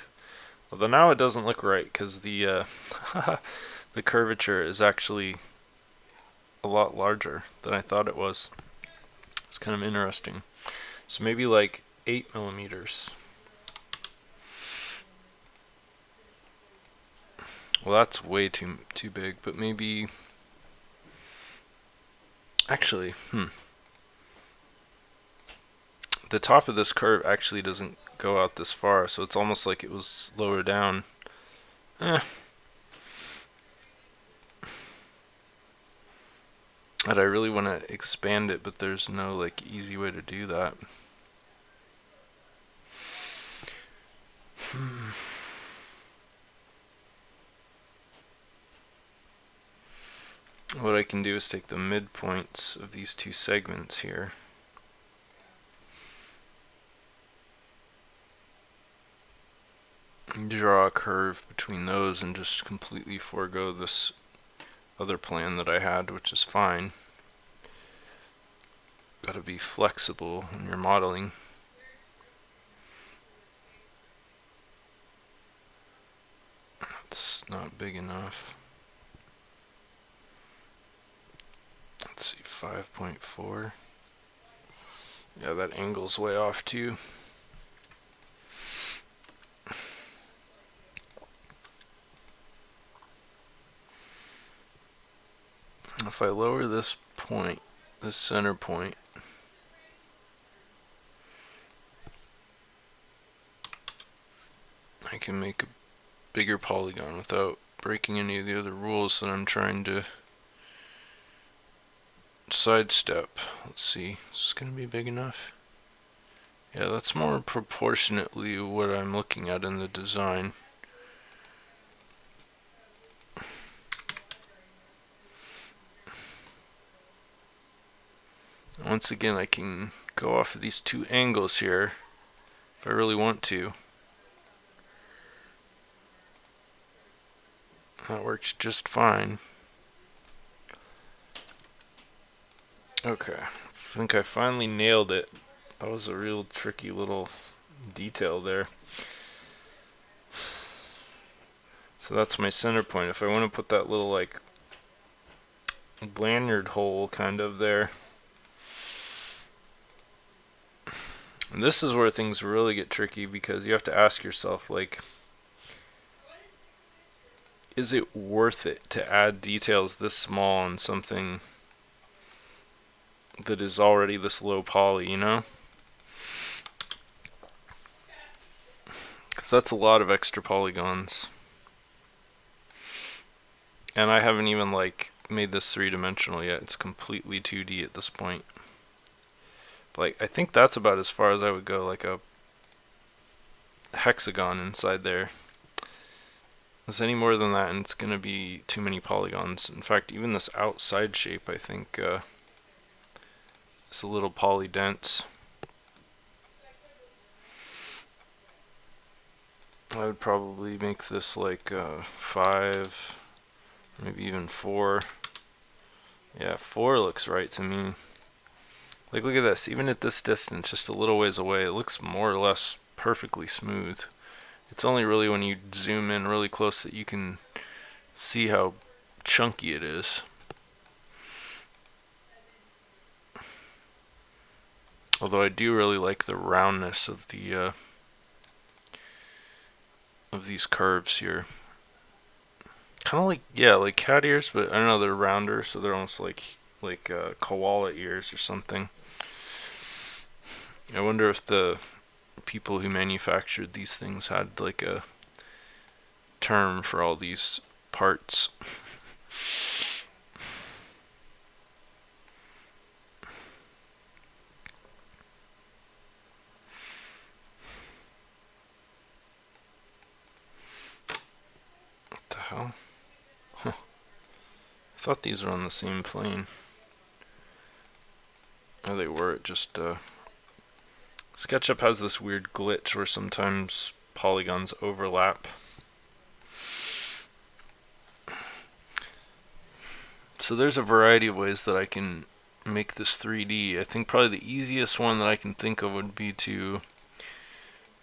Although now it doesn't look right because the the curvature is actually a lot larger than I thought it was. It's kind of interesting. So maybe like 8 millimeters. Well, that's way too big, but maybe actually, the top of this curve actually doesn't go out this far, so it's almost like it was lower down. And I really want to expand it, but there's no like easy way to do that. What I can do is take the midpoints of these two segments here. Draw a curve between those and just completely forego this other plan that I had, which is fine. Gotta be flexible when you're modeling. That's not big enough. Let's see, 5.4. Yeah, that angle's way off too. If I lower this point, this center point, I can make a bigger polygon without breaking any of the other rules that I'm trying to sidestep. Let's see, is this going to be big enough? Yeah, that's more proportionately what I'm looking at in the design. Once again, I can go off of these two angles here if I really want to. That works just fine. Okay, I think I finally nailed it. That was a real tricky little detail there. So that's my center point. If I want to put that little like lanyard hole kind of there. And this is where things really get tricky, because you have to ask yourself, like, is it worth it to add details this small on something that is already this low poly, you know? Because that's a lot of extra polygons. And I haven't even like made this three-dimensional yet. It's completely 2D at this point. Like, I think that's about as far as I would go, like a hexagon inside there. Is any more than that, and it's gonna be too many polygons. In fact, even this outside shape, I think, is a little poly dense. I would probably make this like 5, maybe even 4. Yeah, 4 looks right to me. Like, look at this. Even at this distance, just a little ways away, it looks more or less perfectly smooth. It's only really when you zoom in really close that you can see how chunky it is. Although I do really like the roundness of the of these curves here. Kind of like, yeah, like cat ears, but I don't know, they're rounder, so they're almost like koala ears or something. I wonder if the people who manufactured these things had like a term for all these parts. What the hell? Huh. I thought these were on the same plane. Oh, they were. It just Sketchup has this weird glitch where sometimes polygons overlap. So there's a variety of ways that I can make this 3D. I think probably the easiest one that I can think of would be to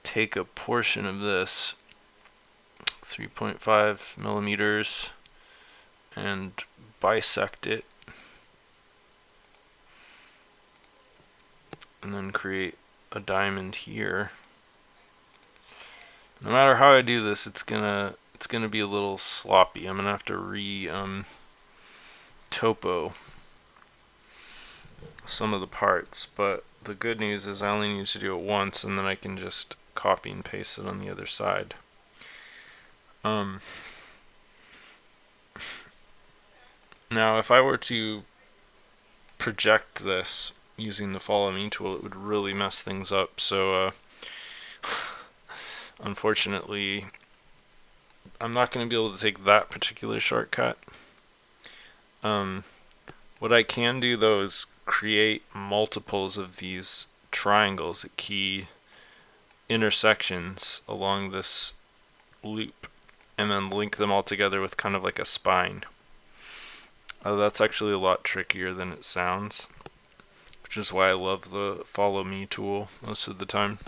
take a portion of this 3.5 millimeters and bisect it and then create a diamond here. No matter how I do this, it's gonna be a little sloppy. I'm gonna have to topo some of the parts, but the good news is I only need to do it once, and then I can just copy and paste it on the other side. Now, if I were to project this using the Follow Me tool, it would really mess things up. So, unfortunately, I'm not going to be able to take that particular shortcut. What I can do, though, is create multiples of these triangles at key intersections along this loop, and then link them all together with kind of like a spine. That's actually a lot trickier than it sounds, which is why I love the Follow Me tool most of the time.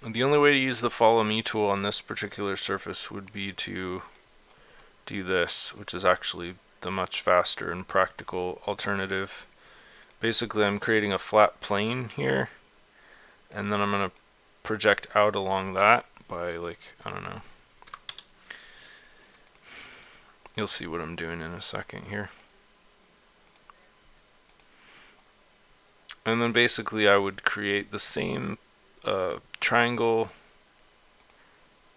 And the only way to use the Follow Me tool on this particular surface would be to do this, which is actually the much faster and practical alternative. Basically, I'm creating a flat plane here, and then I'm going to project out along that by, like, I don't know. You'll see what I'm doing in a second here. And then basically I would create the same triangle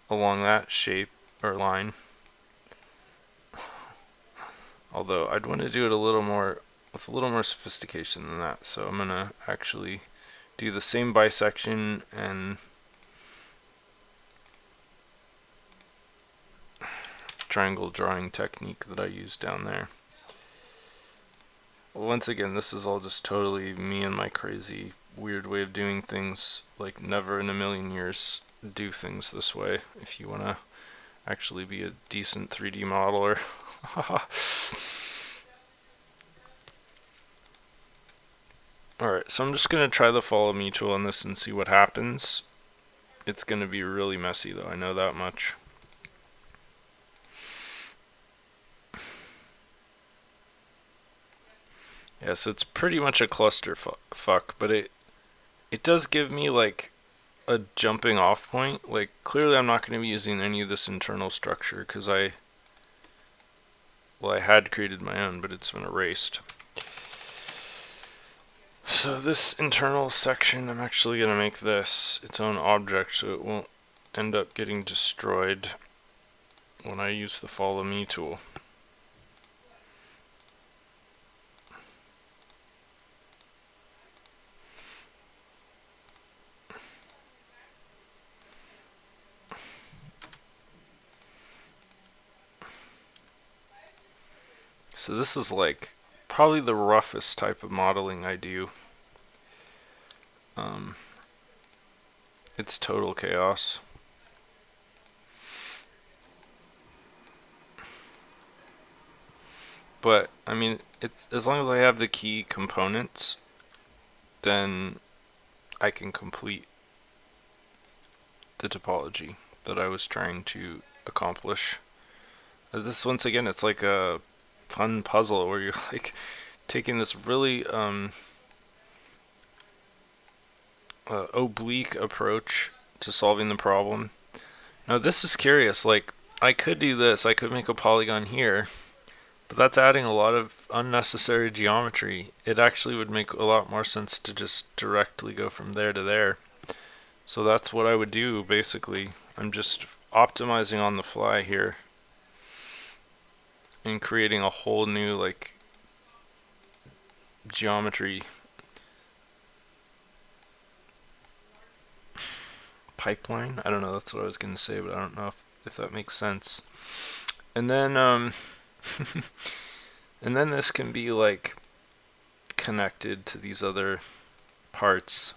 along that shape or line. Although I'd want to do it a little more with a little more sophistication than that. So I'm gonna actually do the same bisection and triangle drawing technique that I used down there. Once again, this is all just totally me and my crazy weird way of doing things. Like, never in a million years do things this way if you want to actually be a decent 3D modeler. Alright, so I'm just going to try the Follow Me tool on this and see what happens. It's going to be really messy, though, I know that much. Yes, it's pretty much a clusterfuck, but it does give me like a jumping off point. Like, clearly I'm not going to be using any of this internal structure because I had created my own, but it's been erased. So this internal section, I'm actually going to make this its own object so it won't end up getting destroyed when I use the Follow Me tool. So this is like probably the roughest type of modeling I do. It's total chaos. But I mean, it's as long as I have the key components, then I can complete the topology that I was trying to accomplish. This, once again, it's like a fun puzzle where you're like taking this really oblique approach to solving the problem. Now this is curious, like I could do this, I could make a polygon here, but that's adding a lot of unnecessary geometry. It actually would make a lot more sense to just directly go from there to there. So that's what I would do basically. I'm just optimizing on the fly here and creating a whole new like geometry pipeline. I don't know, that's what I was going to say, but I don't know if that makes sense. And then and then this can be like connected to these other parts.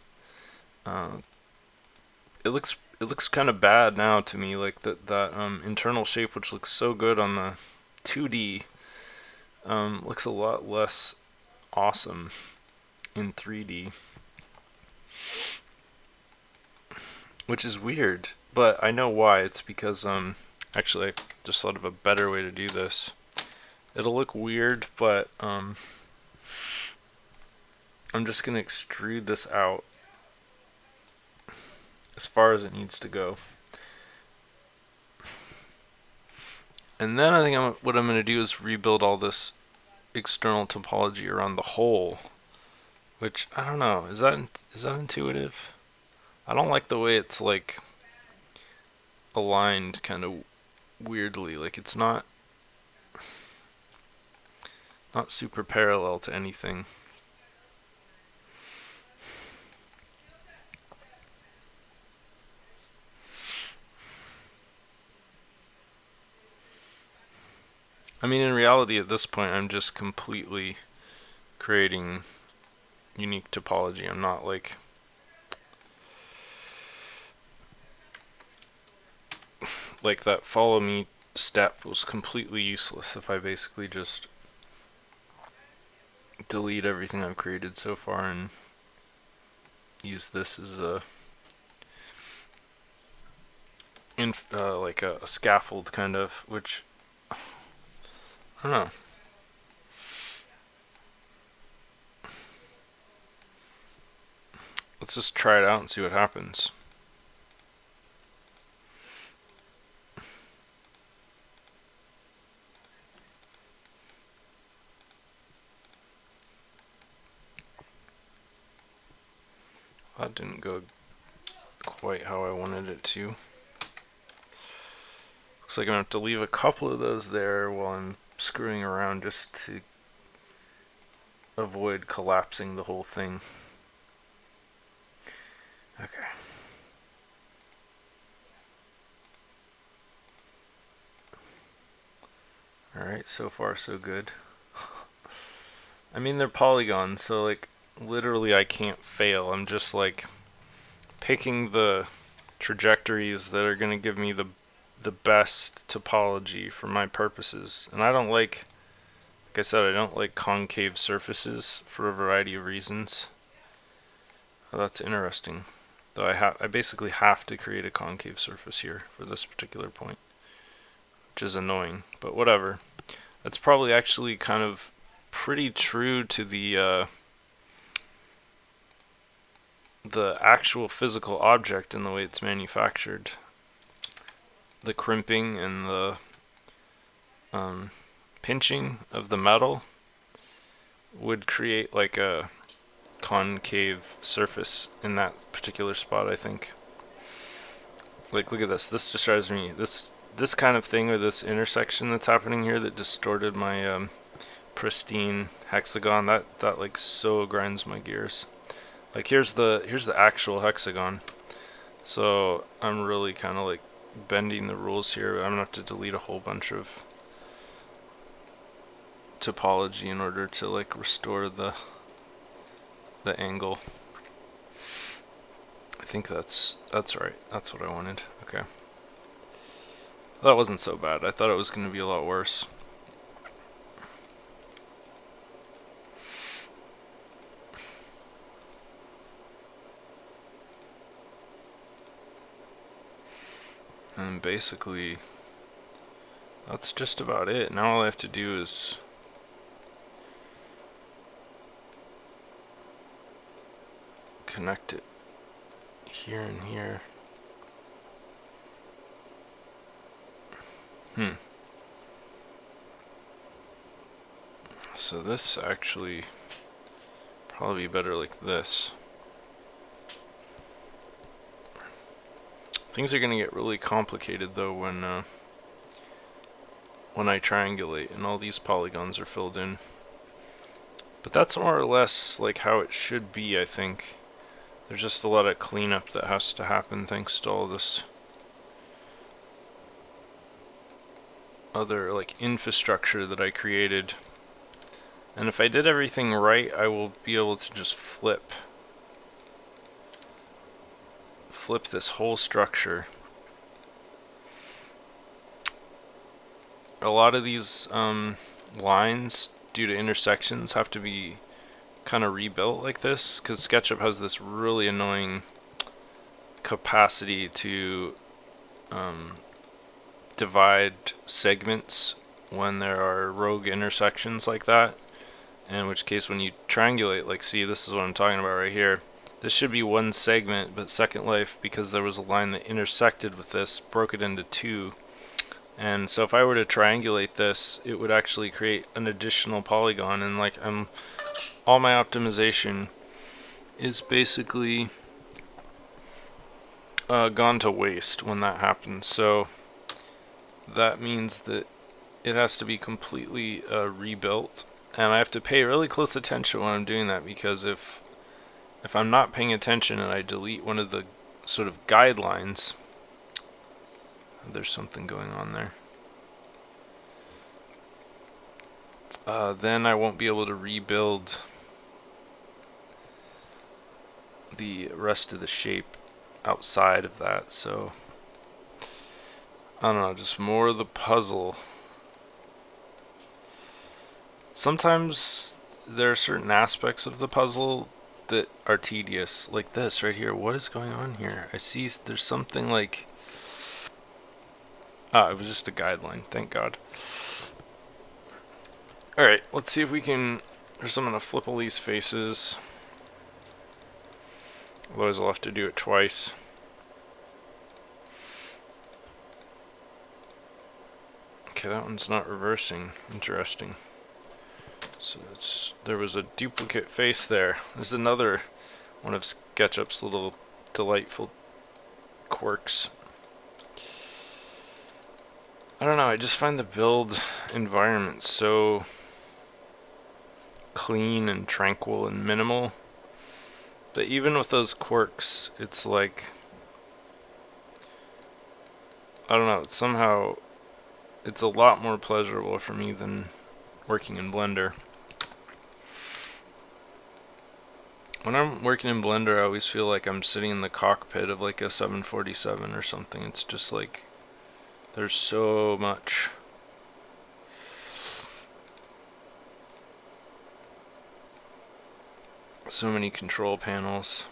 It looks kind of bad now to me, like that internal shape, which looks so good on the 2D, looks a lot less awesome in 3D, which is weird, but I know why. It's because actually I just thought of a better way to do this. It'll look weird, but I'm just going to extrude this out as far as it needs to go. And then I think what I'm going to do is rebuild all this external topology around the hole, which I don't know, is that intuitive? I don't like the way it's like aligned kind of weirdly, like it's not super parallel to anything. I mean, in reality, at this point, I'm just completely creating unique topology. I'm not like that follow me step was completely useless if I basically just delete everything I've created so far and use this as a like a scaffold kind of, which I don't know. Let's just try it out and see what happens. That didn't go quite how I wanted it to. Looks like I'm going to have to leave a couple of those there while I'm screwing around just to avoid collapsing the whole thing. Okay. Alright, so far so good. I mean, they're polygons, so like literally I can't fail. I'm just like picking the trajectories that are going to give me the best topology for my purposes. And I don't like I said, I don't like concave surfaces for a variety of reasons. Oh, that's interesting. Though I basically have to create a concave surface here for this particular point, which is annoying, but whatever. That's probably actually kind of pretty true to the actual physical object in the way it's manufactured. The crimping and the pinching of the metal would create like a concave surface in that particular spot, I think. Like, look at this. This just drives me. This kind of thing, or this intersection that's happening here that distorted my pristine hexagon, that like so grinds my gears. Like here's the actual hexagon. So I'm really kind of like bending the rules here. I'm gonna have to delete a whole bunch of topology in order to like restore the angle. I think that's right. That's what I wanted. Okay. That wasn't so bad. I thought it was going to be a lot worse. And basically, that's just about it. Now all I have to do is connect it here and here. So this actually probably be better like this. Things are going to get really complicated though when I triangulate and all these polygons are filled in. But that's more or less like how it should be, I think. There's just a lot of cleanup that has to happen thanks to all this other like infrastructure that I created. And if I did everything right, I will be able to just flip this whole structure. A lot of these lines, due to intersections, have to be kind of rebuilt like this, because Sketchup has this really annoying capacity to divide segments when there are rogue intersections like that. in which case when you triangulate, like see, this is what I'm talking about right here. This should be one segment, but Second Life, because there was a line that intersected with this, broke it into two. And so if I were to triangulate this, it would actually create an additional polygon, and like all my optimization is basically gone to waste when that happens. So that means that it has to be completely rebuilt, and I have to pay really close attention when I'm doing that, because if I'm not paying attention and I delete one of the sort of guidelines, there's something going on there, then I won't be able to rebuild the rest of the shape outside of that. So I don't know, just more of the puzzle. Sometimes there are certain aspects of the puzzle that are tedious, like this right here. What is going on here? I see there's something like, it was just a guideline, thank God. Alright, let's see if we can, first I'm going to flip all these faces, otherwise I'll have to do it twice. Okay, that one's not reversing, interesting. So there was a duplicate face there. There's another one of Sketchup's little delightful quirks. I don't know, I just find the build environment so clean and tranquil and minimal that even with those quirks, it's like, I don't know, somehow it's a lot more pleasurable for me than working in Blender. When I'm working in Blender, I always feel like I'm sitting in the cockpit of like a 747 or something. It's just like, there's so much. So many control panels.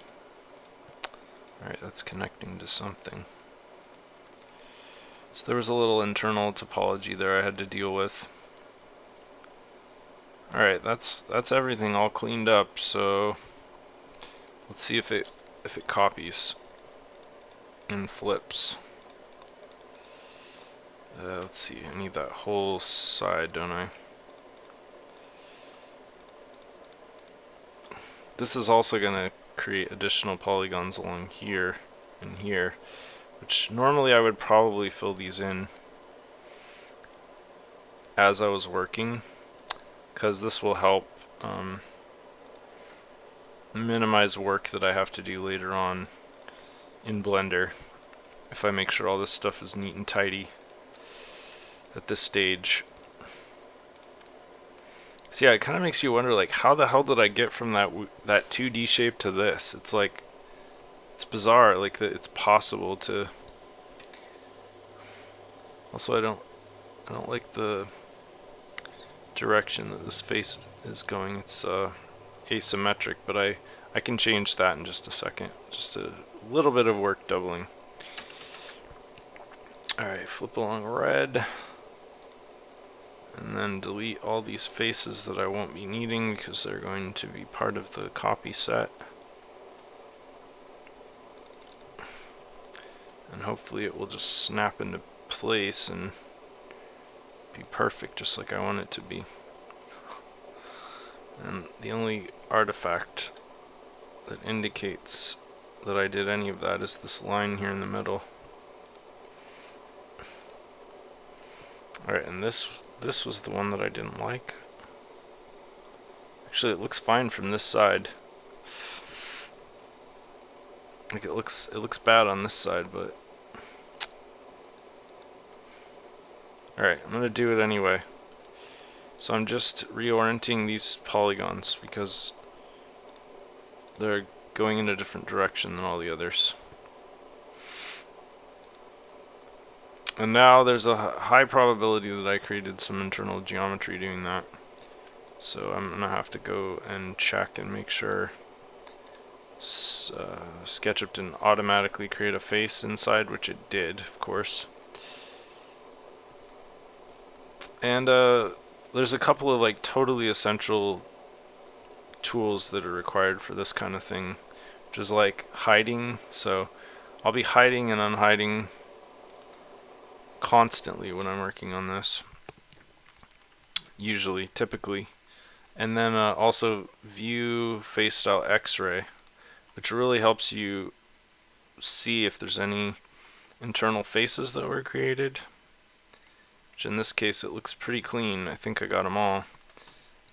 Alright, that's connecting to something. So there was a little internal topology there I had to deal with. Alright, that's everything all cleaned up, so let's see if it copies and flips. Let's see, I need that whole side, don't I? This is also going to create additional polygons along here and here, which normally I would probably fill these in as I was working, because this will help minimize work that I have to do later on in Blender if I make sure all this stuff is neat and tidy at this stage. So yeah, it kind of makes you wonder, like, how the hell did I get from that 2D shape to this? It's like, it's bizarre, like that it's possible to. Also, I don't like the direction that this face is going. It's asymmetric, but I can change that in just a second. Just a little bit of work doubling. Alright, flip along red. And then delete all these faces that I won't be needing because they're going to be part of the copy set. And hopefully it will just snap into place and be perfect just like I want it to be. And the only artifact that indicates that I did any of that is this line here in the middle. Alright, and this was the one that I didn't like. Actually, it looks fine from this side. Like it looks bad on this side, but alright, I'm gonna do it anyway. So I'm just reorienting these polygons because they're going in a different direction than all the others. And now there's a high probability that I created some internal geometry doing that. So I'm going to have to go and check and make sure Sketchup didn't automatically create a face inside, which it did, of course. And there's a couple of like totally essential tools that are required for this kind of thing, which is like hiding. So I'll be hiding and unhiding constantly when I'm working on this, usually, typically. And then also view face style X-ray, which really helps you see if there's any internal faces that were created, which in this case it looks pretty clean. I think I got them all.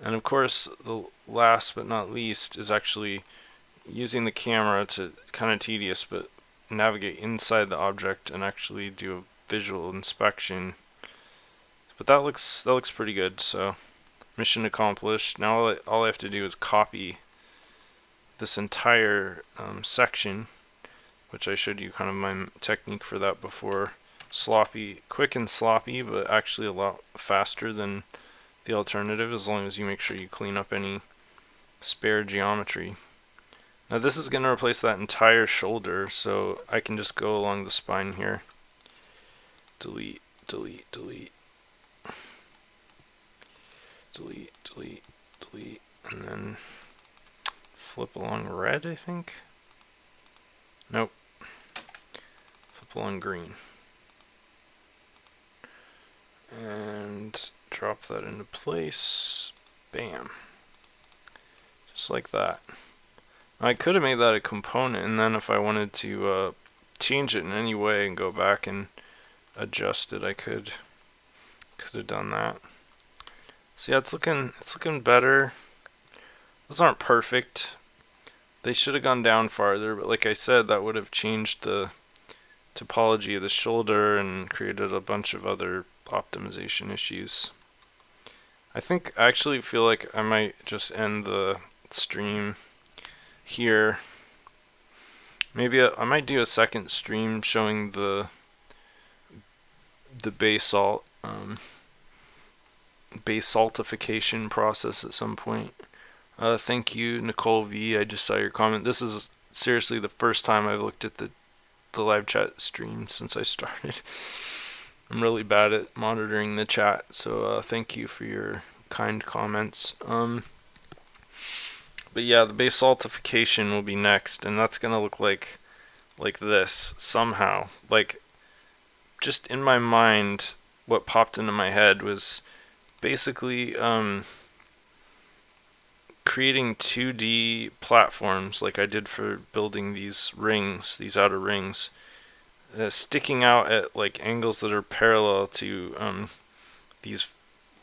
And of course, the last but not least is actually using the camera to, kind of tedious, but navigate inside the object and actually do a visual inspection. But that looks pretty good. So mission accomplished. Now all I have to do is copy this entire section, which I showed you kind of my technique for that before. Sloppy, quick and sloppy, but actually a lot faster than the alternative, as long as you make sure you clean up any spare geometry. Now this is going to replace that entire shoulder, so I can just go along the spine here. Delete, delete, delete. Delete, delete, delete, and then flip along red, I think. Nope. Flip along green. And drop that into place. Bam. Just like that. I could have made that a component, and then if I wanted to change it in any way and go back and adjust it, I could have done that. So yeah, it's looking better. Those aren't perfect. They should have gone down farther, but like I said, that would have changed the topology of the shoulder and created a bunch of other optimization issues. I actually feel like I might just end the stream here. Maybe I might do a second stream showing the basaltification process at some point. Thank you, Nicole V. I just saw your comment. This is seriously the first time I've looked at the live chat stream since I started. I'm really bad at monitoring the chat, so thank you for your kind comments. But yeah, the basaltification will be next, and that's gonna look like this somehow. Like, just in my mind, what popped into my head was basically creating 2D platforms like I did for building these rings, these outer rings, sticking out at like angles that are parallel to these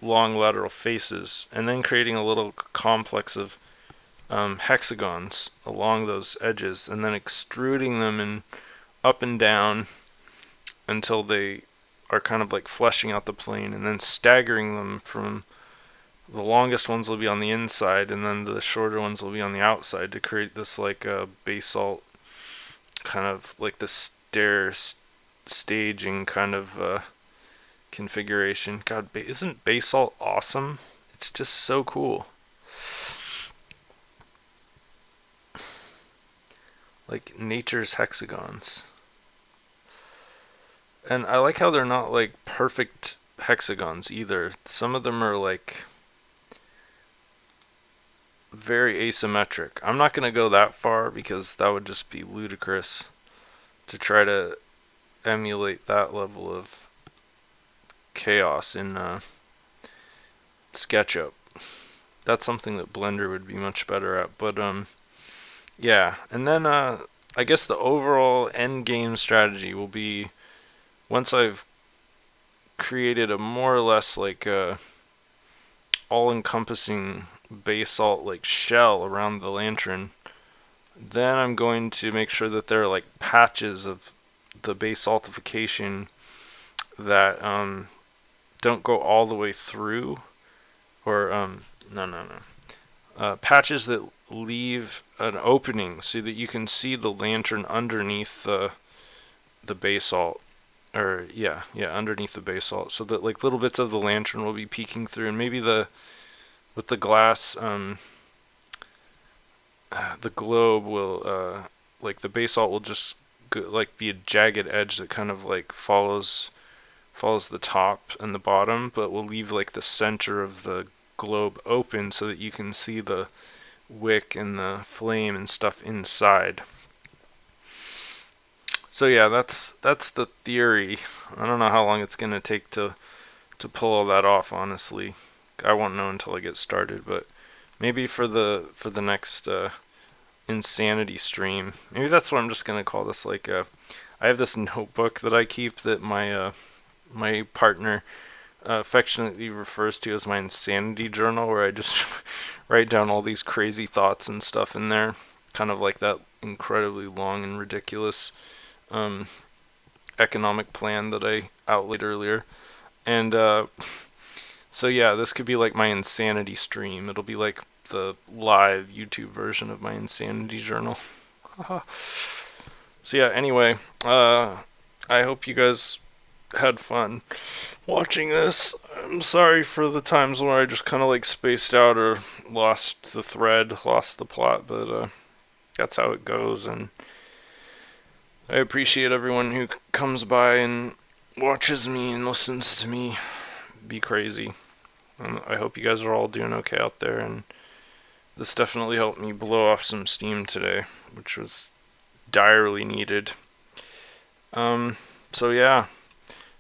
long lateral faces, and then creating a little complex of hexagons along those edges, and then extruding them in up and down until they are kind of like fleshing out the plane, and then staggering them from the longest ones will be on the inside and then the shorter ones will be on the outside to create this like a basalt kind of like the staging kind of configuration. God, isn't basalt awesome? It's just so cool. Like nature's hexagons. And I like how they're not like perfect hexagons either. Some of them are like very asymmetric. I'm not going to go that far because that would just be ludicrous to try to emulate that level of chaos in Sketchup. That's something that Blender would be much better at. But yeah, and then I guess the overall end game strategy will be, once I've created a more or less like all-encompassing basalt like shell around the lantern, then I'm going to make sure that there are like patches of the basaltification that don't go all the way through, or patches that leave an opening so that you can see the lantern underneath the basalt, or yeah, underneath the basalt, so that like little bits of the lantern will be peeking through, and maybe with the glass, the globe will, like the basalt will just like be a jagged edge that kind of like follows the top and the bottom, but will leave like the center of the globe open so that you can see the wick and the flame and stuff inside. So yeah, that's the theory. I don't know how long it's gonna take to pull all that off, honestly. I won't know until I get started, but maybe for the next insanity stream, maybe that's what I'm just gonna call this. Like, I have this notebook that I keep that my partner affectionately refers to as my insanity journal, where I just write down all these crazy thoughts and stuff in there, kind of like that incredibly long and ridiculous economic plan that I outlaid earlier. And so yeah, this could be like my insanity stream. It'll be like the live YouTube version of my insanity journal. So yeah, anyway, I hope you guys had fun watching this. I'm sorry for the times where I just kind of like spaced out or lost the thread, lost the plot, but that's how it goes. And I appreciate everyone who comes by and watches me and listens to me be crazy. And I hope you guys are all doing okay out there, and this definitely helped me blow off some steam today, which was direly needed. So yeah,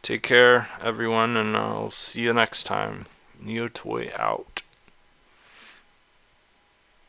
take care everyone, and I'll see you next time. NeoToy out.